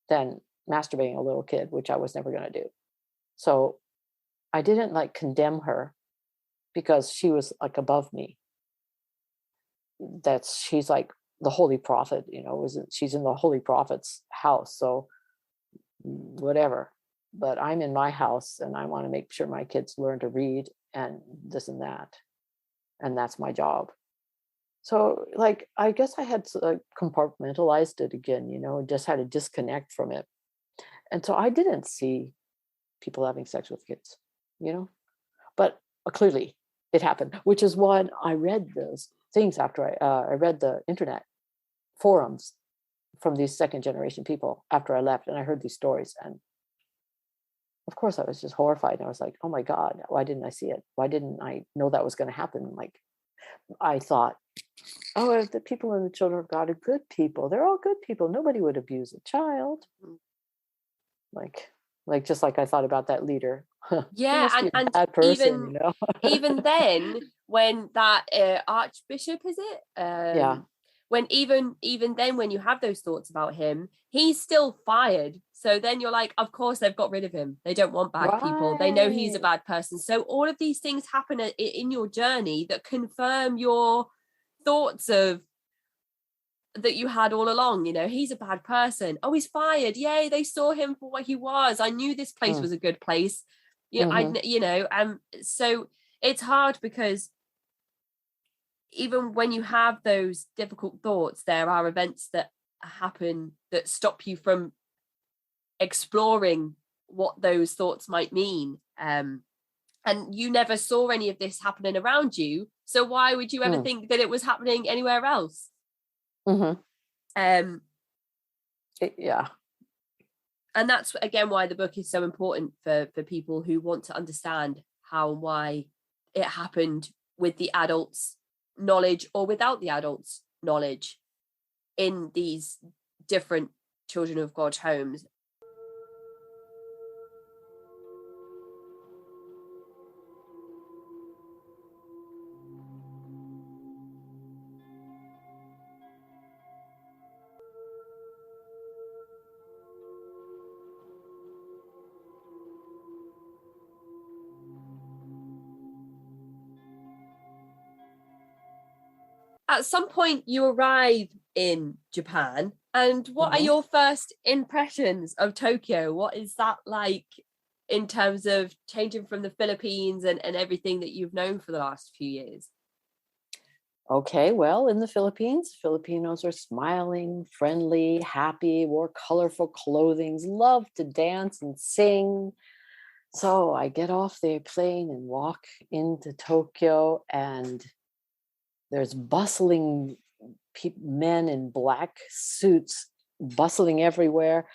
than masturbating a little kid, which I was never going to do. So I didn't like condemn her because she was like above me. She's like the holy prophet, she's in the holy prophet's house. So whatever. But I'm in my house and I want to make sure my kids learn to read and this and that. And that's my job. So like, I guess I had compartmentalized it again, just had to disconnect from it. And so I didn't see people having sex with kids, but clearly it happened, which is when I read those things after I read the internet forums from these second generation people after I left, and I heard these stories. And of course I was just horrified. I was like, oh my God, why didn't I see it? Why didn't I know that was going to happen? Like, I thought, oh, the people in the children of God are good people. They're all good people. Nobody would abuse a child. Like just like I thought about that leader. Yeah, and bad person, even then, when that Archbishop, is it? Yeah. When even then, when you have those thoughts about him, he's still fired. So then you're like, of course they've got rid of him. They don't want bad people. They know he's a bad person. So all of these things happen in your journey that confirm your thoughts of that you had all along. He's a bad person. Oh, he's fired. Yay, they saw him for what he was. I knew this place was a good place. Yeah, so it's hard because even when you have those difficult thoughts, there are events that happen that stop you from exploring what those thoughts might mean. And you never saw any of this happening around you. So why would you ever think that it was happening anywhere else? Yeah. And that's, again, why the book is so important for people who want to understand how and why it happened with the adults' knowledge or without the adults' knowledge in these different children of God homes. at some point you arrive in Japan, and what are your first impressions of Tokyo? What is that like in terms of changing from the Philippines and everything that you've known for the last few years? Okay, well, in the Philippines, Filipinos are smiling, friendly, happy, wore colorful clothing, love to dance and sing. So I get off the plane and walk into Tokyo, and there's bustling men in black suits bustling everywhere.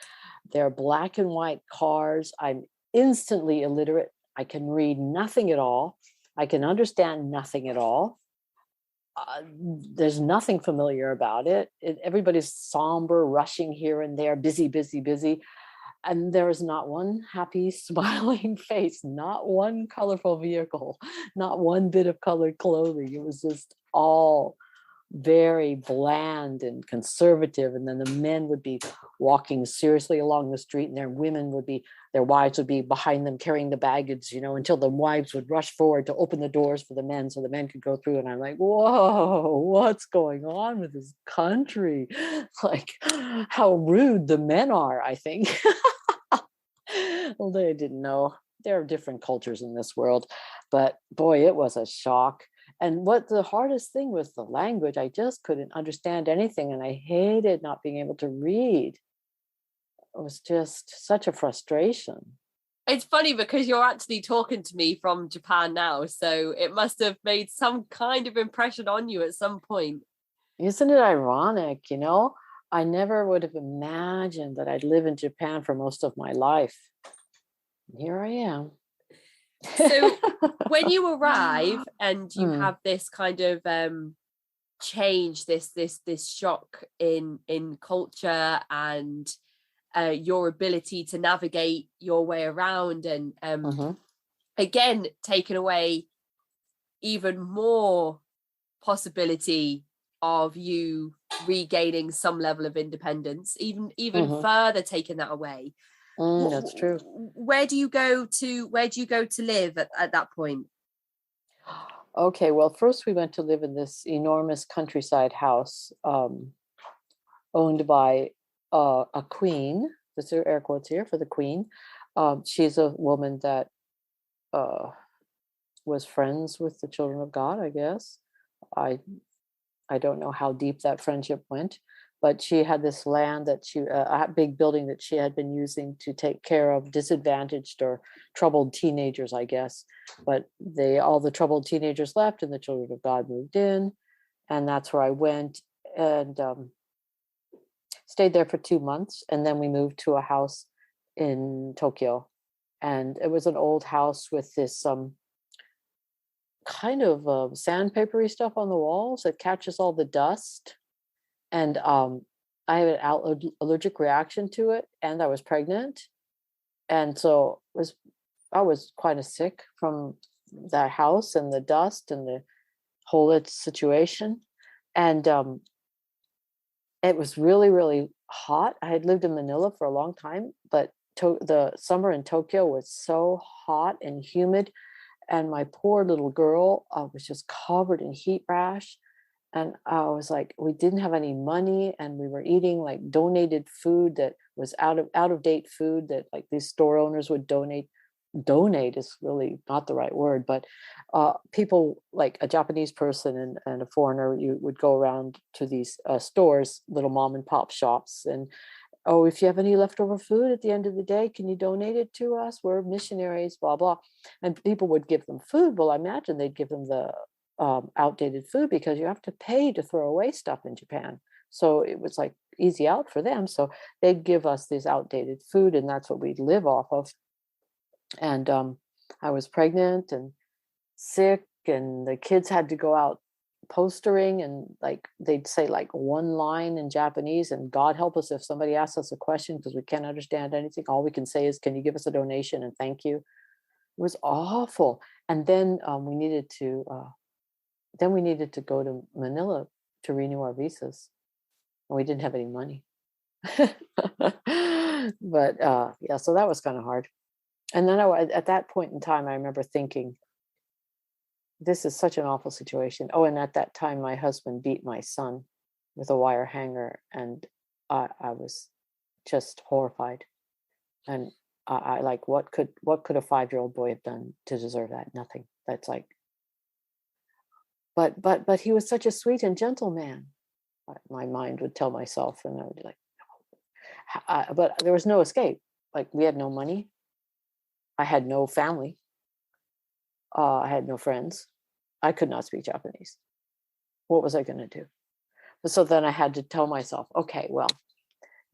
There are black and white cars. I'm instantly illiterate. I can read nothing at all. I can understand nothing at all. There's nothing familiar about it. Everybody's somber, rushing here and there, busy, busy, busy. And there is not one happy, smiling face, not one colorful vehicle, not one bit of colored clothing. It was just all very bland and conservative. And then the men would be walking seriously along the street, and their wives would be behind them carrying the baggage, until the wives would rush forward to open the doors for the men so the men could go through. And I'm like, whoa, what's going on with this country? Like, how rude the men are, I think. Well, they didn't know. There are different cultures in this world, but boy, it was a shock. And what the hardest thing was the language. I just couldn't understand anything, and I hated not being able to read. It was just such a frustration. It's funny because you're actually talking to me from Japan now, so it must have made some kind of impression on you at some point. Isn't it ironic? I never would have imagined that I'd live in Japan for most of my life. Here I am. So when you arrive and you have this kind of change, this shock in culture and your ability to navigate your way around, and again taken away even more possibility of you regaining some level of independence, even further taking that away. That's true. Where do you go to live at that point? Okay, well, first we went to live in this enormous countryside house owned by a queen. This are air quotes here for the queen. She's a woman that was friends with the children of God, I guess. I don't know how deep that friendship went, but she had this land that a big building that she had been using to take care of disadvantaged or troubled teenagers, I guess. But all the troubled teenagers left, and the children of God moved in, and that's where I went and stayed there for 2 months, and then we moved to a house in Tokyo, and it was an old house with this kind of sandpapery stuff on the walls that catches all the dust. And I had an allergic reaction to it, and I was pregnant. And so I was kind of sick from that house and the dust and the whole situation. And it was really, really hot. I had lived in Manila for a long time, but the summer in Tokyo was so hot and humid. And my poor little girl was just covered in heat rash. And I was like, we didn't have any money, and we were eating like donated food that was out of date food that like these store owners would donate. Donate is really not the right word, but people like a Japanese person and a foreigner, you would go around to these stores, little mom and pop shops, and if you have any leftover food at the end of the day, can you donate it to us? We're missionaries, blah, blah. And people would give them food. Well, I imagine they'd give them the outdated food, because you have to pay to throw away stuff in Japan. So it was like easy out for them. So they'd give us this outdated food, and that's what we'd live off of. And I was pregnant and sick, and the kids had to go out postering, and like they'd say like one line in Japanese, and God help us if somebody asks us a question because we can't understand anything. All we can say is, can you give us a donation and thank you. It was awful. And then we needed to go to Manila to renew our visas, and we didn't have any money. But yeah, so that was kind of hard. And then at that point in time, I remember thinking, this is such an awful situation. Oh, and at that time, my husband beat my son with a wire hanger, and I was just horrified. And I like, what could a 5-year-old boy have done to deserve that? Nothing. That's like, but he was such a sweet and gentle man. My mind would tell myself, and I would be like, but there was no escape. Like, we had no money. I had no family. I had no friends. I could not speak Japanese. What was I going to do? So then I had to tell myself, okay, well,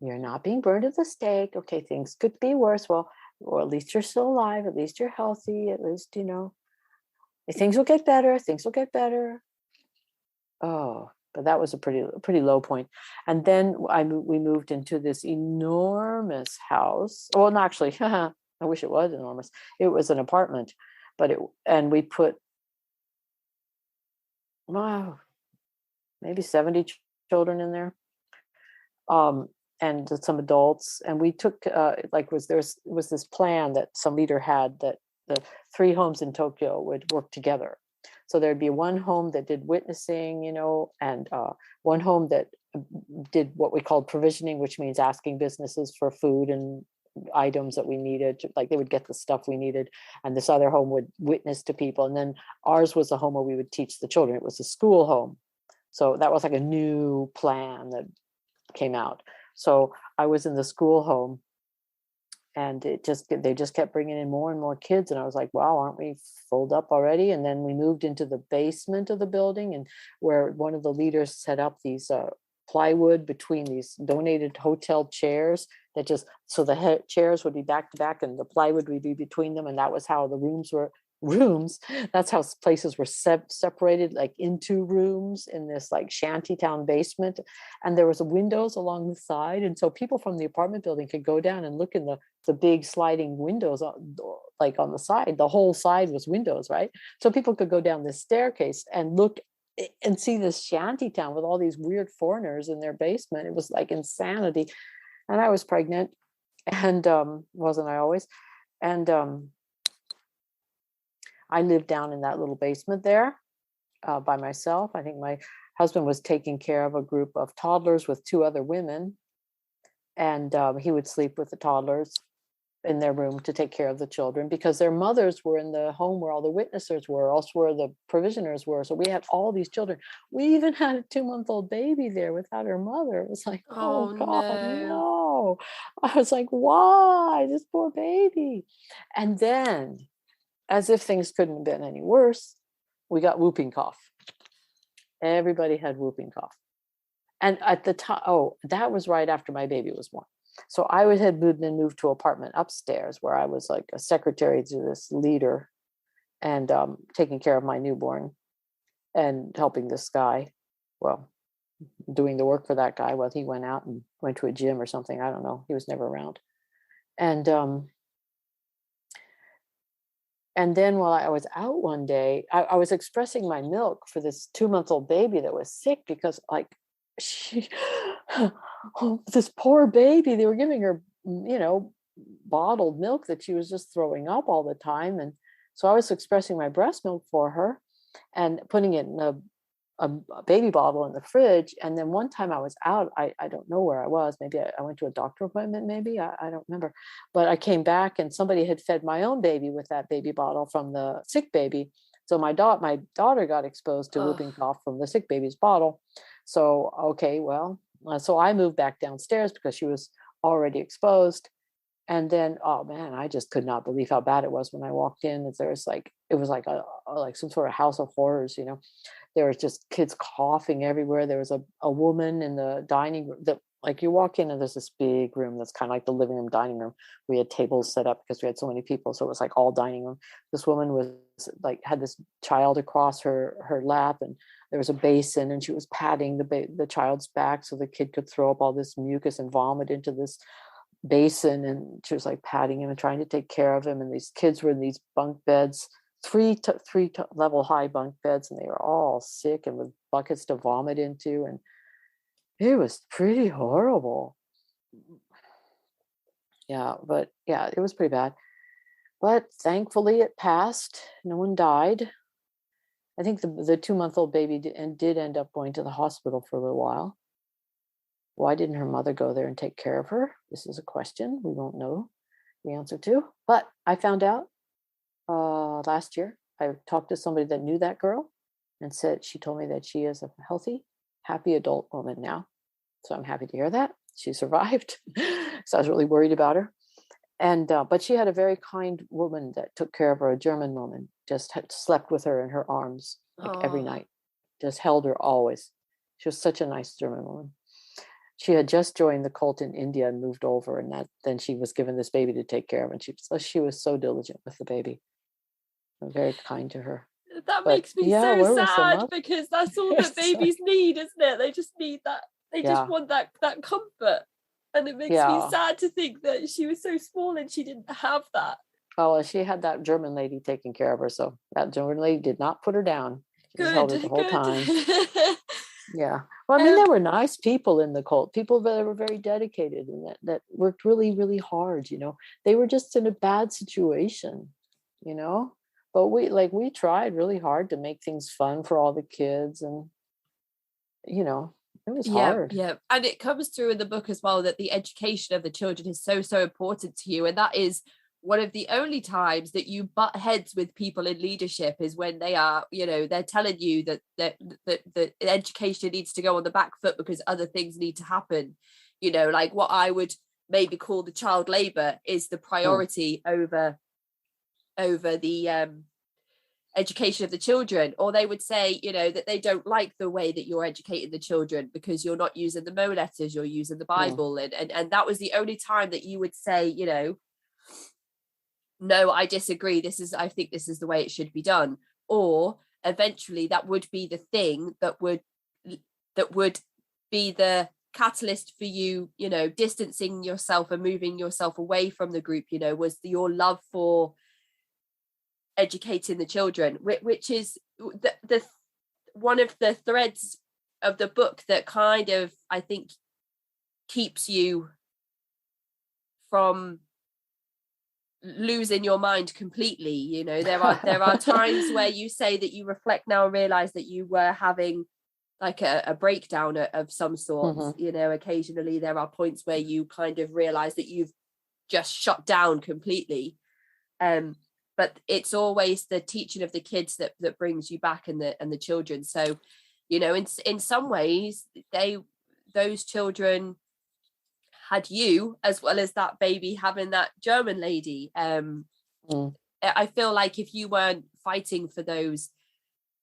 you're not being burned at the stake. Okay, things could be worse. Well, or at least you're still alive. At least you're healthy. At least, things will get better. Things will get better. Oh, but that was a pretty low point. And then we moved into this enormous house. Well, not actually, I wish it was enormous. It was an apartment, and we put, wow, maybe 70 children in there. And some adults, and we took there was this plan that some leader had, that the 3 homes in Tokyo would work together. So there'd be one home that did witnessing, and one home that did what we called provisioning, which means asking businesses for food and items that we needed, like they would get the stuff we needed, and this other home would witness to people. And then ours was a home where we would teach the children. It was a school home. So that was like a new plan that came out. So I was in the school home, and they just kept bringing in more and more kids. And I was like, wow, aren't we filled up already? And then we moved into the basement of the building, and where one of the leaders set up these plywood between these donated hotel chairs, that just, so the chairs would be back to back and the plywood would be between them. And that was how the rooms, that's how places were separated, like into rooms in this like shantytown basement. And there was windows along the side, and so people from the apartment building could go down and look in the big sliding windows, like on the side. The whole side was windows, right? So people could go down this staircase and look and see this shantytown with all these weird foreigners in their basement. It was like insanity. And I was pregnant, and wasn't I always? And I lived down in that little basement there by myself. I think my husband was taking care of a group of toddlers with 2 other women. And he would sleep with the toddlers in their room to take care of the children, because their mothers were in the home where all the witnessers were, also where the provisioners were. So we had all these children. We even had a 2-month-old baby there without her mother. It was like, oh God, no. I was like, why? This poor baby. And then, as if things couldn't have been any worse, we got whooping cough. Everybody had whooping cough. And at the time, that was right after my baby was born. So I had been moved to an apartment upstairs, where I was like a secretary to this leader, and taking care of my newborn and helping this guy, well, doing the work for that guy while he went out and went to a gym or something. I don't know. He was never around. And then while I was out one day, I was expressing my milk for this 2-month-old baby that was sick, because like this poor baby, they were giving her, bottled milk that she was just throwing up all the time. And so I was expressing my breast milk for her and putting it in a baby bottle in the fridge. And then one time I was out, I don't know where I was. Maybe I went to a doctor appointment, maybe, I don't remember. But I came back and somebody had fed my own baby with that baby bottle from the sick baby. So my daughter got exposed to whooping cough from the sick baby's bottle. So, okay, well, so I moved back downstairs because she was already exposed. And then, oh man, I just could not believe how bad it was when I walked in. It was like some sort of house of horrors, There was just kids coughing everywhere. There was a woman in the dining room that, like, you walk in and there's this big room that's kind of like the living room, dining room. We had tables set up because we had so many people. So it was like all dining room. This woman was like, had this child across her lap, and there was a basin, and she was patting the child's back so the kid could throw up all this mucus and vomit into this basin. And she was like patting him and trying to take care of him. And these kids were in these bunk beds, three level high bunk beds, and they were all sick and with buckets to vomit into. And it was pretty horrible. Yeah, but yeah, it was pretty bad. But thankfully it passed. No one died. I think the 2-month-old baby did end up going to the hospital for a little while. Why didn't her mother go there and take care of her? This is a question we won't know the answer to. But I found out last year. I talked to somebody that knew that girl and she told me that she is a healthy, happy adult woman now. So I'm happy to hear that. She survived. So I was really worried about her. And but she had a very kind woman that took care of her, a German woman, just slept with her in her arms like every night, just held her always. She was such a nice German woman. She had just joined the cult in India and moved over, and then she was given this baby to take care of, and she was so diligent with the baby. I'm very kind to her. That makes me so sad, because that's all that babies need, isn't it? They just need that. They just want that comfort. And it makes me sad to think that she was so small and she didn't have that. Oh, well, she had that German lady taking care of her. So that German lady did not put her down. She held her the whole time. Yeah. Well, I mean, there were nice people in the cult, people that were very dedicated and that worked really, really hard, you know. They were just in a bad situation, you know. But we tried really hard to make things fun for all the kids, and, you know, it was hard. Yeah. And it comes through in the book as well that the education of the children is so, so important to you. And that is one of the only times that you butt heads with people in leadership, is when they are, you know, they're telling you that the education needs to go on the back foot because other things need to happen. You know, like what I would maybe call the child labor is the priority over the education of the children. Or they would say, you know, that they don't like the way that you're educating the children because you're not using the Mo letters, you're using the Bible. And that was the only time that you would say, you know, no, I disagree. I think this is the way it should be done. Or eventually that would be the thing that would be the catalyst for you, you know, distancing yourself and moving yourself away from the group, you know, was your love for educating the children, which is the one of the threads of the book that kind of, I think, keeps you from losing your mind completely. You know, there are times where you say that you reflect now and realize that you were having like a breakdown of some sort. You know, occasionally there are points where you kind of realize that you've just shut down completely. But it's always the teaching of the kids that brings you back, and the children. So, you know, in some ways, those children had you as well as that baby having that German lady. I feel like if you weren't fighting for those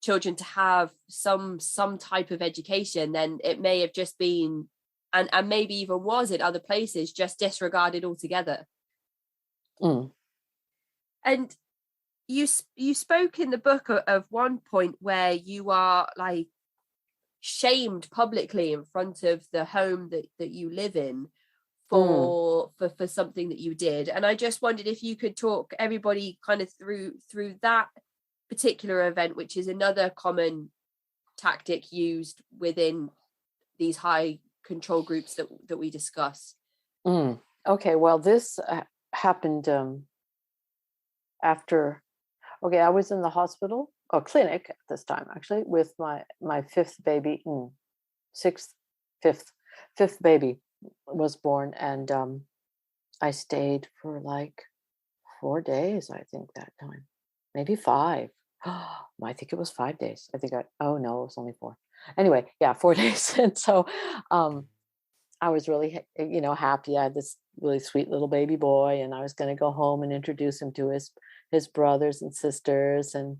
children to have some type of education, then it may have just been, and maybe even was in other places, just disregarded altogether. And you spoke in the book of one point where you are like shamed publicly in front of the home that you live in for something that you did. And I just wondered if you could talk everybody kind of through that particular event, which is another common tactic used within these high control groups that we discuss. Okay, well, this happened after. Okay, I was in the hospital or clinic at this time, actually, with my fifth baby, fifth baby was born, and I stayed for like 4 days, I think, that time, maybe 5. I think it was 5 days. Oh no, it was only 4. Anyway, yeah, 4 days. And so I was really, you know, happy. I had this really sweet little baby boy, and I was going to go home and introduce him to his brothers and sisters, and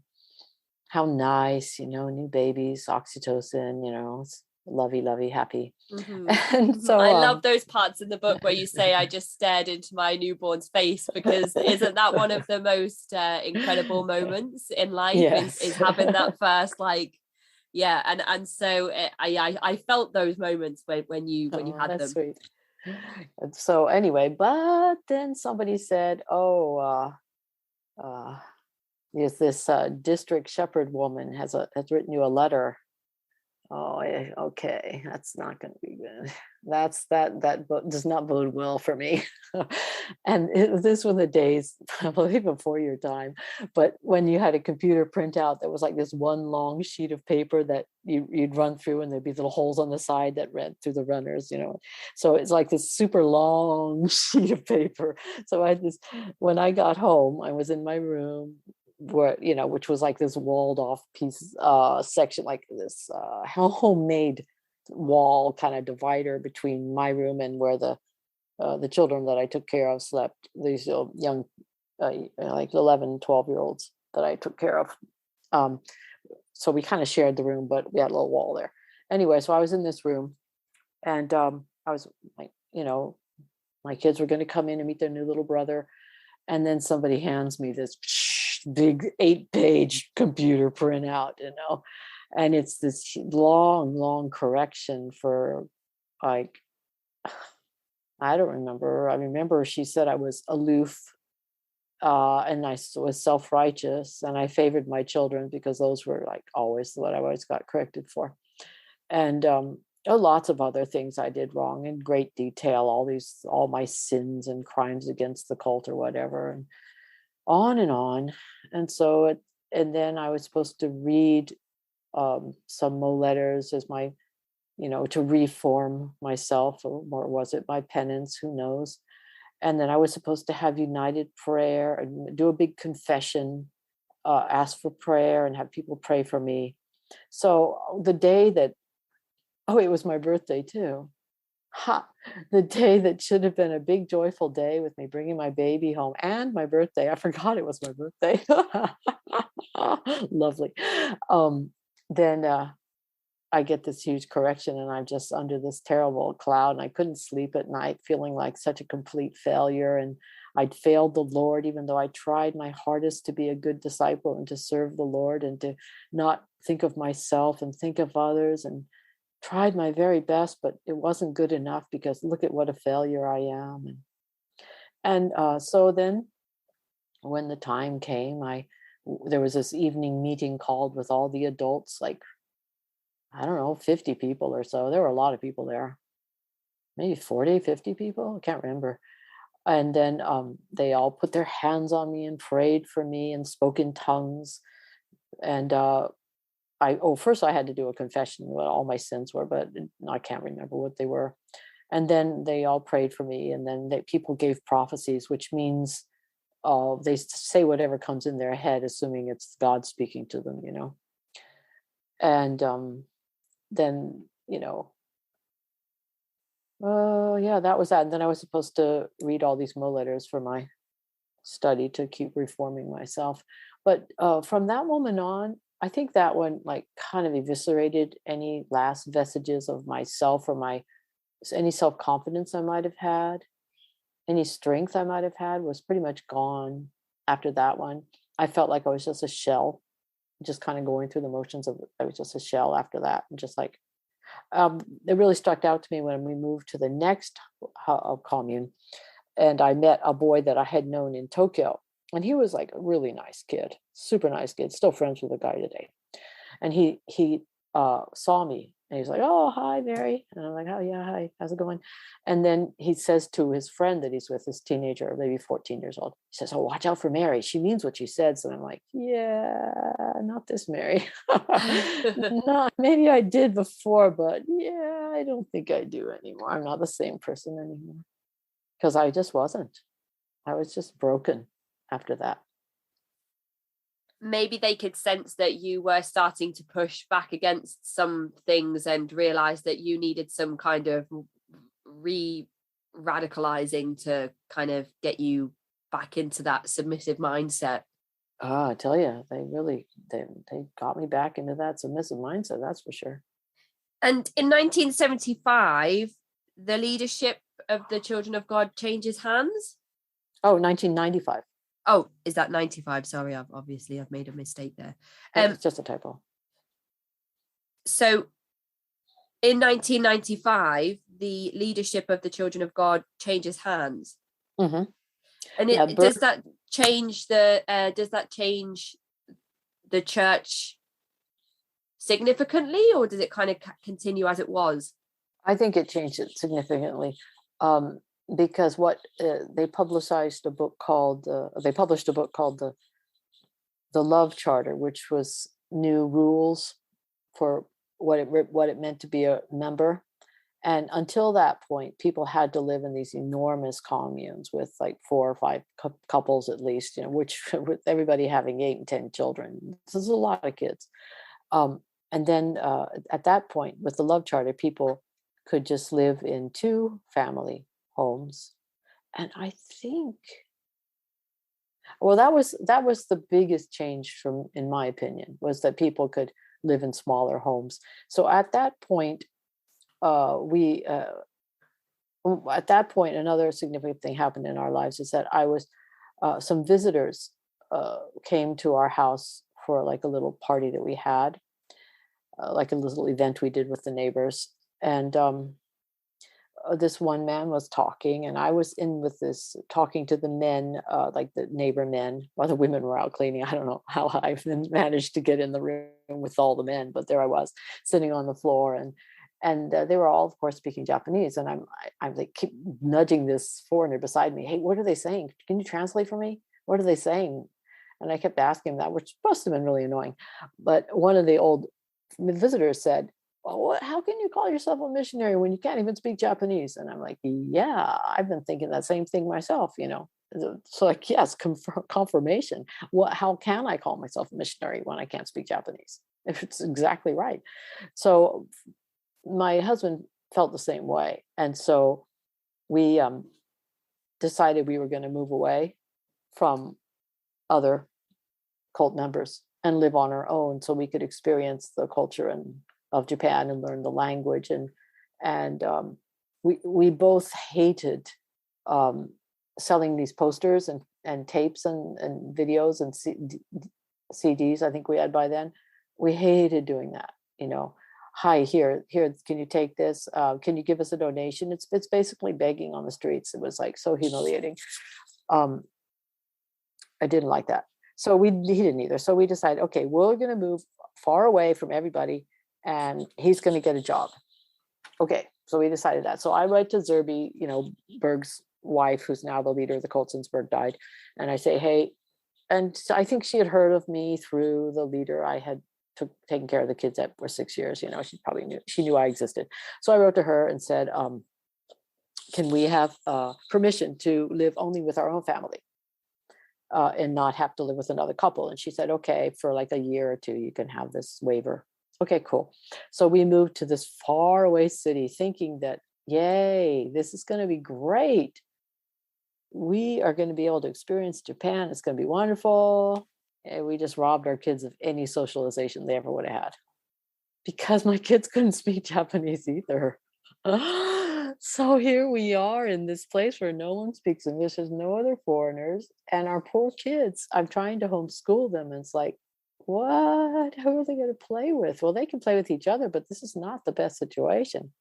how nice, you know, new babies, oxytocin, you know, it's lovey, happy. And so I love those parts in the book where you say, I just stared into my newborn's face, because isn't that one of the most incredible moments in life? Yes. is having that first, like, yeah. And so I felt those moments when you had that's them. sweet. And so anyway, but then somebody said, yes, this district shepherd woman has written you a letter. Oh, okay, that's not going to be good. does not bode well for me. And this were the days, I believe, before your time, but when you had a computer printout that was like this one long sheet of paper that you'd run through, and there'd be little holes on the side that read through the runners, so it's like this super long sheet of paper. So I had this, when I got home, I was in my room, where which was like this walled off piece section, like this homemade wall kind of divider between my room and where the children that I took care of slept. These young like 11, 12-year-olds that I took care of. So we kind of shared the room, but we had a little wall there. Anyway, so I was in this room, and I was like, my kids were going to come in and meet their new little brother, and then somebody hands me this big 8-page computer printout, and it's this long correction for, like, I don't remember. I remember she said I was aloof, and I was self-righteous, and I favored my children because those were like always what I always got corrected for. And lots of other things I did wrong in great detail, all my sins and crimes against the cult or whatever, and on and on. And so and then I was supposed to read some Mo letters as my, to reform myself, or was it my penance? Who knows? And then I was supposed to have united prayer and do a big confession, ask for prayer and have people pray for me. So the day that, it was my birthday too. The day that should have been a big joyful day with me bringing my baby home and my birthday. I forgot it was my birthday. Lovely. Then I get this huge correction, and I'm just under this terrible cloud, and I couldn't sleep at night, feeling like such a complete failure. And I'd failed the Lord, even though I tried my hardest to be a good disciple and to serve the Lord and to not think of myself and think of others, and tried my very best, but it wasn't good enough because look at what a failure I am. And so then when the time came, there was this evening meeting called with all the adults, like, I don't know, 50 people or so. There were a lot of people there, maybe 40, 50 people. I can't remember. And then they all put their hands on me and prayed for me and spoke in tongues. And first I had to do a confession what all my sins were, but I can't remember what they were. And then they all prayed for me, and then people gave prophecies, which means they say whatever comes in their head, assuming it's God speaking to them, And then, that was that. And then I was supposed to read all these Mo letters for my study to keep reforming myself. But from that moment on, I think that one like kind of eviscerated any last vestiges of myself or any self-confidence I might have had. Any strength I might have had was pretty much gone after that one. I felt like I was just a shell, just kind of going through the motions of, I was just a shell after that. And just like, it really stuck out to me when we moved to the next commune, and I met a boy that I had known in Tokyo. And he was like a really nice kid, super nice kid, still friends with the guy today. And he saw me, and he's like, "Oh, hi, Mary." And I'm like, "Oh, yeah, hi, how's it going?" And then he says to his friend that he's with, this teenager, maybe 14 years old, he says, "Oh, watch out for Mary. She means what she says." And I'm like, "Yeah, not this Mary." Maybe I did before, but yeah, I don't think I do anymore. I'm not the same person anymore, because I just wasn't. I was just broken after that. Maybe they could sense that you were starting to push back against some things and realize that you needed some kind of radicalizing to kind of get you back into that submissive mindset. I tell you, they got me back into that submissive mindset, that's for sure. And in 1975, the leadership of the Children of God changes hands? 1995. Oh, is that 95? Sorry, I've made a mistake there. It's just a typo. So in 1995, the leadership of the Children of God changes hands. Mm-hmm. And does that change the church significantly, or does it kind of continue as it was? I think it changed it significantly, um, because what they publicized a book called they published a book called the Love Charter, which was new rules for what it meant to be a member. And until that point, people had to live in these enormous communes with like 4 or 5 couples at least, which with everybody having 8 and 10 children. This is a lot of kids. Um, and then at that point, with the Love Charter, people could just live in 2 family homes. And I think, well, that was the biggest change from, in my opinion, was that people could live in smaller homes. So at that point, we at that point, another significant thing happened in our lives is that I was some visitors came to our house for like a little party that we had, like a little event we did with the neighbors. And this one man was talking, and I was in with this talking to the men, like the neighbor men, while the women were out cleaning. I don't know how I managed to get in the room with all the men, but there I was sitting on the floor, and they were all, of course, speaking Japanese. And I'm like keep nudging this foreigner beside me. Hey, what are they saying? Can you translate for me? What are they saying? And I kept asking him that, which must have been really annoying. But one of the old visitors said, well, how can you call yourself a missionary when you can't even speak Japanese? And I'm like, yeah, I've been thinking that same thing myself. So like, yes, confirmation. How can I call myself a missionary when I can't speak Japanese? If it's exactly right. So my husband felt the same way. And so we decided we were going to move away from other cult members and live on our own so we could experience the culture of Japan and learn the language. And we both hated selling these posters and tapes and videos and CDs. I think we had by then. We hated doing that. Hi, here, can you take this? Can you give us a donation? It's basically begging on the streets. It was like so humiliating. I didn't like that. So he didn't either. So we decided, okay, we're going to move far away from everybody, and he's going to get a job. Okay, so we decided that. So I write to Zerby, Berg's wife, who's now the leader of the cult since Berg died, and I say, hey, and I think she had heard of me through the leader. I had taken care of the kids that were 6 years. She probably knew I existed. So I wrote to her and said, can we have permission to live only with our own family? And not have to live with another couple. And she said, okay, for like a year or two, you can have this waiver. Okay, cool. So we moved to this far away city thinking that, yay, this is going to be great. We are going to be able to experience Japan. It's going to be wonderful. And we just robbed our kids of any socialization they ever would have had because my kids couldn't speak Japanese either. So here we are in this place where no one speaks English, there's no other foreigners, and our poor kids, I'm trying to homeschool them, and it's like, what? Who are they going to play with? Well, they can play with each other, but this is not the best situation.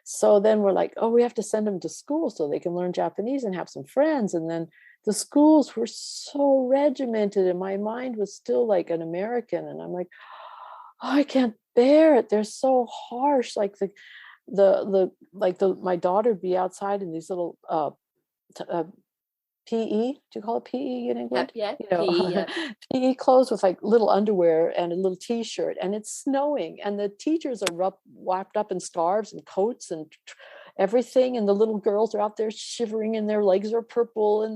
So then we're like, oh, we have to send them to school so they can learn Japanese and have some friends. And then the schools were so regimented, and my mind was still like an American, and I'm like, oh, I can't bear it. They're so harsh. Like my daughter would be outside in these little PE. Do you call it PE in England? Yeah, PE, yeah. PE clothes with like little underwear and a little T-shirt, and it's snowing, and the teachers are wrapped up in scarves and coats and everything, and the little girls are out there shivering, and their legs are purple,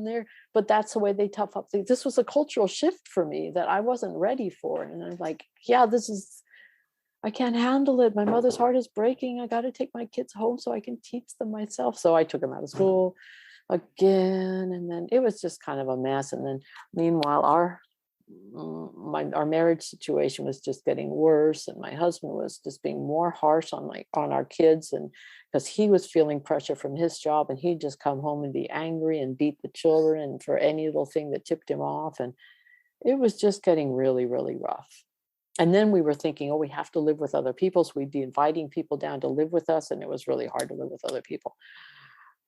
but that's the way they tough up. This was a cultural shift for me that I wasn't ready for, and I'm like, yeah, I can't handle it. My mother's heart is breaking. I got to take my kids home so I can teach them myself. So I took them out of school again, and then it was just kind of a mess. And then meanwhile, our marriage situation was just getting worse, and my husband was just being more harsh on our kids, and because he was feeling pressure from his job, and he'd just come home and be angry and beat the children and for any little thing that tipped him off, and it was just getting really, really rough. And then we were thinking, oh, we have to live with other people. So we'd be inviting people down to live with us. And it was really hard to live with other people.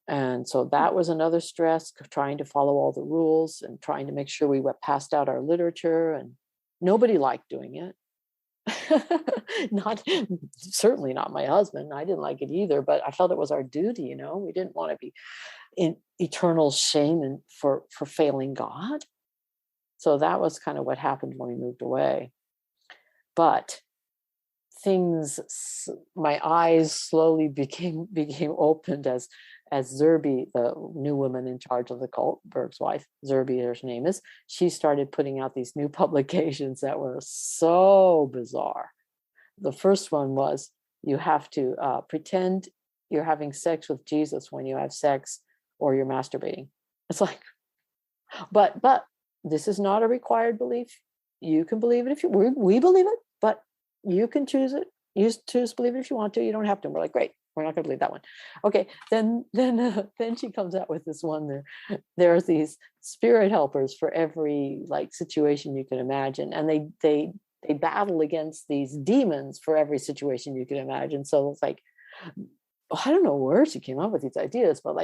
And so that was another stress, trying to follow all the rules and trying to make sure we passed out our literature. And nobody liked doing it. Not certainly not my husband. I didn't like it either, but I felt it was our duty. We didn't want to be in eternal shame and for failing God. So that was kind of what happened when we moved away. But my eyes slowly became opened as Zerby, the new woman in charge of the cult, Berg's wife, Zerby, her name is, she started putting out these new publications that were so bizarre. The first one was, you have to pretend you're having sex with Jesus when you have sex, or you're masturbating. It's like, but this is not a required belief. You can believe it if we believe it, but you can choose it. You choose to believe it if you want to. You don't have to. We're like, great. We're not going to believe that one. Okay. Then she comes out with this one. There's these spirit helpers for every situation you can imagine, and they battle against these demons for every situation you can imagine. So it's like, I don't know where she came up with these ideas, but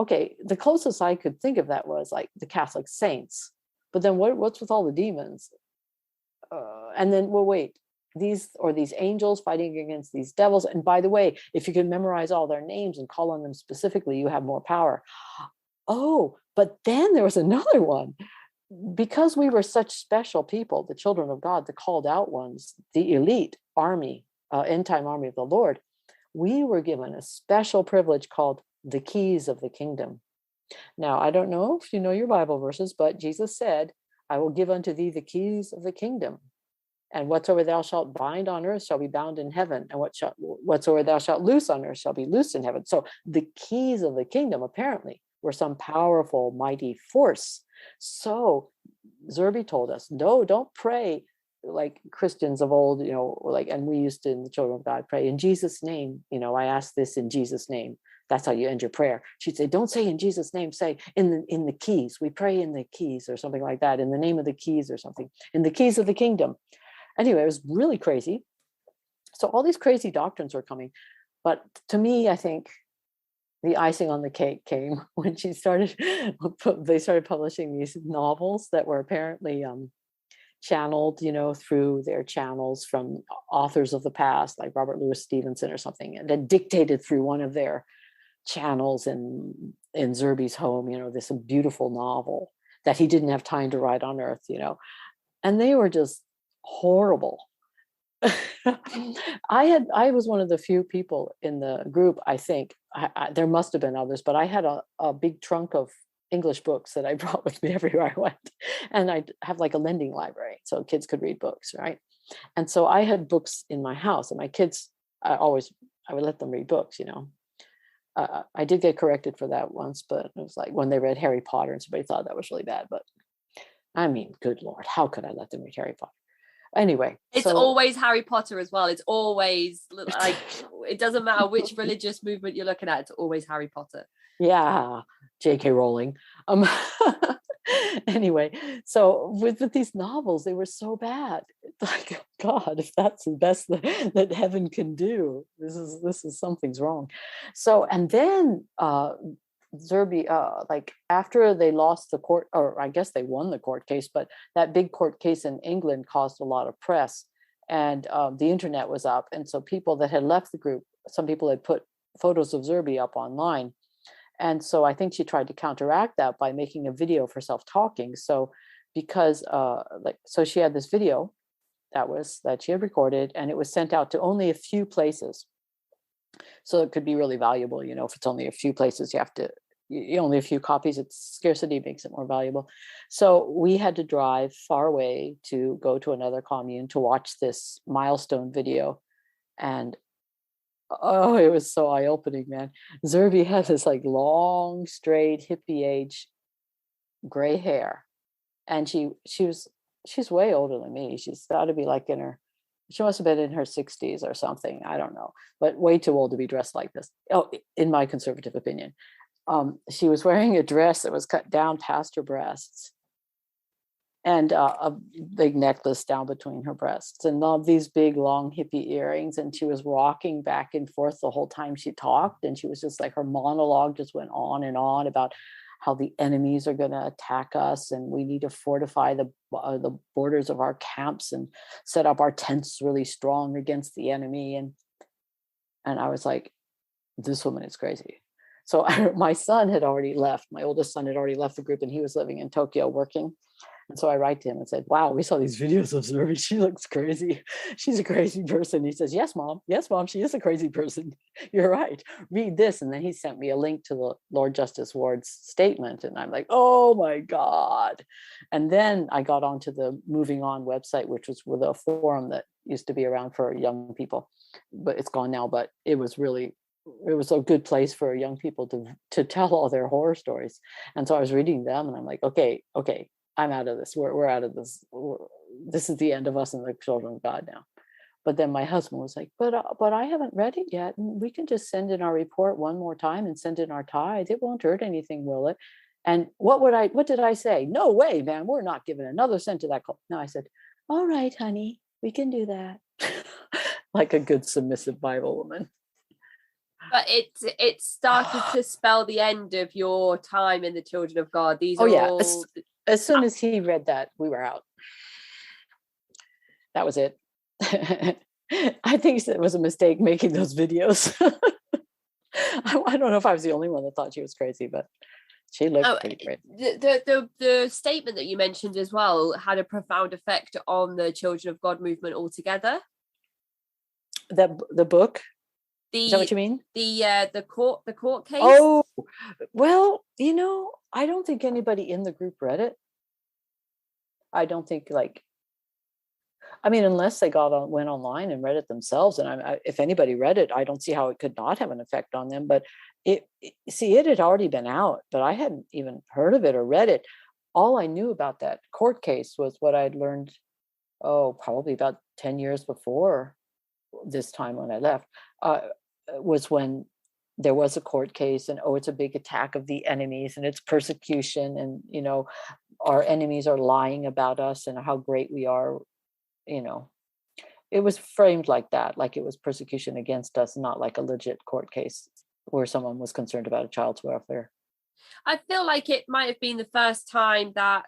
okay, the closest I could think of that was the Catholic saints. But then what's with all the demons? And then, well, wait, these angels fighting against these devils. And by the way, if you can memorize all their names and call on them specifically, you have more power. Oh, but then there was another one. Because we were such special people, the children of God, the called out ones, the elite army, end time army of the Lord, we were given a special privilege called the keys of the kingdom. Now, I don't know if you know your Bible verses, but Jesus said, I will give unto thee the keys of the kingdom. And whatsoever thou shalt bind on earth shall be bound in heaven. And whatsoever thou shalt loose on earth shall be loosed in heaven. So the keys of the kingdom apparently were some powerful, mighty force. So Zerby told us, no, don't pray like Christians of old, and we used to, in the Children of God, pray in Jesus' name. I ask this in Jesus' name. That's how you end your prayer. She'd say, don't say in Jesus' name, say in the keys. We pray in the keys or something like that, in the name of the keys or something, in the keys of the kingdom. Anyway, it was really crazy. So all these crazy doctrines were coming. But to me, I think the icing on the cake came when they started publishing these novels that were apparently channeled, through their channels from authors of the past, like Robert Louis Stevenson or something, and then dictated through one of their channels in Zerby's home, this beautiful novel that he didn't have time to write on earth, and they were just horrible. I was one of the few people in the group, I think, there must have been others, but I had a big trunk of English books that I brought with me everywhere I went. And I'd have a lending library so kids could read books, right? And so I had books in my house, and my kids, I would let them read books, I did get corrected for that once, but it was when they read Harry Potter, and somebody thought that was really bad. But I mean, good Lord, how could I let them read Harry Potter? Anyway, it's always Harry Potter as well. It's always it doesn't matter which religious movement you're looking at. It's always Harry Potter. Yeah, J.K. Rowling. Anyway, so with these novels, they were so bad. It's God, if that's the best that heaven can do, this is something's wrong. So, and then Zerby, after they lost the court, or I guess they won the court case, but that big court case in England caused a lot of press, and the internet was up. And so people that had left the group, some people had put photos of Zerby up online. And so I think she tried to counteract that by making a video of herself talking. So so she had this video that she had recorded, and it was sent out to only a few places. So it could be really valuable, if it's only a few places, only a few copies, it's scarcity makes it more valuable. So we had to drive far away to go to another commune to watch this milestone video. And oh, it was so eye-opening, man. Zerby had this long, straight, hippie age gray hair. And she's way older than me. She's got to be she must have been in her 60s or something. I don't know, but way too old to be dressed like this. Oh, in my conservative opinion. She was wearing a dress that was cut down past her breasts, and a big necklace down between her breasts, and all these big, long, hippie earrings. And she was rocking back and forth the whole time she talked. And she was just her monologue just went on and on about how the enemies are going to attack us, and we need to fortify the borders of our camps and set up our tents really strong against the enemy. And I was like, this woman is crazy. So my son had already left. My oldest son had already left the group, and he was living in Tokyo working. And so I write to him and said, wow, we saw these videos of Zervi. She looks crazy. She's a crazy person. He says, yes, mom. Yes, mom. She is a crazy person. You're right. Read this. And then he sent me a link to the Lord Justice Ward's statement. And I'm like, oh my God. And then I got onto the Moving On website, which was with a forum that used to be around for young people, but it's gone now. But it was a good place for young people to tell all their horror stories. And so I was reading them, and I'm like, okay, I'm out of this. We're out of this. This is the end of us and the children of God now. But then my husband was like, but I haven't read it yet. And we can just send in our report one more time and send in our tithe. It won't hurt anything, will it? And what did I say? No way, man. We're not giving another cent to that cult. No, I said, all right, honey, we can do that. Like a good submissive Bible woman. But it started to spell the end of your time in the Children of God. These are all... As soon as he read that, we were out. That was it. I think it was a mistake making those videos. I don't know if I was the only one that thought she was crazy, but she looked pretty crazy. The statement that you mentioned as well had a profound effect on the Children of God movement altogether. The book? Is that what you mean? The court case? Oh, well, I don't think anybody in the group read it. I don't think unless they went online and read it themselves. And if anybody read it, I don't see how it could not have an effect on them. But it had already been out, but I hadn't even heard of it or read it. All I knew about that court case was what I'd learned, probably about 10 years before this time when I left, was when there was a court case, and it's a big attack of the enemies, and it's persecution, and our enemies are lying about us and how great we are. It was framed like that, like it was persecution against us, not like a legit court case where someone was concerned about a child's welfare. I feel like it might have been the first time that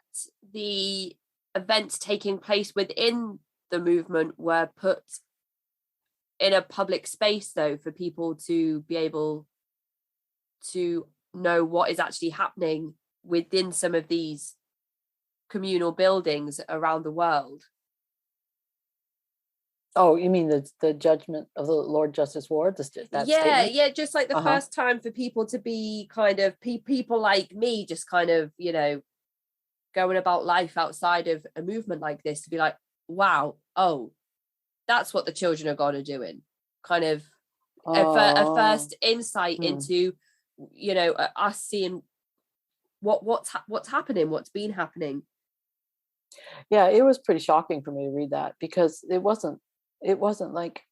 the events taking place within the movement were put in a public space, though, for people to be able to know what is actually happening within some of these communal buildings around the world. Oh, you mean the judgment of the Lord Justice Ward? That statement? Yeah, just like the first time for people to be kind of people like me, just kind of, going about life outside of a movement like this, to be like, wow, that's what the Children of God are doing. Kind of a first insight into, us seeing what's happening, what's been happening. Yeah, it was pretty shocking for me to read that, because it wasn't like,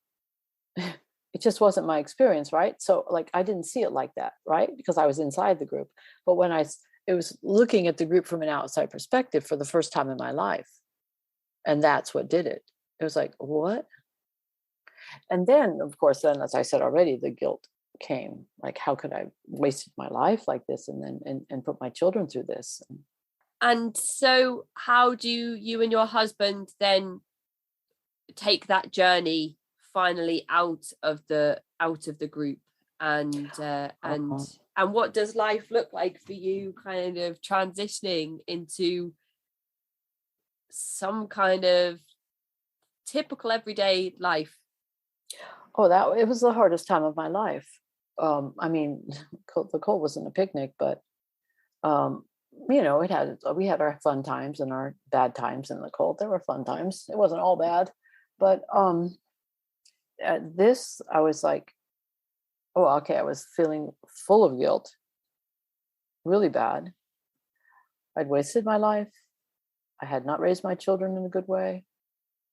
it just wasn't my experience, right? So I didn't see it like that, right? Because I was inside the group. But when it was looking at the group from an outside perspective for the first time in my life. And that's what did it. It was like, what? And then, of course, as I said already, the guilt came. Like, how could I have wasted my life like this and put my children through this? And so how do you and your husband then take that journey finally out of the group, and what does life look like for you, kind of transitioning into some kind of typical everyday life? It was the hardest time of my life. The cold wasn't a picnic, but we had our fun times and our bad times in the cold. There were fun times. It wasn't all bad, but at this, I was like, I was feeling full of guilt, really bad. I'd wasted my life. I had not raised my children in a good way.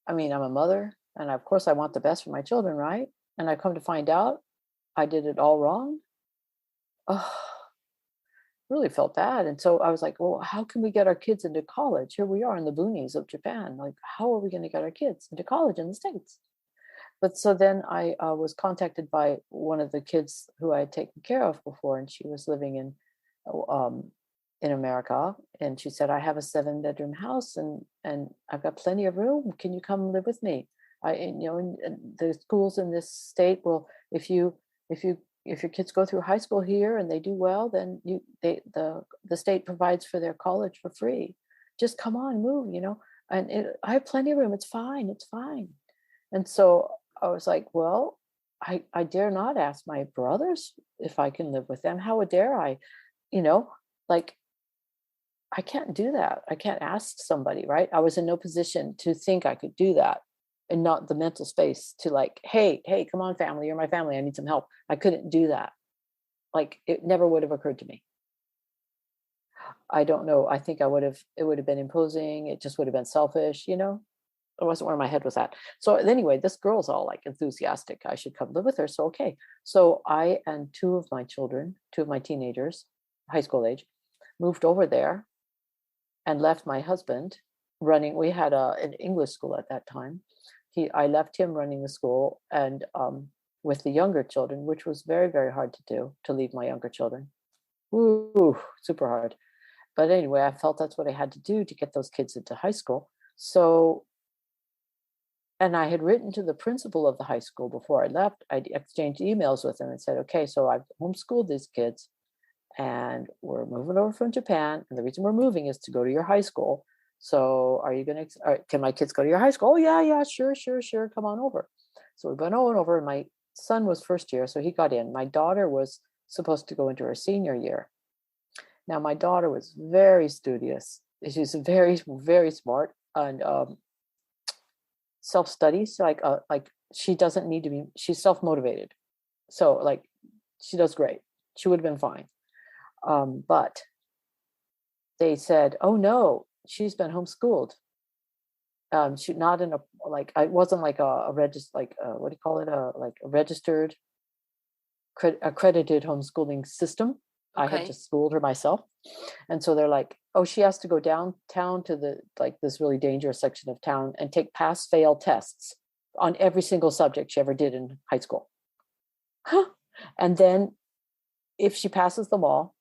I'm a mother, and of course I want the best for my children, right? And I come to find out I did it all wrong. Really felt bad. And so I was like, well, how can we get our kids into college? Here we are in the boonies of Japan. Like, how are we going to get our kids into college in the States? But so then I was contacted by one of the kids who I had taken care of before, and she was living in in America. And she said, I have a 7-bedroom house and I've got plenty of room. Can you come live with me? And the schools in this state will, if your kids go through high school here and they do well, then the state provides for their college for free. Just come on, move, and I have plenty of room. It's fine. It's fine. And so I was like, well, I dare not ask my brothers if I can live with them. How dare I, like, I can't do that. I can't ask somebody, right? I was in no position to think I could do that, and not the mental space to like, hey, come on, family, you're my family. I need some help. I couldn't do that. Like, it never would have occurred to me. I don't know. I think it would have been imposing. It just would have been selfish, It wasn't where my head was at. So anyway, this girl's all like enthusiastic. I should come live with her. So, okay. So I and two of my teenagers, high school age, moved over there and left my husband running. We had an English school at that time. I left him running the school and with the younger children, which was very, very hard to do, to leave my younger children. Ooh, super hard. But anyway, I felt that's what I had to do to get those kids into high school. So, and I had written to the principal of the high school before I left. I exchanged emails with him and said, okay, so I've homeschooled these kids and we're moving over from Japan. And the reason we're moving is to go to your high school. So can my kids go to your high school? Oh, yeah, sure. Come on over. So we went over, and my son was first year, so he got in. My daughter was supposed to go into her senior year. Now, my daughter was very studious. She's very, very smart and self-studies. Like she doesn't need to be, she's self-motivated. So like she does great. She would have been fine. But they said, oh no, she's been homeschooled. She not in a, like, I wasn't like a registered, like, what do you call it? Like a registered, accredited homeschooling system. Okay. I had just schooled her myself. And so they're like, oh, she has to go downtown to this really dangerous section of town and take pass-fail tests on every single subject she ever did in high school. Huh. And then if she passes them all,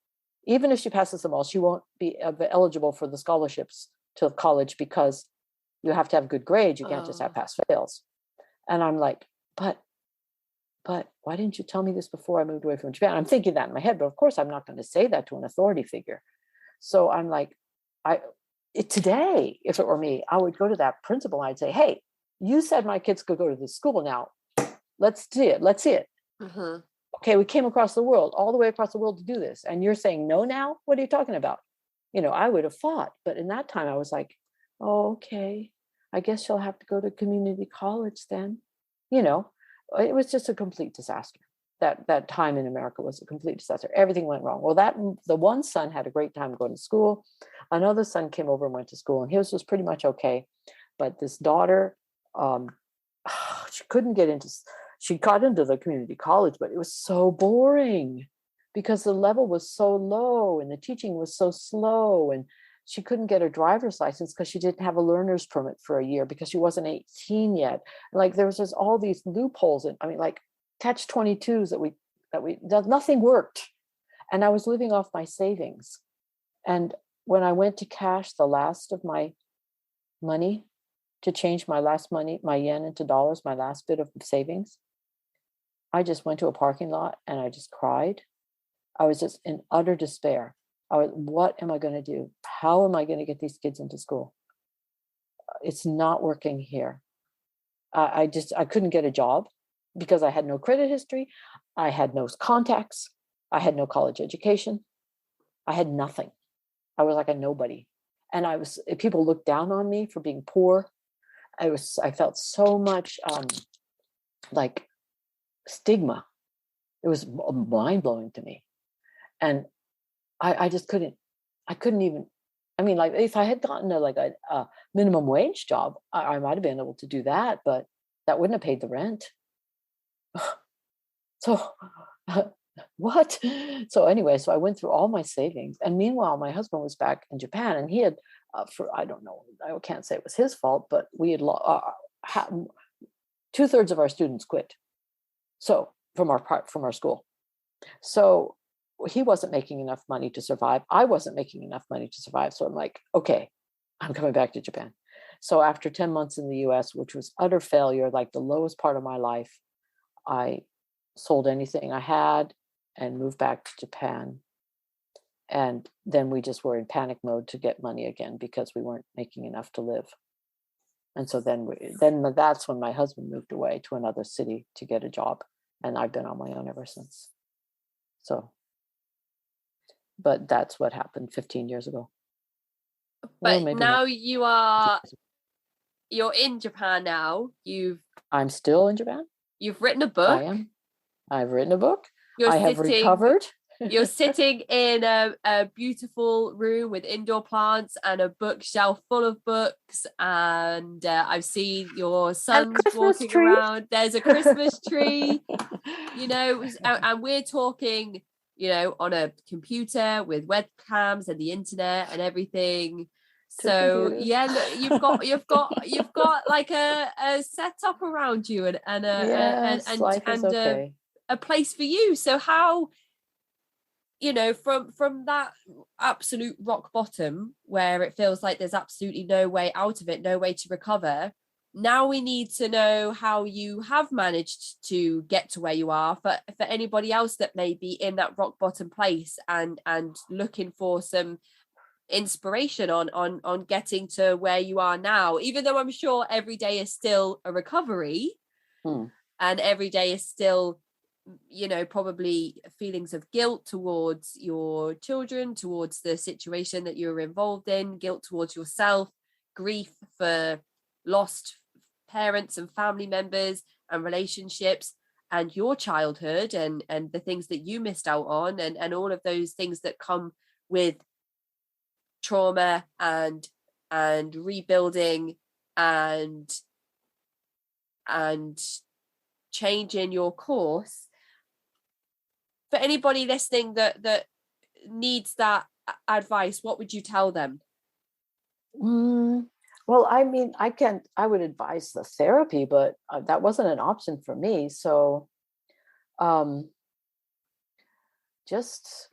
even if she passes them all, she won't be eligible for the scholarships to college because you have to have good grades. You can't just have pass-fails. And I'm like, but why didn't you tell me this before I moved away from Japan? I'm thinking that in my head, but of course I'm not going to say that to an authority figure. So I'm like, today, if it were me, I would go to that principal and I'd say, hey, you said my kids could go to this school now. Let's see it. Mm-hmm. Okay, we came across the world, all the way across the world to do this. And you're saying no now? What are you talking about? I would have fought. But in that time, I was like, oh, okay, I guess she'll have to go to community college then. It was just a complete disaster. That time in America was a complete disaster. Everything went wrong. Well, the one son had a great time going to school. Another son came over and went to school, and his was pretty much okay. But this daughter, she couldn't get into. She got into the community college, but it was so boring because the level was so low and the teaching was so slow, and she couldn't get her driver's license because she didn't have a learner's permit for a year because she wasn't 18 yet. Like there was just all these loopholes, and like catch-22s that nothing worked. And I was living off my savings. And when I went to cash the last of my money to change my yen into dollars, my last bit of savings, I just went to a parking lot and I just cried. I was just in utter despair. What am I going to do? How am I going to get these kids into school? It's not working here. I couldn't get a job because I had no credit history. I had no contacts. I had no college education. I had nothing. I was like a nobody. And people looked down on me for being poor. I felt so much like stigma. It was mind-blowing to me. And I just couldn't even, like if I had gotten a minimum wage job, I might have been able to do that, but that wouldn't have paid the rent. So what? So anyway, so I went through all my savings, and meanwhile, my husband was back in Japan, and he had, I don't know, I can't say it was his fault, but we had 2/3 of our students quit. So from our school. So he wasn't making enough money to survive. I wasn't making enough money to survive. So I'm like, okay, I'm coming back to Japan. So after 10 months in the US, which was utter failure, like the lowest part of my life, I sold anything I had and moved back to Japan. And then we just were in panic mode to get money again because we weren't making enough to live. And so then that's when my husband moved away to another city to get a job. And I've been on my own ever since. So, but that's what happened 15 years ago. But now you're in Japan now. I'm still in Japan. You've written a book. I am. I've written a book. I have recovered. You're sitting in a beautiful room with indoor plants and a bookshelf full of books. And I've seen your sons walking around. There's a Christmas tree, and we're talking, on a computer with webcams and the internet and everything. So yeah, look, you've got like a setup around you and a place for you. So how, from that absolute rock bottom where it feels like there's absolutely no way out of it, no way to recover. Now we need to know how you have managed to get to where you are for anybody else that may be in that rock bottom place and looking for some inspiration on getting to where you are now, even though I'm sure every day is still a recovery and every day is still probably feelings of guilt towards your children, towards the situation that you're involved in, guilt towards yourself, grief for lost parents and family members and relationships and your childhood and the things that you missed out on and all of those things that come with trauma and rebuilding and changing your course. For anybody listening that needs that advice, what would you tell them? Well, I mean, I would advise the therapy, but that wasn't an option for me. So just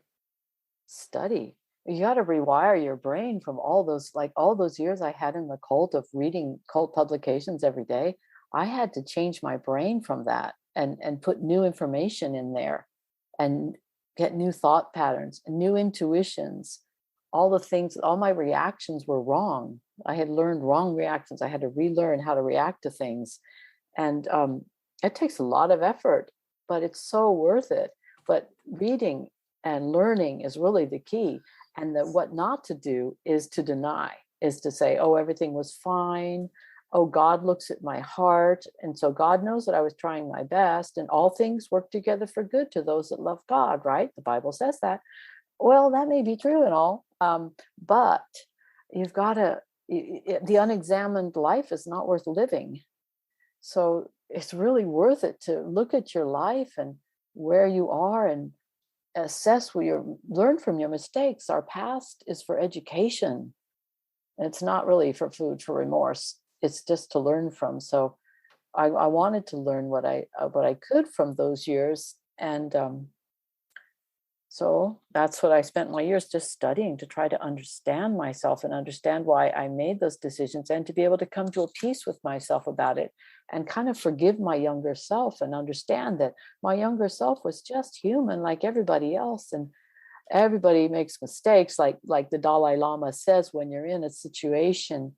study. You got to rewire your brain from all those years I had in the cult of reading cult publications every day. I had to change my brain from that and put new information in there and get new thought patterns, new intuitions. All my reactions were wrong. I had learned wrong reactions. I had to relearn how to react to things. And it takes a lot of effort, but it's so worth it. But reading and learning is really the key. And what not to do is to deny, is to say, oh, everything was fine. Oh, God looks at my heart. And so God knows that I was trying my best and all things work together for good to those that love God, right? The Bible says that. Well, that may be true and all, but you've got to, the unexamined life is not worth living. So it's really worth it to look at your life and where you are and assess learn from your mistakes. Our past is for education. It's not really for food for remorse. It's just to learn from. So I wanted to learn what I could from those years. And so that's what I spent my years just studying, to try to understand myself and understand why I made those decisions and to be able to come to a peace with myself about it and kind of forgive my younger self and understand that my younger self was just human like everybody else. And everybody makes mistakes, like the Dalai Lama says, when you're in a situation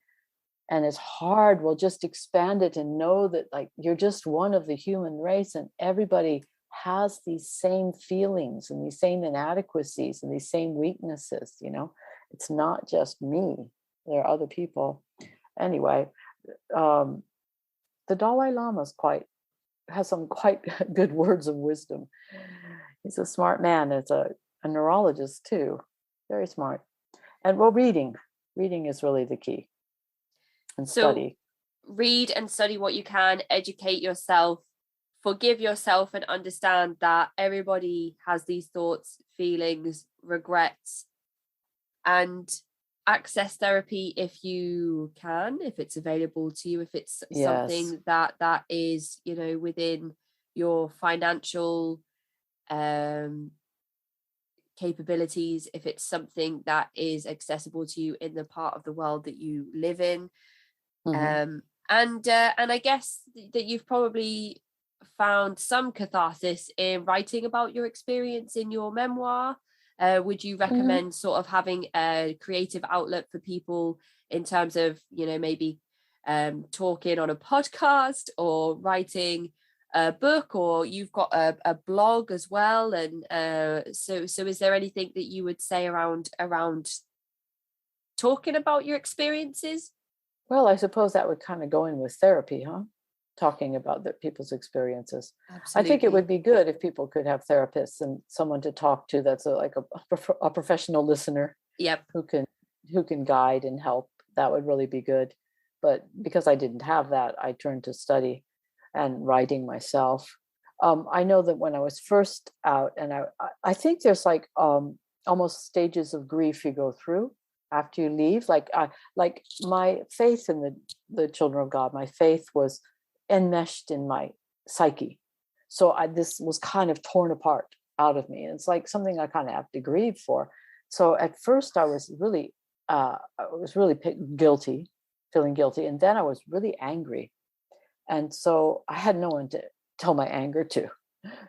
and it's hard, well, just expand it and know that like you're just one of the human race and everybody has these same feelings and these same inadequacies and these same weaknesses. It's not just me. There are other people. Anyway, the Dalai Lama has some quite good words of wisdom. He's a smart man. As a neurologist too, very smart. And well, reading is really the key. And study. Read and study what you can, educate yourself, forgive yourself, and understand that everybody has these thoughts, feelings, regrets, and access therapy if you can, if it's available to you, if it's something that is, within your financial capabilities, if it's something that is accessible to you in the part of the world that you live in. And I guess that you've probably found some catharsis in writing about your experience in your memoir. Would you recommend sort of having a creative outlet for people in terms of, maybe talking on a podcast or writing a book, or you've got a blog as well? And so is there anything that you would say around talking about your experiences? Well, I suppose that would kind of go in with therapy, huh? Talking about people's experiences. Absolutely. I think it would be good if people could have therapists and someone to talk to that's a professional listener. Yep. Who can guide and help. That would really be good. But because I didn't have that, I turned to study and writing myself. I know that when I was first out, and I think there's like almost stages of grief you go through after you leave. Like my faith in the children of God, my faith was enmeshed in my psyche. So this was kind of torn apart out of me. And it's like something I kind of have to grieve for. So at first I was really guilty, feeling guilty. And then I was really angry. And so I had no one to tell my anger to.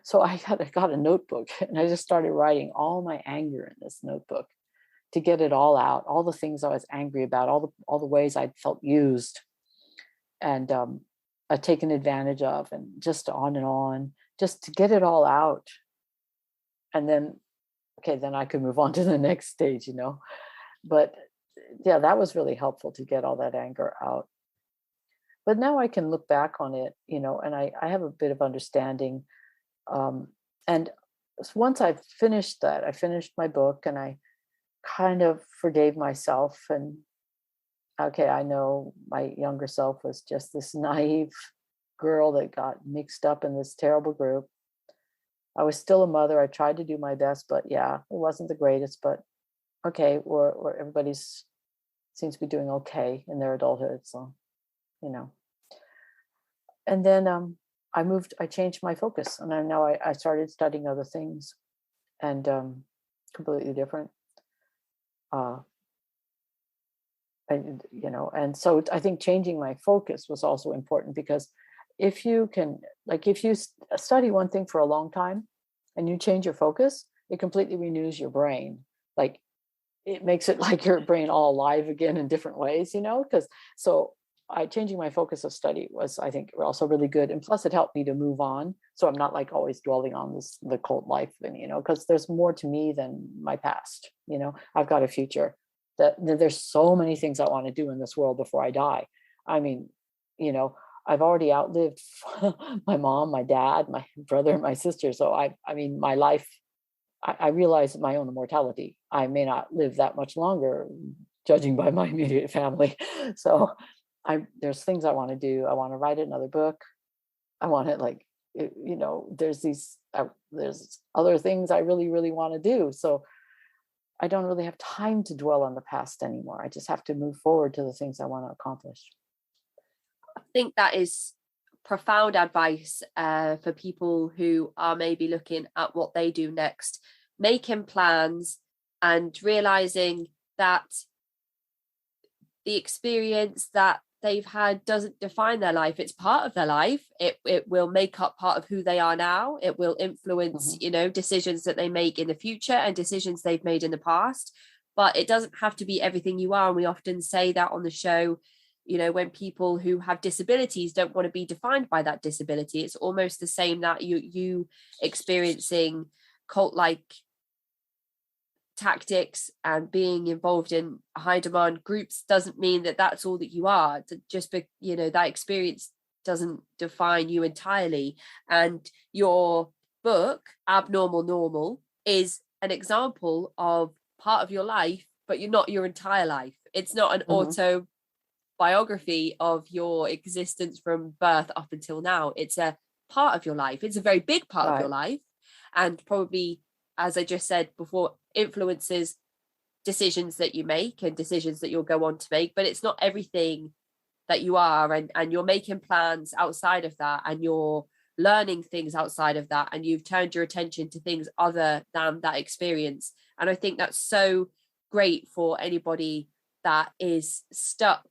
So I got a notebook and I just started writing all my anger in this notebook to get it all out, all the things I was angry about, all the ways I'd felt used and taken advantage of, and just on, just to get it all out. And then I could move on to the next stage, But yeah, that was really helpful to get all that anger out. But now I can look back on it, and I have a bit of understanding. And once I finished that, I finished my book and I kind of forgave myself. And okay, I know my younger self was just this naive girl that got mixed up in this terrible group. I was still a mother. I tried to do my best, but yeah, it wasn't the greatest. But okay, or everybody's seems to be doing okay in their adulthood. So, And then I changed my focus, and I started studying other things, and completely different. And so I think changing my focus was also important, because if you study one thing for a long time and you change your focus, it completely renews your brain. Like, it makes it like your brain all alive again in different ways, because changing my focus of study was, I think, also really good. And plus it helped me to move on. So I'm not like always dwelling on the cult life thing, because there's more to me than my past. I've got a future. That there's so many things I want to do in this world before I die. I mean, I've already outlived my mom, my dad, my brother, and my sister. So my life, I realize my own immortality. I may not live that much longer, judging by my immediate family. So there's things I want to do. I want to write another book. I want to there's other things I really, really want to do. So I don't really have time to dwell on the past anymore. I just have to move forward to the things I want to accomplish. I think that is profound advice for people who are maybe looking at what they do next, making plans and realizing that the experience that they've had doesn't define their life. It's part of their life. It will make up part of who they are now. It will influence, decisions that they make in the future and decisions they've made in the past. But it doesn't have to be everything you are. And we often say that on the show, when people who have disabilities don't want to be defined by that disability. It's almost the same that you experiencing cult-like tactics and being involved in high demand groups doesn't mean that that's all that you are. Just that experience doesn't define you entirely. And your book, Abnormal Normal, is an example of part of your life, but you're not your entire life. It's not an autobiography of your existence from birth up until now. It's a part of your life. It's a very big part of your life, and probably, as I just said before, influences decisions that you make and decisions that you'll go on to make. But it's not everything that you are, and you're making plans outside of that, and you're learning things outside of that, and you've turned your attention to things other than that experience. And I think that's so great for anybody that is stuck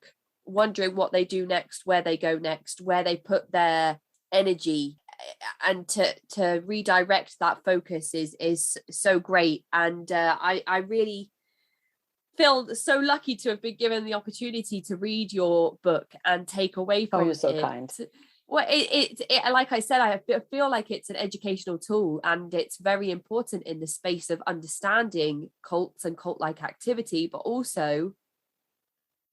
wondering what they do next, where they go next, where they put their energy, and to redirect that focus is so great. And I really feel so lucky to have been given the opportunity to read your book and take away from you're so kind. Well, it like I said, I feel like it's an educational tool, and it's very important in the space of understanding cults and cult-like activity, but also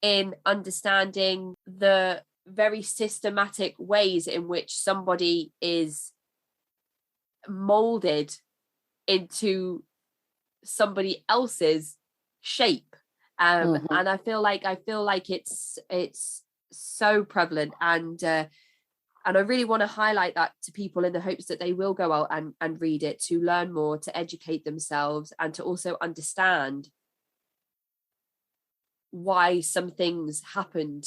in understanding the very systematic ways in which somebody is molded into somebody else's shape. And I feel like it's so prevalent, and I really want to highlight that to people in the hopes that they will go out and read it, to learn more, to educate themselves, and to also understand why some things happened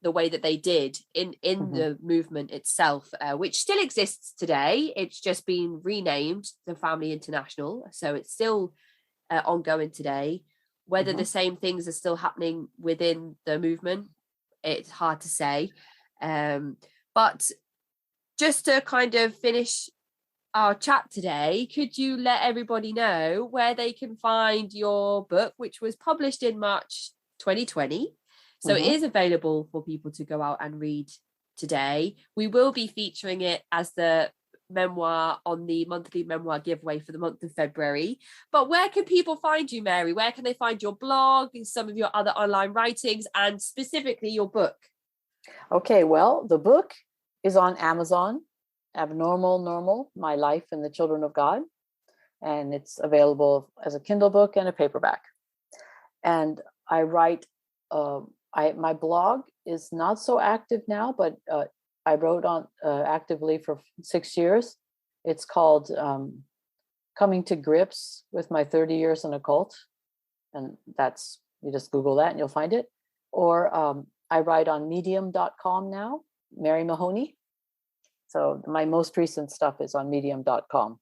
the way that they did in the movement itself, which still exists today. It's just been renamed the Family International, so it's still ongoing today. Whether the same things are still happening within the movement, it's hard to say. But just to kind of finish our chat today, could you let everybody know where they can find your book, which was published in March 2020? So it is available for people to go out and read today. We will be featuring it as the memoir on the monthly memoir giveaway for the month of February. But where can people find you, Mary? Where can they find your blog and some of your other online writings, and specifically your book? Okay, well, the book is on Amazon, Abnormal Normal, My Life and the Children of God. And it's available as a Kindle book and a paperback. And I write, my blog is not so active now, but I wrote on actively for 6 years. It's called Coming to Grips with My 30 Years in a Cult. And that's, you just Google that and you'll find it. Or I write on medium.com now, Mary Mahoney. So my most recent stuff is on medium.com.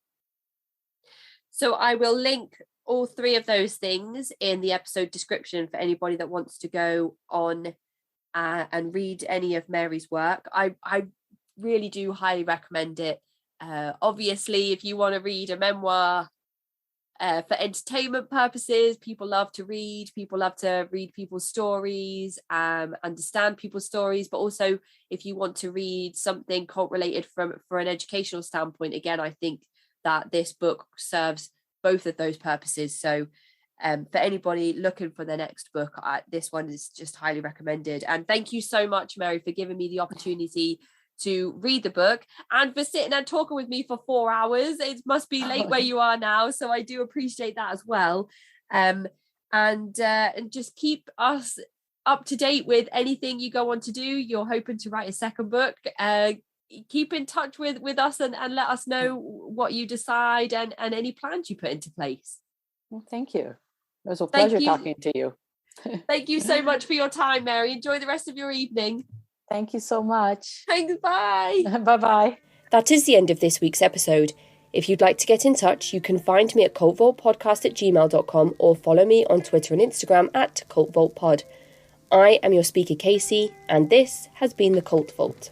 So I will link all three of those things in the episode description for anybody that wants to go on and read any of Mary's work. I really do highly recommend it. Obviously, if you want to read a memoir for entertainment purposes, people love to read people's stories, understand people's stories. But also, if you want to read something cult related for an educational standpoint, again, I think that this book serves both of those purposes. So for anybody looking for their next book, this one is just highly recommended. And thank you so much, Mary, for giving me the opportunity to read the book and for sitting and talking with me for 4 hours. It must be late where you are now, so I do appreciate that as well. And just keep us up to date with anything you go on to do. You're hoping to write a second book. Keep in touch with us and let us know what you decide and any plans you put into place. Well, thank you. It was a pleasure talking to you. Thank you so much for your time, Mary. Enjoy the rest of your evening. Thank you so much. Thanks. Bye. Bye-bye. That is the end of this week's episode. If you'd like to get in touch, you can find me at cultvaultpodcast@gmail.com or follow me on Twitter and Instagram at cultvaultpod. I am your speaker, Casey, and this has been the Cult Vault.